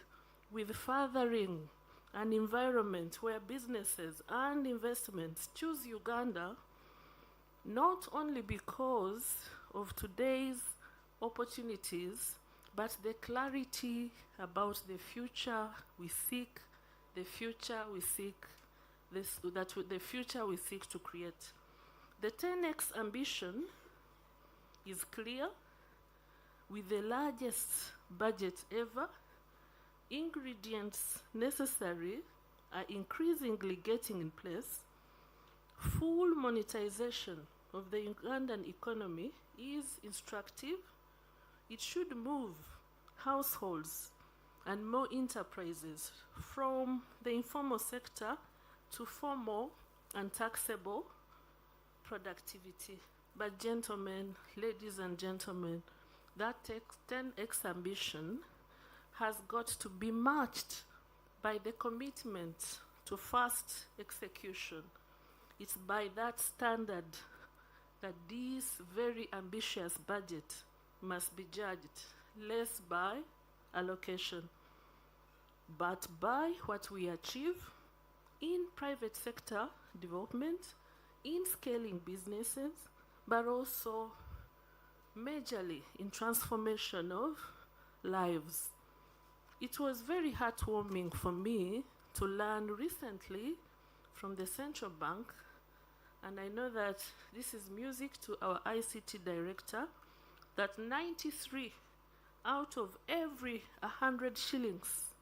S13: with furthering an environment where businesses and investments choose Uganda not only because of today's opportunities, but the clarity about the future we seek, the future we seek to create. The 10x ambition is clear. With the largest budget ever, ingredients necessary are increasingly getting in place. Full monetization of the Ugandan economy is instructive. It should move households and more enterprises from the informal sector to formal and taxable productivity. But gentlemen, ladies and gentlemen, that 10x ambition has got to be matched by the commitment to fast execution. It's by that standard that this very ambitious budget must be judged, less by allocation, but by what we achieve in private sector development, in scaling businesses, but also majorly in transformation of lives. It was very heartwarming for me to learn recently from the central bank, and I know that this is music to our ICT director, that 93 out of every 100 shillings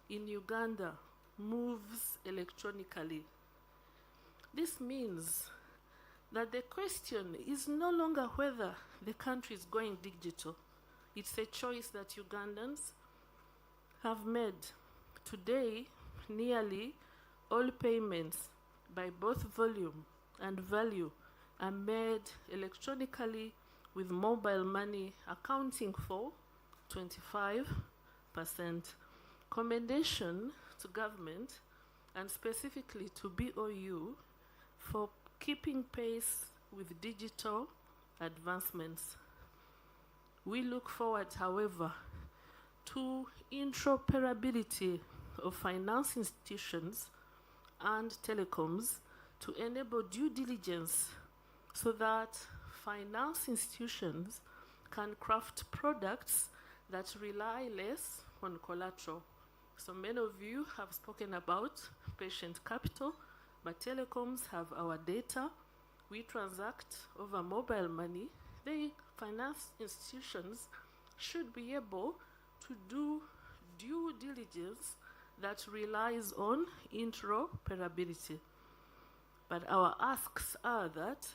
S13: in Uganda moves electronically. This means that the question is no longer whether the country is going digital. It's a choice that Ugandans have made. Today, nearly all payments by both volume and value are made electronically, with mobile money accounting for 25%. Commendation to government and specifically to BOU for keeping pace with digital advancements. We look forward, however, to interoperability of finance institutions and telecoms to enable due diligence so that finance institutions can craft products that rely less on collateral. So many of you have spoken about patient capital, but telecoms have our data. We transact over mobile money. The finance institutions should be able to do due diligence that relies on interoperability. But our asks are that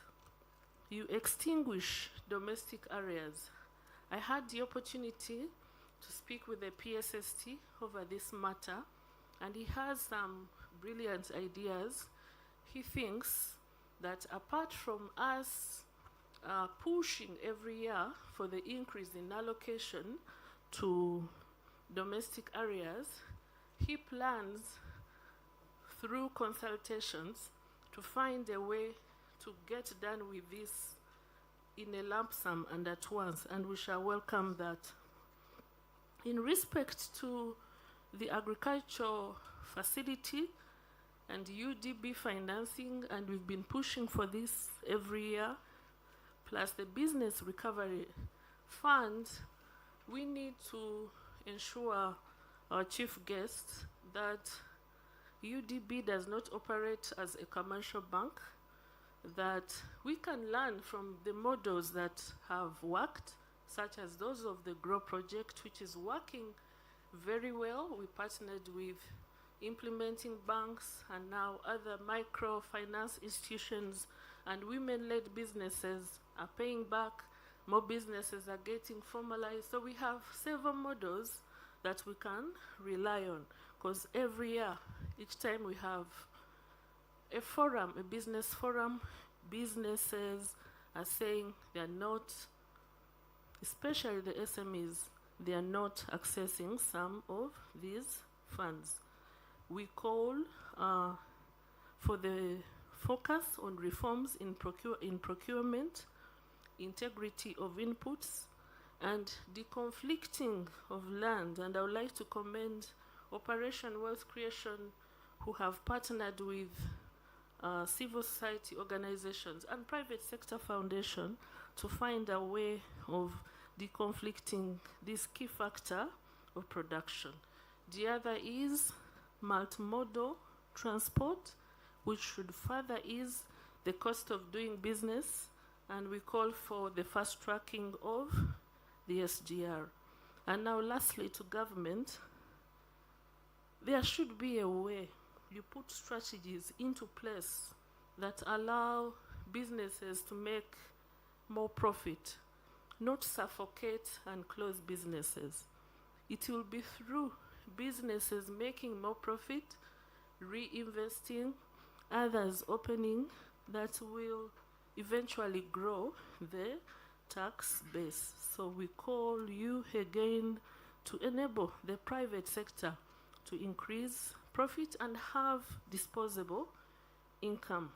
S13: you extinguish domestic areas. I had the opportunity to speak with the PSST over this matter, and he has some brilliant ideas. He thinks that apart from us pushing every year for the increase in allocation to domestic areas, he plans through consultations to find a way to get done with this in a lump sum and at once, and we shall welcome that. In respect to the agricultural facility and UDB financing, and we've been pushing for this every year, plus the business recovery fund, we need to ensure our chief guest that UDB does not operate as a commercial bank, that we can learn from the models that have worked, such as those of the GROW project, which is working very well. We partnered with implementing banks and now other microfinance institutions, and women-led businesses are paying back. More businesses are getting formalized. So we have several models that we can rely on, because every year, each time we have a forum, a business forum, businesses are saying they are not, especially the SMEs, they are not accessing some of these funds. We call for the focus on reforms in procurement, integrity of inputs, and deconflicting of land. And I would like to commend Operation Wealth Creation, who have partnered with civil society organizations and private sector foundation to find a way of deconflicting this key factor of production. The other is multimodal transport, which should further ease the cost of doing business, and we call for the fast tracking of the SGR. And now lastly, to government, there should be a way you put strategies into place that allow businesses to make more profit, not suffocate and close businesses. It will be through businesses making more profit, reinvesting, others opening, that will eventually grow the tax base. So we call you again to enable the private sector to increase profit and have disposable income.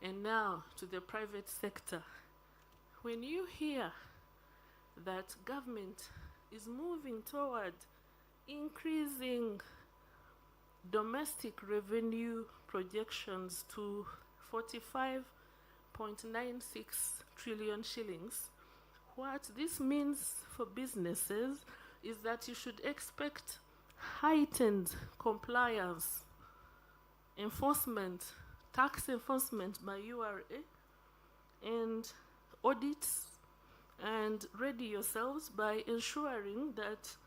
S13: And now to the private sector. When you hear that government is moving toward increasing domestic revenue projections to 45.96 trillion shillings, what this means for businesses is that you should expect heightened compliance, enforcement, tax enforcement by URA, and audits, and ready yourselves by ensuring that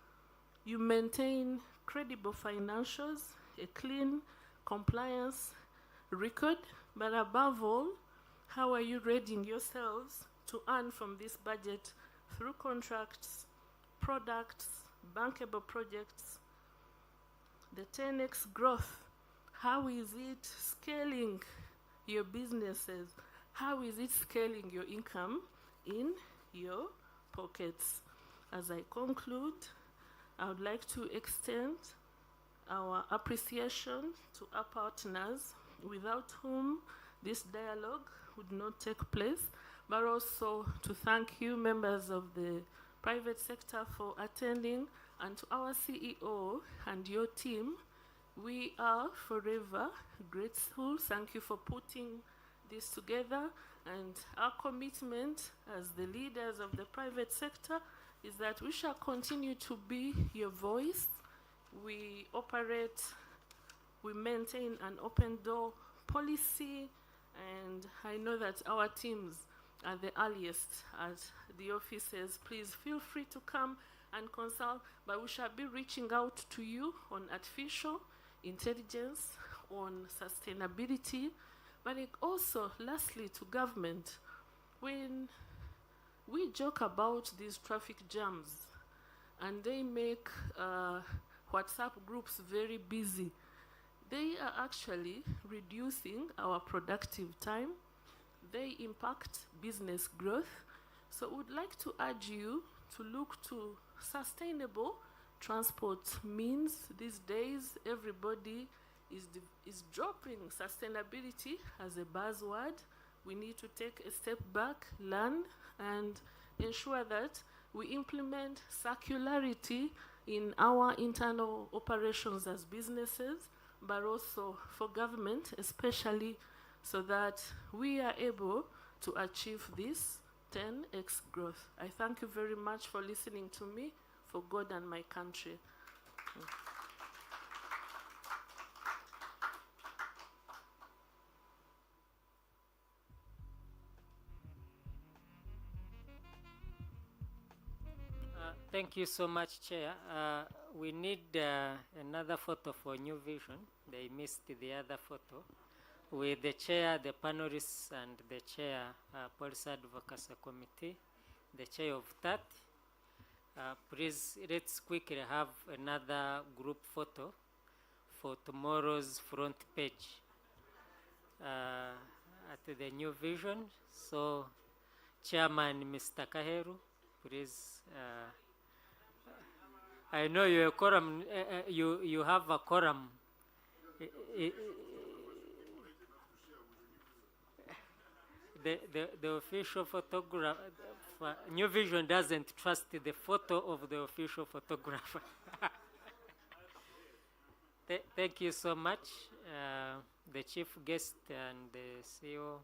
S13: you maintain credible financials, a clean compliance record, but above all, how are you readying yourselves to earn from this budget through contracts, products, bankable projects, the 10x growth? How is it scaling your businesses? How is it scaling your income in your pockets? As I conclude, I would like to extend our appreciation to our partners, without whom this dialogue would not take place, but also to thank you, members of the private sector, for attending, and to our CEO and your team. We are forever grateful. Thank you for putting this together, and our commitment as the leaders of the private sector is that we shall continue to be your voice. We maintain an open door policy, and I know that our teams are the earliest at the offices. Please feel free to come and consult, but we shall be reaching out to you on artificial intelligence, on sustainability, but also, lastly, to government. When we joke about these traffic jams and they make WhatsApp groups very busy, they are actually reducing our productive time. They impact business growth. So we would like to urge you to look to sustainable transport means. These days, everybody is dropping sustainability as a buzzword. We need to take a step back, learn, and ensure that we implement circularity in our internal operations as businesses, but also for government, especially so that we are able to achieve this 10x growth. I thank you very much for listening to me, for God and my country.
S2: Thank you so much, Chair. We need another photo for New Vision. They missed the other photo with the Chair, the panelists, and the Chair, Policy Advocacy Committee, the Chair of that. Please, let's quickly have another group photo for tomorrow's front page at the New Vision. So, Chairman Mr. Kaheru, please. I know you're a quorum. You have a quorum. The official photographer, New Vision doesn't trust the photo of the official photographer. Thank you so much, the chief guest and the CEO.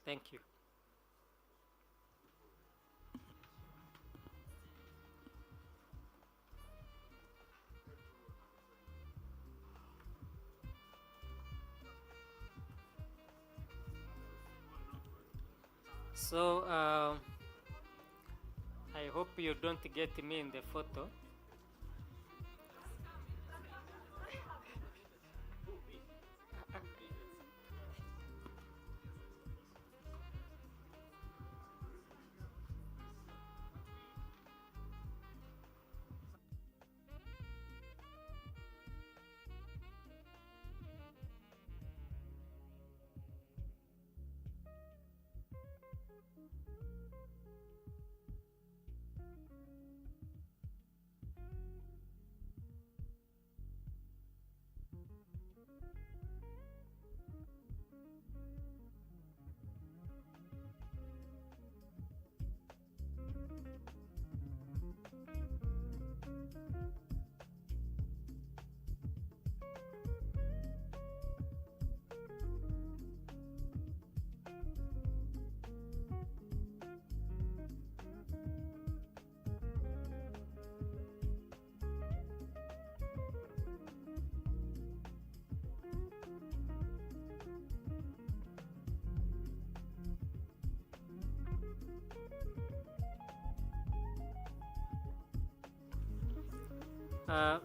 S2: Thank you. So, I hope you don't get me in the photo. Yeah.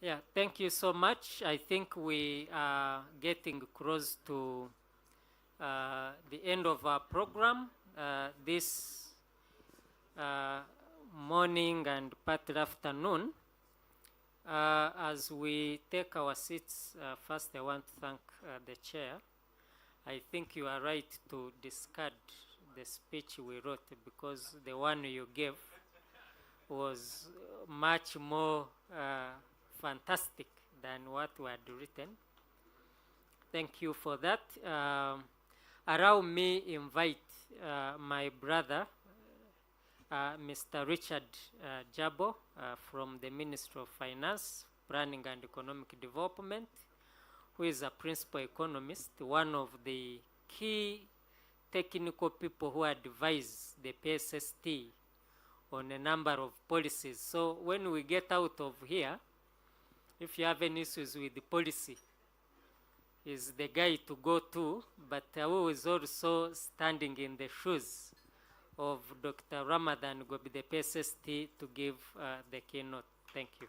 S2: Yeah, thank you so much. I think we are getting close to the end of our program this morning and part afternoon. As we take our seats, first I want to thank the chair. I think you are right to discard the speech we wrote, because the one you gave was much more fantastic than what we had written. Thank you for that. Allow me invite my brother, Mr. Richard Jabo, from the Ministry of Finance, Planning and Economic Development, who is a principal economist, one of the key technical people who advise the PSST on a number of policies. So when we get out of here, if you have any issues with the policy, is the guy to go to, but who is also standing in the shoes of Dr. Ramadan Gobi, the PSST, to give the keynote. Thank you.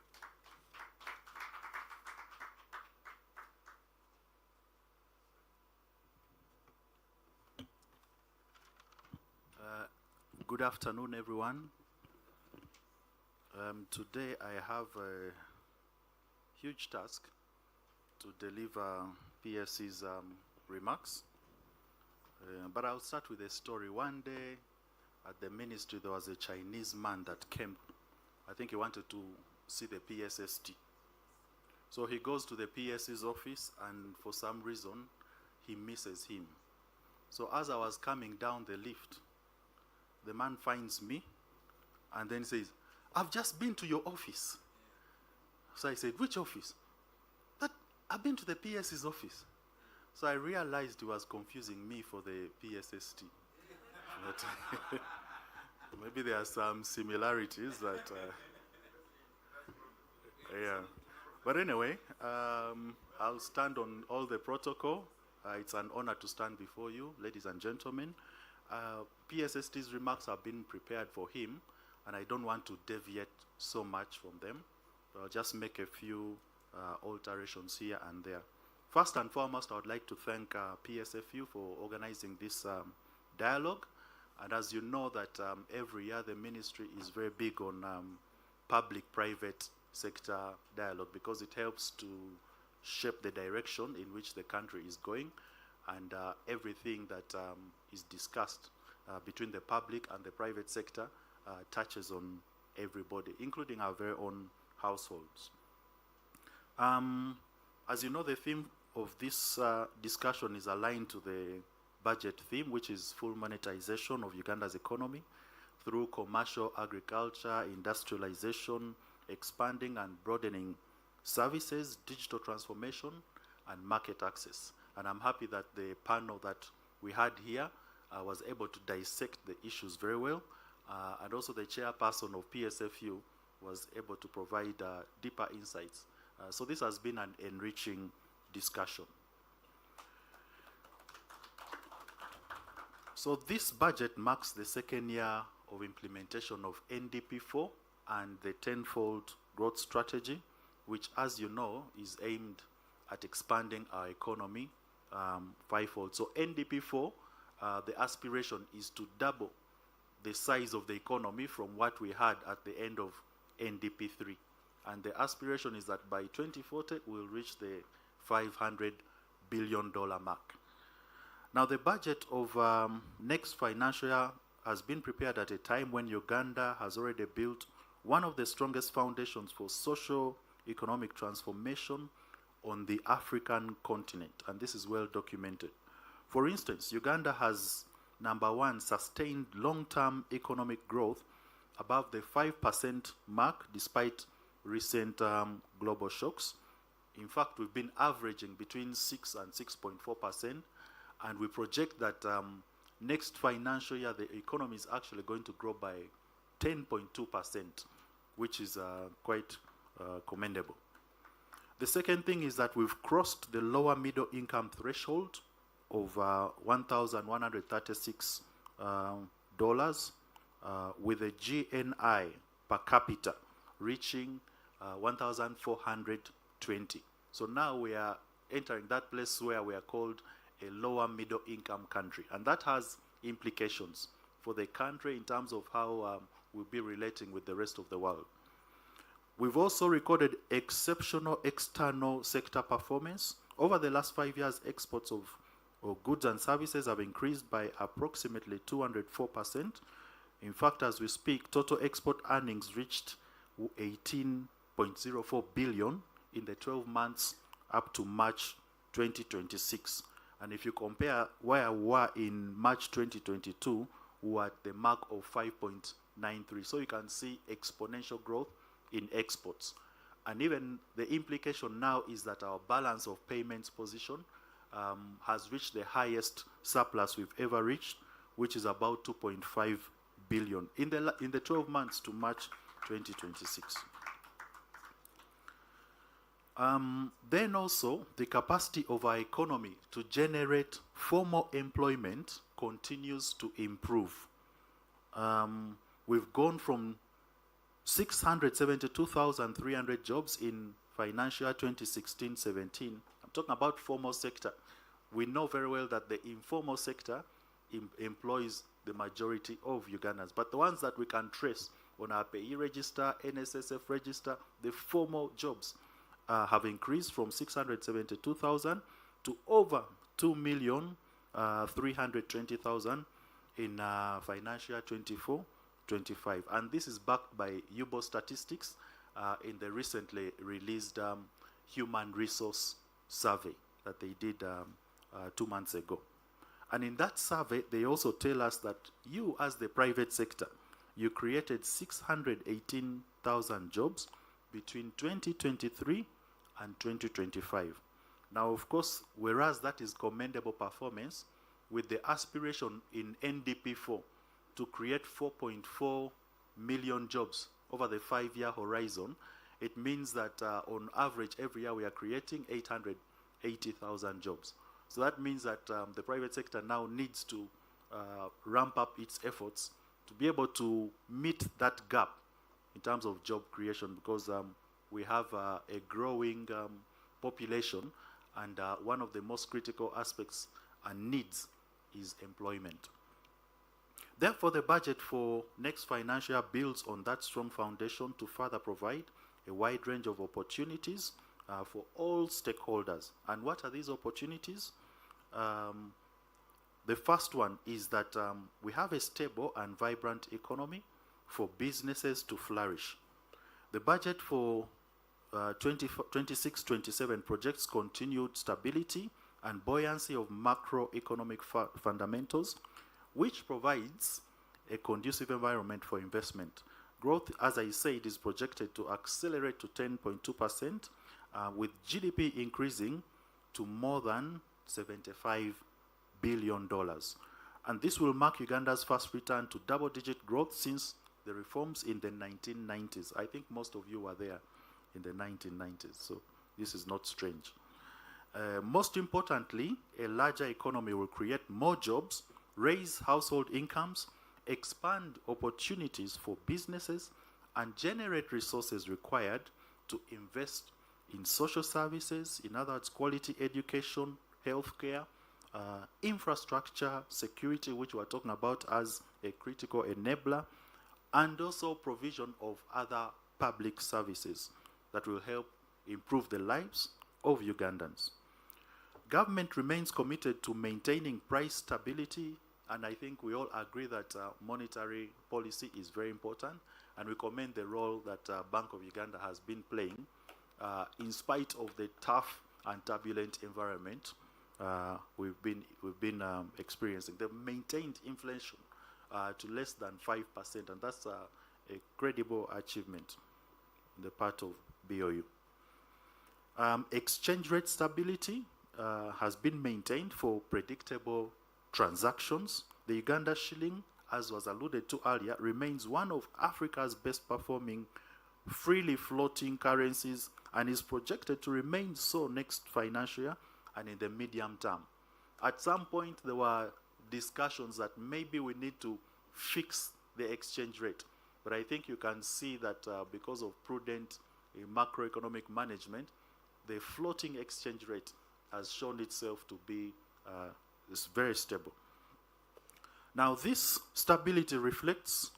S14: Good afternoon, everyone. Today I have a huge task to deliver PSC's remarks. But I'll start with a story. One day at the ministry, there was a Chinese man that came. I think he wanted to see the PSST. So he goes to the PS's office, and for some reason, he misses him. So as I was coming down the lift, the man finds me and then says, "I've just been to your office." So I said, "Which office?" "That I've been to the PS's office." So I realized he was confusing me for the PSST. But maybe there are some similarities, but yeah. But anyway, I'll stand on all the protocol. It's an honor to stand before you, ladies and gentlemen. PSST's remarks have been prepared for him, and I don't want to deviate so much from them. I'll just make a few alterations here and there. First and foremost, I would like to thank PSFU for organizing this dialogue. And as you know that every year the ministry is very big on public-private sector dialogue, because it helps to shape the direction in which the country is going, and everything that is discussed between the public and the private sector touches on everybody, including our very own households. As you know, the theme of this discussion is aligned to the budget theme, which is full monetization of Uganda's economy through commercial agriculture, industrialization, expanding and broadening services, digital transformation, and market access. And I'm happy that the panel that we had here was able to dissect the issues very well, and also the chairperson of PSFU was able to provide deeper insights. So this has been an enriching discussion. So this budget marks the second year of implementation of NDP4 and the tenfold growth strategy, which, as you know, is aimed at expanding our economy fivefold. So NDP4, the aspiration is to double the size of the economy from what we had at the end of NDP3. And the aspiration is that by 2040, we'll reach the $500 billion mark. Now, the budget of next financial year has been prepared at a time when Uganda has already built one of the strongest foundations for socio-economic transformation on the African continent, and this is well documented. For instance, Uganda has, number one, sustained long-term economic growth above the 5% mark despite recent global shocks. In fact, we've been averaging between 6 and 6.4%, and we project that next financial year, the economy is actually going to grow by 10.2%, which is quite commendable. The second thing is that we've crossed the lower middle income threshold of $1,136 with a GNI per capita reaching 1,420. So now we are entering that place where we are called a lower middle income country. And that has implications for the country in terms of how we'll be relating with the rest of the world. We've also recorded exceptional external sector performance. Over the last 5 years, exports of goods and services have increased by approximately 204%. In fact, as we speak, total export earnings reached 18.04 billion in the 12 months up to March 2026. And if you compare where we were in March 2022, we were at the mark of 5.93. So you can see exponential growth in exports. And even the implication now is that our balance of payments position has reached the highest surplus we've ever reached, which is about 2.5 billion in the 12 months to March 2026. Then also, the capacity of our economy to generate formal employment continues to improve. We've gone from 672,300 jobs in financial year 2016-17. I'm talking about formal sector. We know very well that the informal sector employs the majority of Ugandans, but the ones that we can trace on our payee register, NSSF register, the formal jobs have increased from 672,000 to over 2 million 320,000 in financial year 24-25. And this is backed by UBO statistics in the recently released human resource survey that they did 2 months ago. And in that survey, they also tell us that you, as the private sector, you created 618,000 jobs between 2023 and 2025. Now, of course, whereas that is commendable performance, with the aspiration in NDP4 to create 4.4 million jobs over the 5-year horizon, it means that on average every year we are creating 880,000 jobs. So that means that the private sector now needs to ramp up its efforts to be able to meet that gap in terms of job creation, because we have a growing population, and one of the most critical aspects and needs is employment. Therefore, the budget for next financial year builds on that strong foundation to further provide a wide range of opportunities for all stakeholders. And what are these opportunities? The first one is that we have a stable and vibrant economy for businesses to flourish. The budget for 26-27 projects continued stability and buoyancy of macroeconomic fundamentals, which provides a conducive environment for investment. Growth, as I said, is projected to accelerate to 10.2%, with GDP increasing to more than $75 billion. And this will mark Uganda's first return to double-digit growth since the reforms in the 1990s. I think most of you were there in the 1990s, so this is not strange. Most importantly, a larger economy will create more jobs, raise household incomes, expand opportunities for businesses, and generate resources required to invest in social services, in other words, quality education, healthcare, infrastructure, security, which we're talking about as a critical enabler, and also provision of other public services that will help improve the lives of Ugandans. Government remains committed to maintaining price stability, and I think we all agree that monetary policy is very important, and we commend the role that Bank of Uganda has been playing in spite of the tough and turbulent environment we've been experiencing. They've maintained inflation to less than 5%, and that's a credible achievement on the part of BOU. Exchange rate stability has been maintained for predictable transactions. The Uganda shilling, as was alluded to earlier, remains one of Africa's best performing freely floating currencies and is projected to remain so next financial year and in the medium term. At some point, there were discussions that maybe we need to fix the exchange rate. But I think you can see that because of prudent macroeconomic management, the floating exchange rate has shown itself to be is very stable. Now, this stability reflects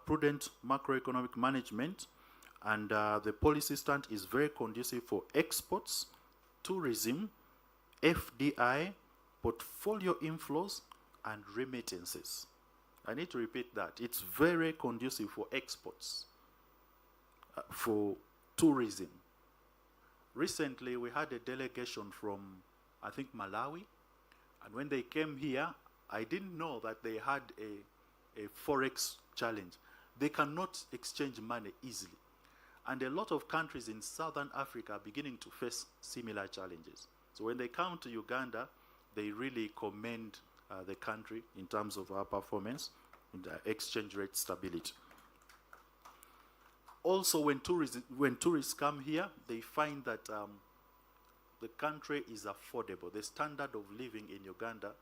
S14: prudent macroeconomic management, and the policy stand is very conducive for exports, tourism, FDI, portfolio inflows, and remittances. I need to repeat that. It's very conducive for exports, for tourism. Recently, we had a delegation from, I think, Malawi, and when they came here, I didn't know that they had a forex challenge. They cannot exchange money easily. And a lot of countries in Southern Africa are beginning to face similar challenges. So when they come to Uganda, they really commend the country in terms of our performance in the exchange rate stability. Also, when tourists come here, they find that the country is affordable. The standard of living in Uganda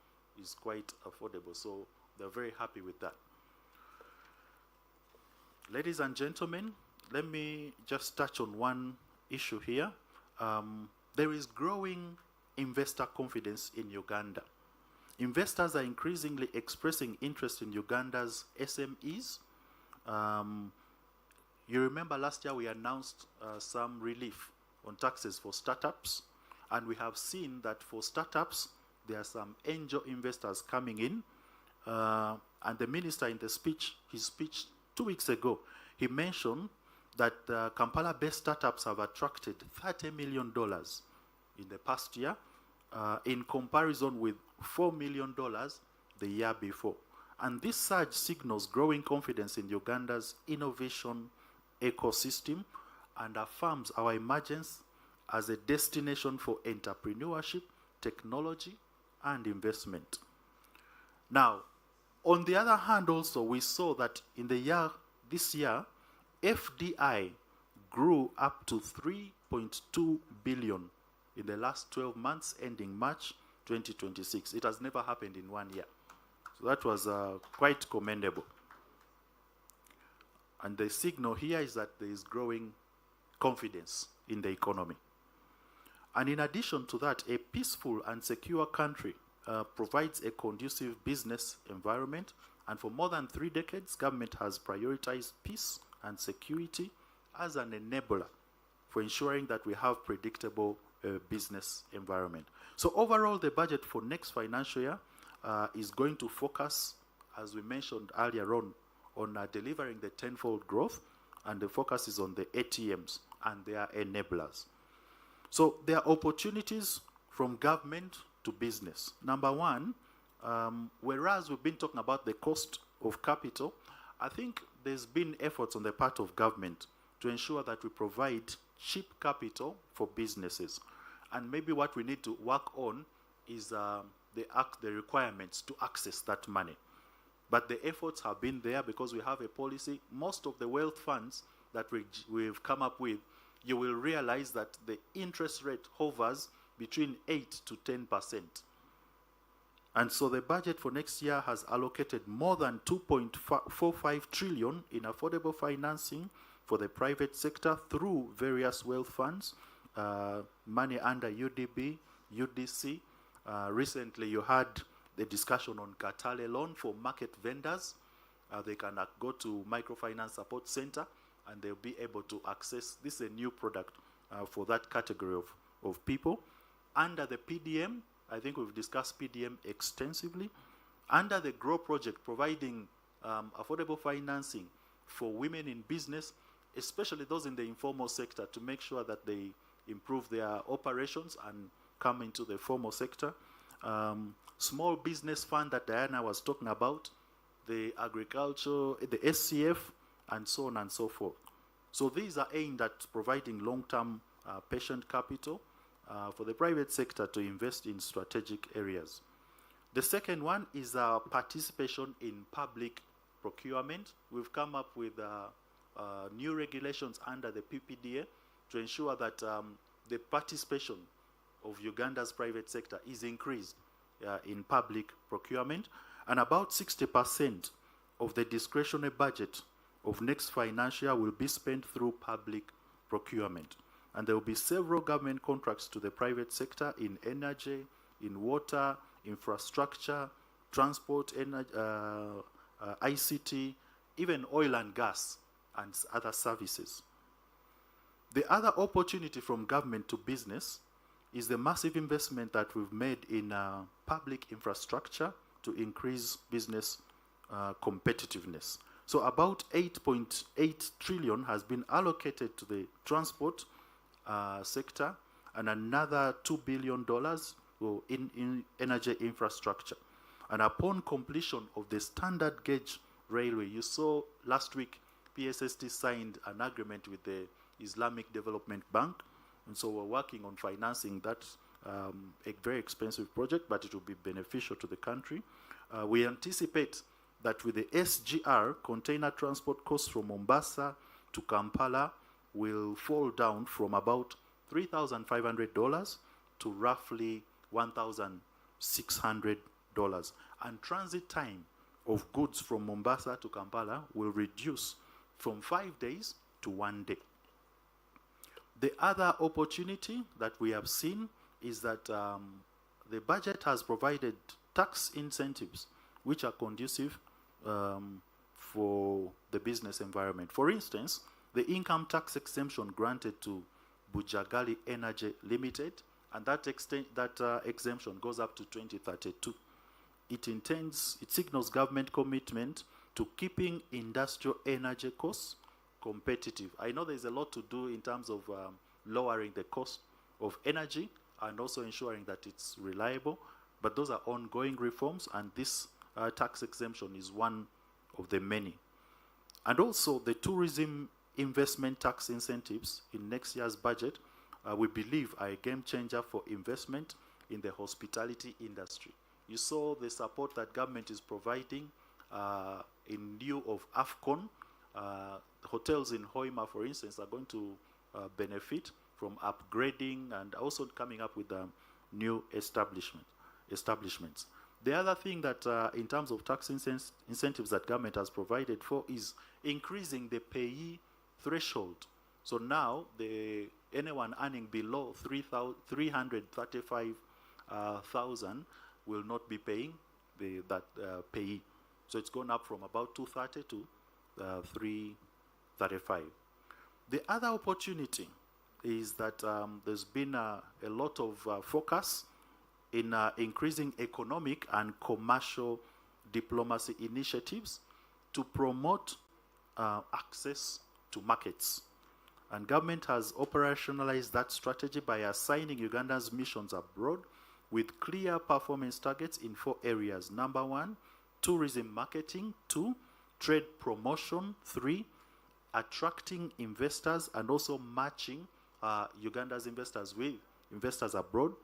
S14: is quite affordable, so they're very happy with that. Ladies and gentlemen, let me just touch on one issue here. There is growing investor confidence in Uganda. Investors are increasingly expressing interest in Uganda's SMEs. You remember last year we announced some relief on taxes for startups, and we have seen that for startups, there are some angel investors coming in. And the minister in his speech 2 weeks ago, he mentioned that Kampala-based startups have attracted $30 million in the past year, in comparison with $4 million the year before. And this surge signals growing confidence in Uganda's innovation ecosystem and affirms our emergence as a destination for entrepreneurship, technology, and investment. Now, on the other hand, also, we saw that in this year, FDI grew up to 3.2 billion in the last 12 months ending March 2026. It has never happened in 1 year. So that was quite commendable. And the signal here is that there is growing confidence in the economy. And in addition to that, a peaceful and secure country provides a conducive business environment. And for more than 3 decades, government has prioritized peace and security as an enabler for ensuring that we have predictable business environment. So overall, the budget for next financial year is going to focus, as we mentioned earlier on delivering the tenfold growth, and the focus is on the ATMs and their enablers. So there are opportunities from government to business. Number one, whereas we've been talking about the cost of capital, I think there's been efforts on the part of government to ensure that we provide cheap capital for businesses. And maybe what we need to work on is the requirements to access that money. But the efforts have been there because we have a policy. Most of the wealth funds that we've come up with, you will realize that the interest rate hovers between 8 to 10%. And so the budget for next year has allocated more than 2.45 trillion in affordable financing for the private sector through various wealth funds, money under UDB, UDC. Recently you had the discussion on Katale loan for market vendors. They can go to Microfinance Support Center and they'll be able to access. This is a new product for that category of people. Under the PDM, I think we've discussed PDM extensively. Under the GROW project, providing affordable financing for women in business, especially those in the informal sector, to make sure that they improve their operations and come into the formal sector. Small business fund that Diana was talking about, the agriculture, the SCF, and so on and so forth. So these are aimed at providing long-term patient capital for the private sector to invest in strategic areas. The second one is participation in public procurement. We've come up with new regulations under the PPDA to ensure that the participation of Uganda's private sector is increased in public procurement, and about 60% of the discretionary budget of next financial year will be spent through public procurement. And there will be several government contracts to the private sector in energy, in water, infrastructure, transport, ICT, even oil and gas and other services. The other opportunity from government to business is the massive investment that we've made in public infrastructure to increase business competitiveness. So about 8.8 trillion has been allocated to the transport sector, and another $2 billion in energy infrastructure. And upon completion of the standard gauge railway, you saw last week PSST signed an agreement with the Islamic Development Bank, and so we're working on financing that, a very expensive project, but it will be beneficial to the country. We anticipate that with the SGR, container transport costs from Mombasa to Kampala will fall down from about $3,500 to roughly $1,600. And transit time of goods from Mombasa to Kampala will reduce from 5 days to 1 day. The other opportunity that we have seen is that the budget has provided tax incentives which are conducive for the business environment. For instance, the income tax exemption granted to Bujagali Energy Limited and that exemption goes up to 2032. It signals government commitment to keeping industrial energy costs competitive. I know there's a lot to do in terms of lowering the cost of energy and also ensuring that it's reliable, but those are ongoing reforms, and this tax exemption is one of the many. And also the tourism investment tax incentives in next year's budget, we believe are a game changer for investment in the hospitality industry. You saw the support that government is providing in lieu of AFCON. Hotels in Hoima, for instance, are going to benefit from upgrading and also coming up with new establishments. The other thing that in terms of tax incentives that government has provided for is increasing the payee threshold. So now anyone earning below 335,000 will not be paying that payee. So it's gone up from about 230 to 335. The other opportunity is that there's been a lot of focus in increasing economic and commercial diplomacy initiatives to promote access to markets. And government has operationalized that strategy by assigning Uganda's missions abroad with clear performance targets in 4 areas. Number 1, tourism marketing. 2, trade promotion. 3, attracting investors and also matching Uganda's investors with investors abroad,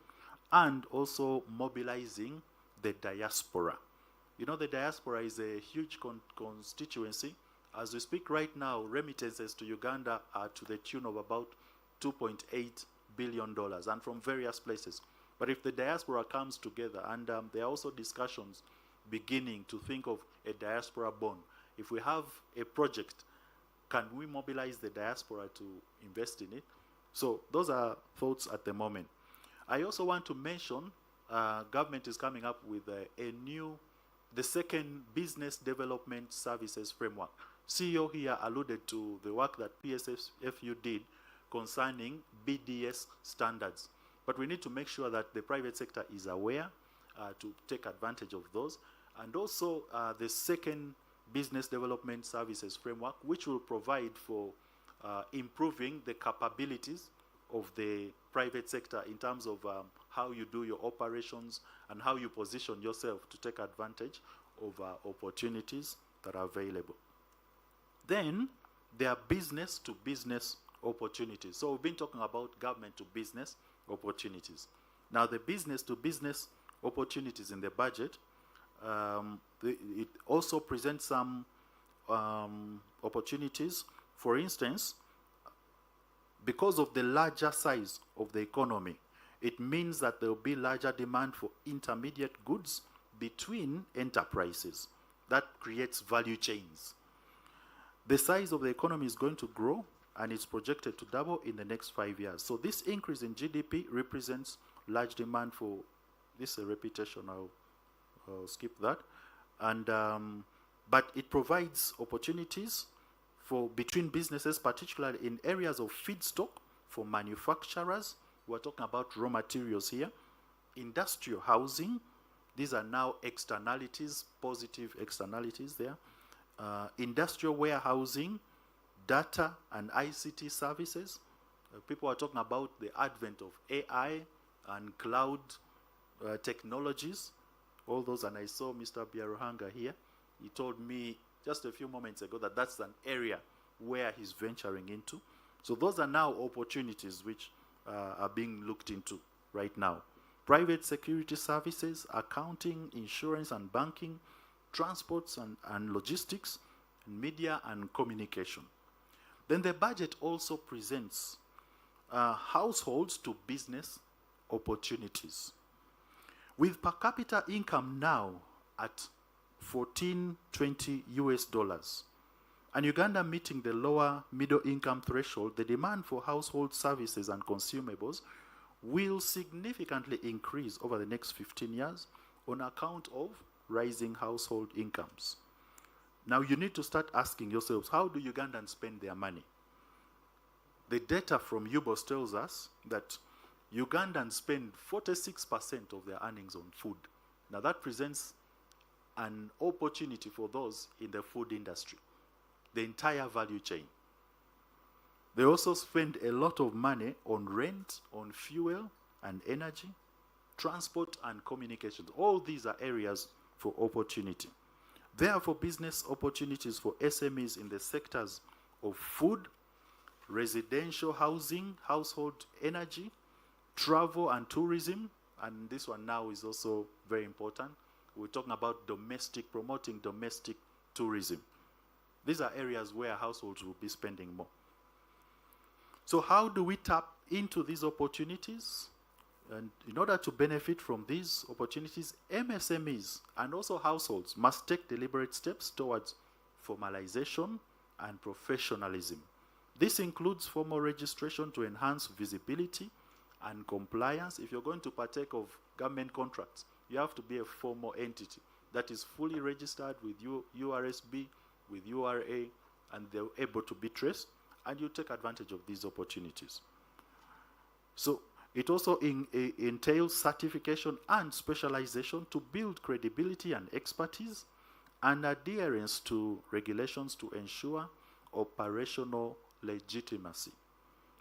S14: and also mobilizing the diaspora. You know, the diaspora is a huge constituency. As we speak right now, remittances to Uganda are to the tune of about $2.8 billion, and from various places. But if the diaspora comes together, and there are also discussions beginning to think of a diaspora bond. If we have a project, can we mobilize the diaspora to invest in it? So those are thoughts at the moment. I also want to mention government is coming up with the second business development services framework. CEO here alluded to the work that Psfu did concerning BDS standards. But we need to make sure that the private sector is aware to take advantage of those. And also the second business development services framework, which will provide for improving the capabilities of the private sector in terms of how you do your operations and how you position yourself to take advantage of opportunities that are available. Then there are business to business opportunities. So we've been talking about government to business opportunities. Now the business to business opportunities in the budget, it also presents some opportunities. For instance, because of the larger size of the economy, it means that there will be larger demand for intermediate goods between enterprises. That creates value chains. The size of the economy is going to grow, and it's projected to double in the next 5 years. So this increase in GDP represents large demand for, this is a repetition, I'll skip that. And but it provides opportunities for between businesses, particularly in areas of feedstock for manufacturers. We're talking about raw materials here. Industrial housing, these are now externalities, positive externalities there. Industrial warehousing, data and ICT services. People are talking about the advent of AI and cloud technologies, all those, and I saw Mr. Biaruhanga here. He told me just a few moments ago that that's an area where he's venturing into. So those are now opportunities which are being looked into right now. Private security services, accounting, insurance and banking, transports and logistics, and media and communication. Then the budget also presents households to business opportunities. With per capita income now at $14.20 US, and Uganda meeting the lower middle income threshold, the demand for household services and consumables will significantly increase over the next 15 years on account of rising household incomes. Now you need to start asking yourselves, how do Ugandans spend their money? The data from UBOS tells us that Ugandans spend 46% of their earnings on food. Now that presents an opportunity for those in the food industry, the entire value chain. They also spend a lot of money on rent, on fuel and energy, transport and communications. All these are areas for opportunity. Therefore, business opportunities for SMEs in the sectors of food, residential housing, household energy, travel and tourism, and this one now is also very important. We're talking about promoting domestic tourism. These are areas where households will be spending more. So how do we tap into these opportunities? And in order to benefit from these opportunities, MSMEs and also households must take deliberate steps towards formalization and professionalism. This includes formal registration to enhance visibility and compliance. If you're going to partake of government contracts, you have to be a formal entity that is fully registered with URSB, with URA, and they're able to be traced, and you take advantage of these opportunities. So it also entails certification and specialization to build credibility and expertise and adherence to regulations to ensure operational legitimacy.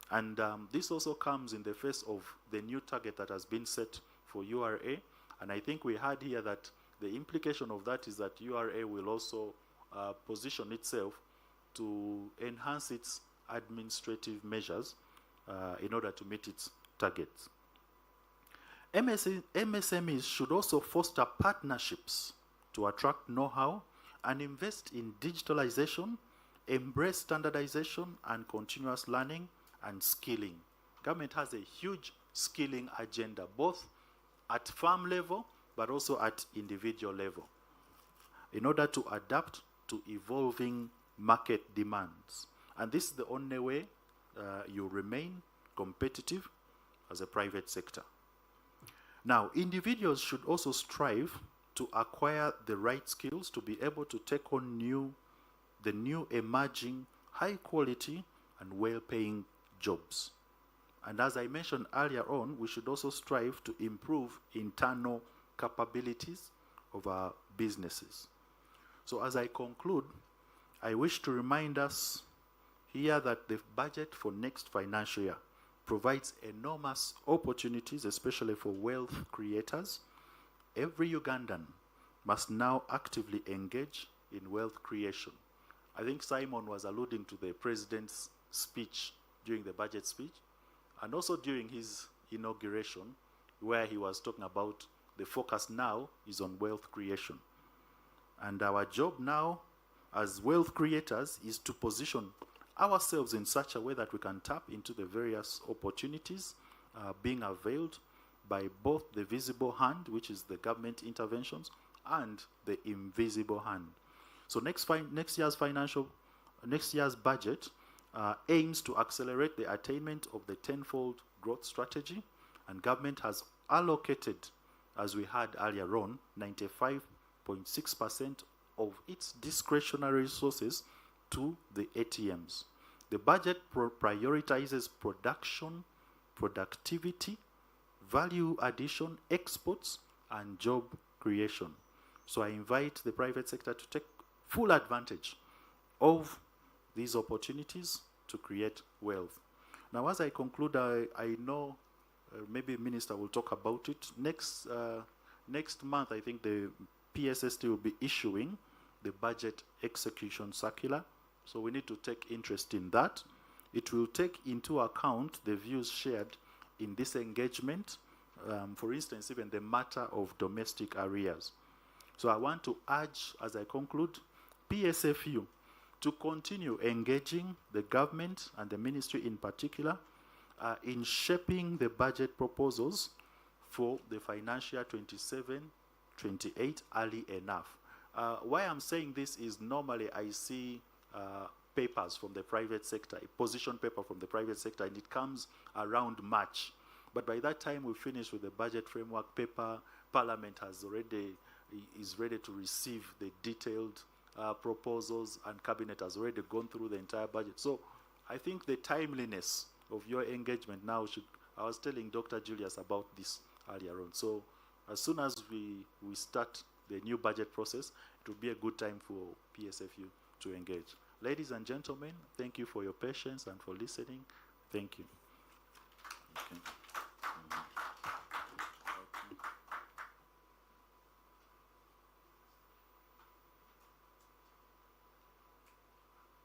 S14: And this also comes in the face of the new target that has been set for URA. And I think we heard here that the implication of that is that URA will also position itself to enhance its administrative measures in order to meet its targets. MSMEs should also foster partnerships to attract know-how and invest in digitalization, embrace standardization and continuous learning and skilling. Government has a huge skilling agenda, both at farm level, but also at individual level, in order to adapt to evolving market demands. And this is the only way you remain competitive as a private sector. Now, individuals should also strive to acquire the right skills to be able to take on the new emerging high quality and well-paying jobs. And as I mentioned earlier on, we should also strive to improve internal capabilities of our businesses. So as I conclude, I wish to remind us here that the budget for next financial year provides enormous opportunities, especially for wealth creators. Every Ugandan must now actively engage in wealth creation. I think Simon was alluding to the president's speech during the budget speech, and also during his inauguration, where he was talking about the focus now is on wealth creation. And our job now as wealth creators is to position ourselves in such a way that we can tap into the various opportunities being availed by both the visible hand, which is the government interventions, and the invisible hand. So next year's budget aims to accelerate the attainment of the tenfold growth strategy, and government has allocated, as we had earlier on, 95.6% of its discretionary resources to the ATMs. The budget prioritizes production, productivity, value addition, exports, and job creation. So I invite the private sector to take full advantage of these opportunities to create wealth. Now, as I conclude, I know maybe Minister will talk about it. Next month, I think the PSST will be issuing the budget execution circular. So we need to take interest in that. It will take into account the views shared in this engagement, for instance, even the matter of domestic arrears. So I want to urge, as I conclude, PSFU to continue engaging the government and the ministry in particular in shaping the budget proposals for the financial year 27-28 early enough. Why I'm saying this is normally I see papers from the private sector, a position paper from the private sector, and it comes around March. But by that time we finish with the budget framework paper, Parliament is ready to receive the detailed proposals, and Cabinet has already gone through the entire budget. So I think the timeliness of your engagement now should I was telling Dr. Julius about this earlier on. So as soon as we start the new budget process, it will be a good time for PSFU to engage. Ladies and gentlemen, thank you for your patience and for listening. Thank you.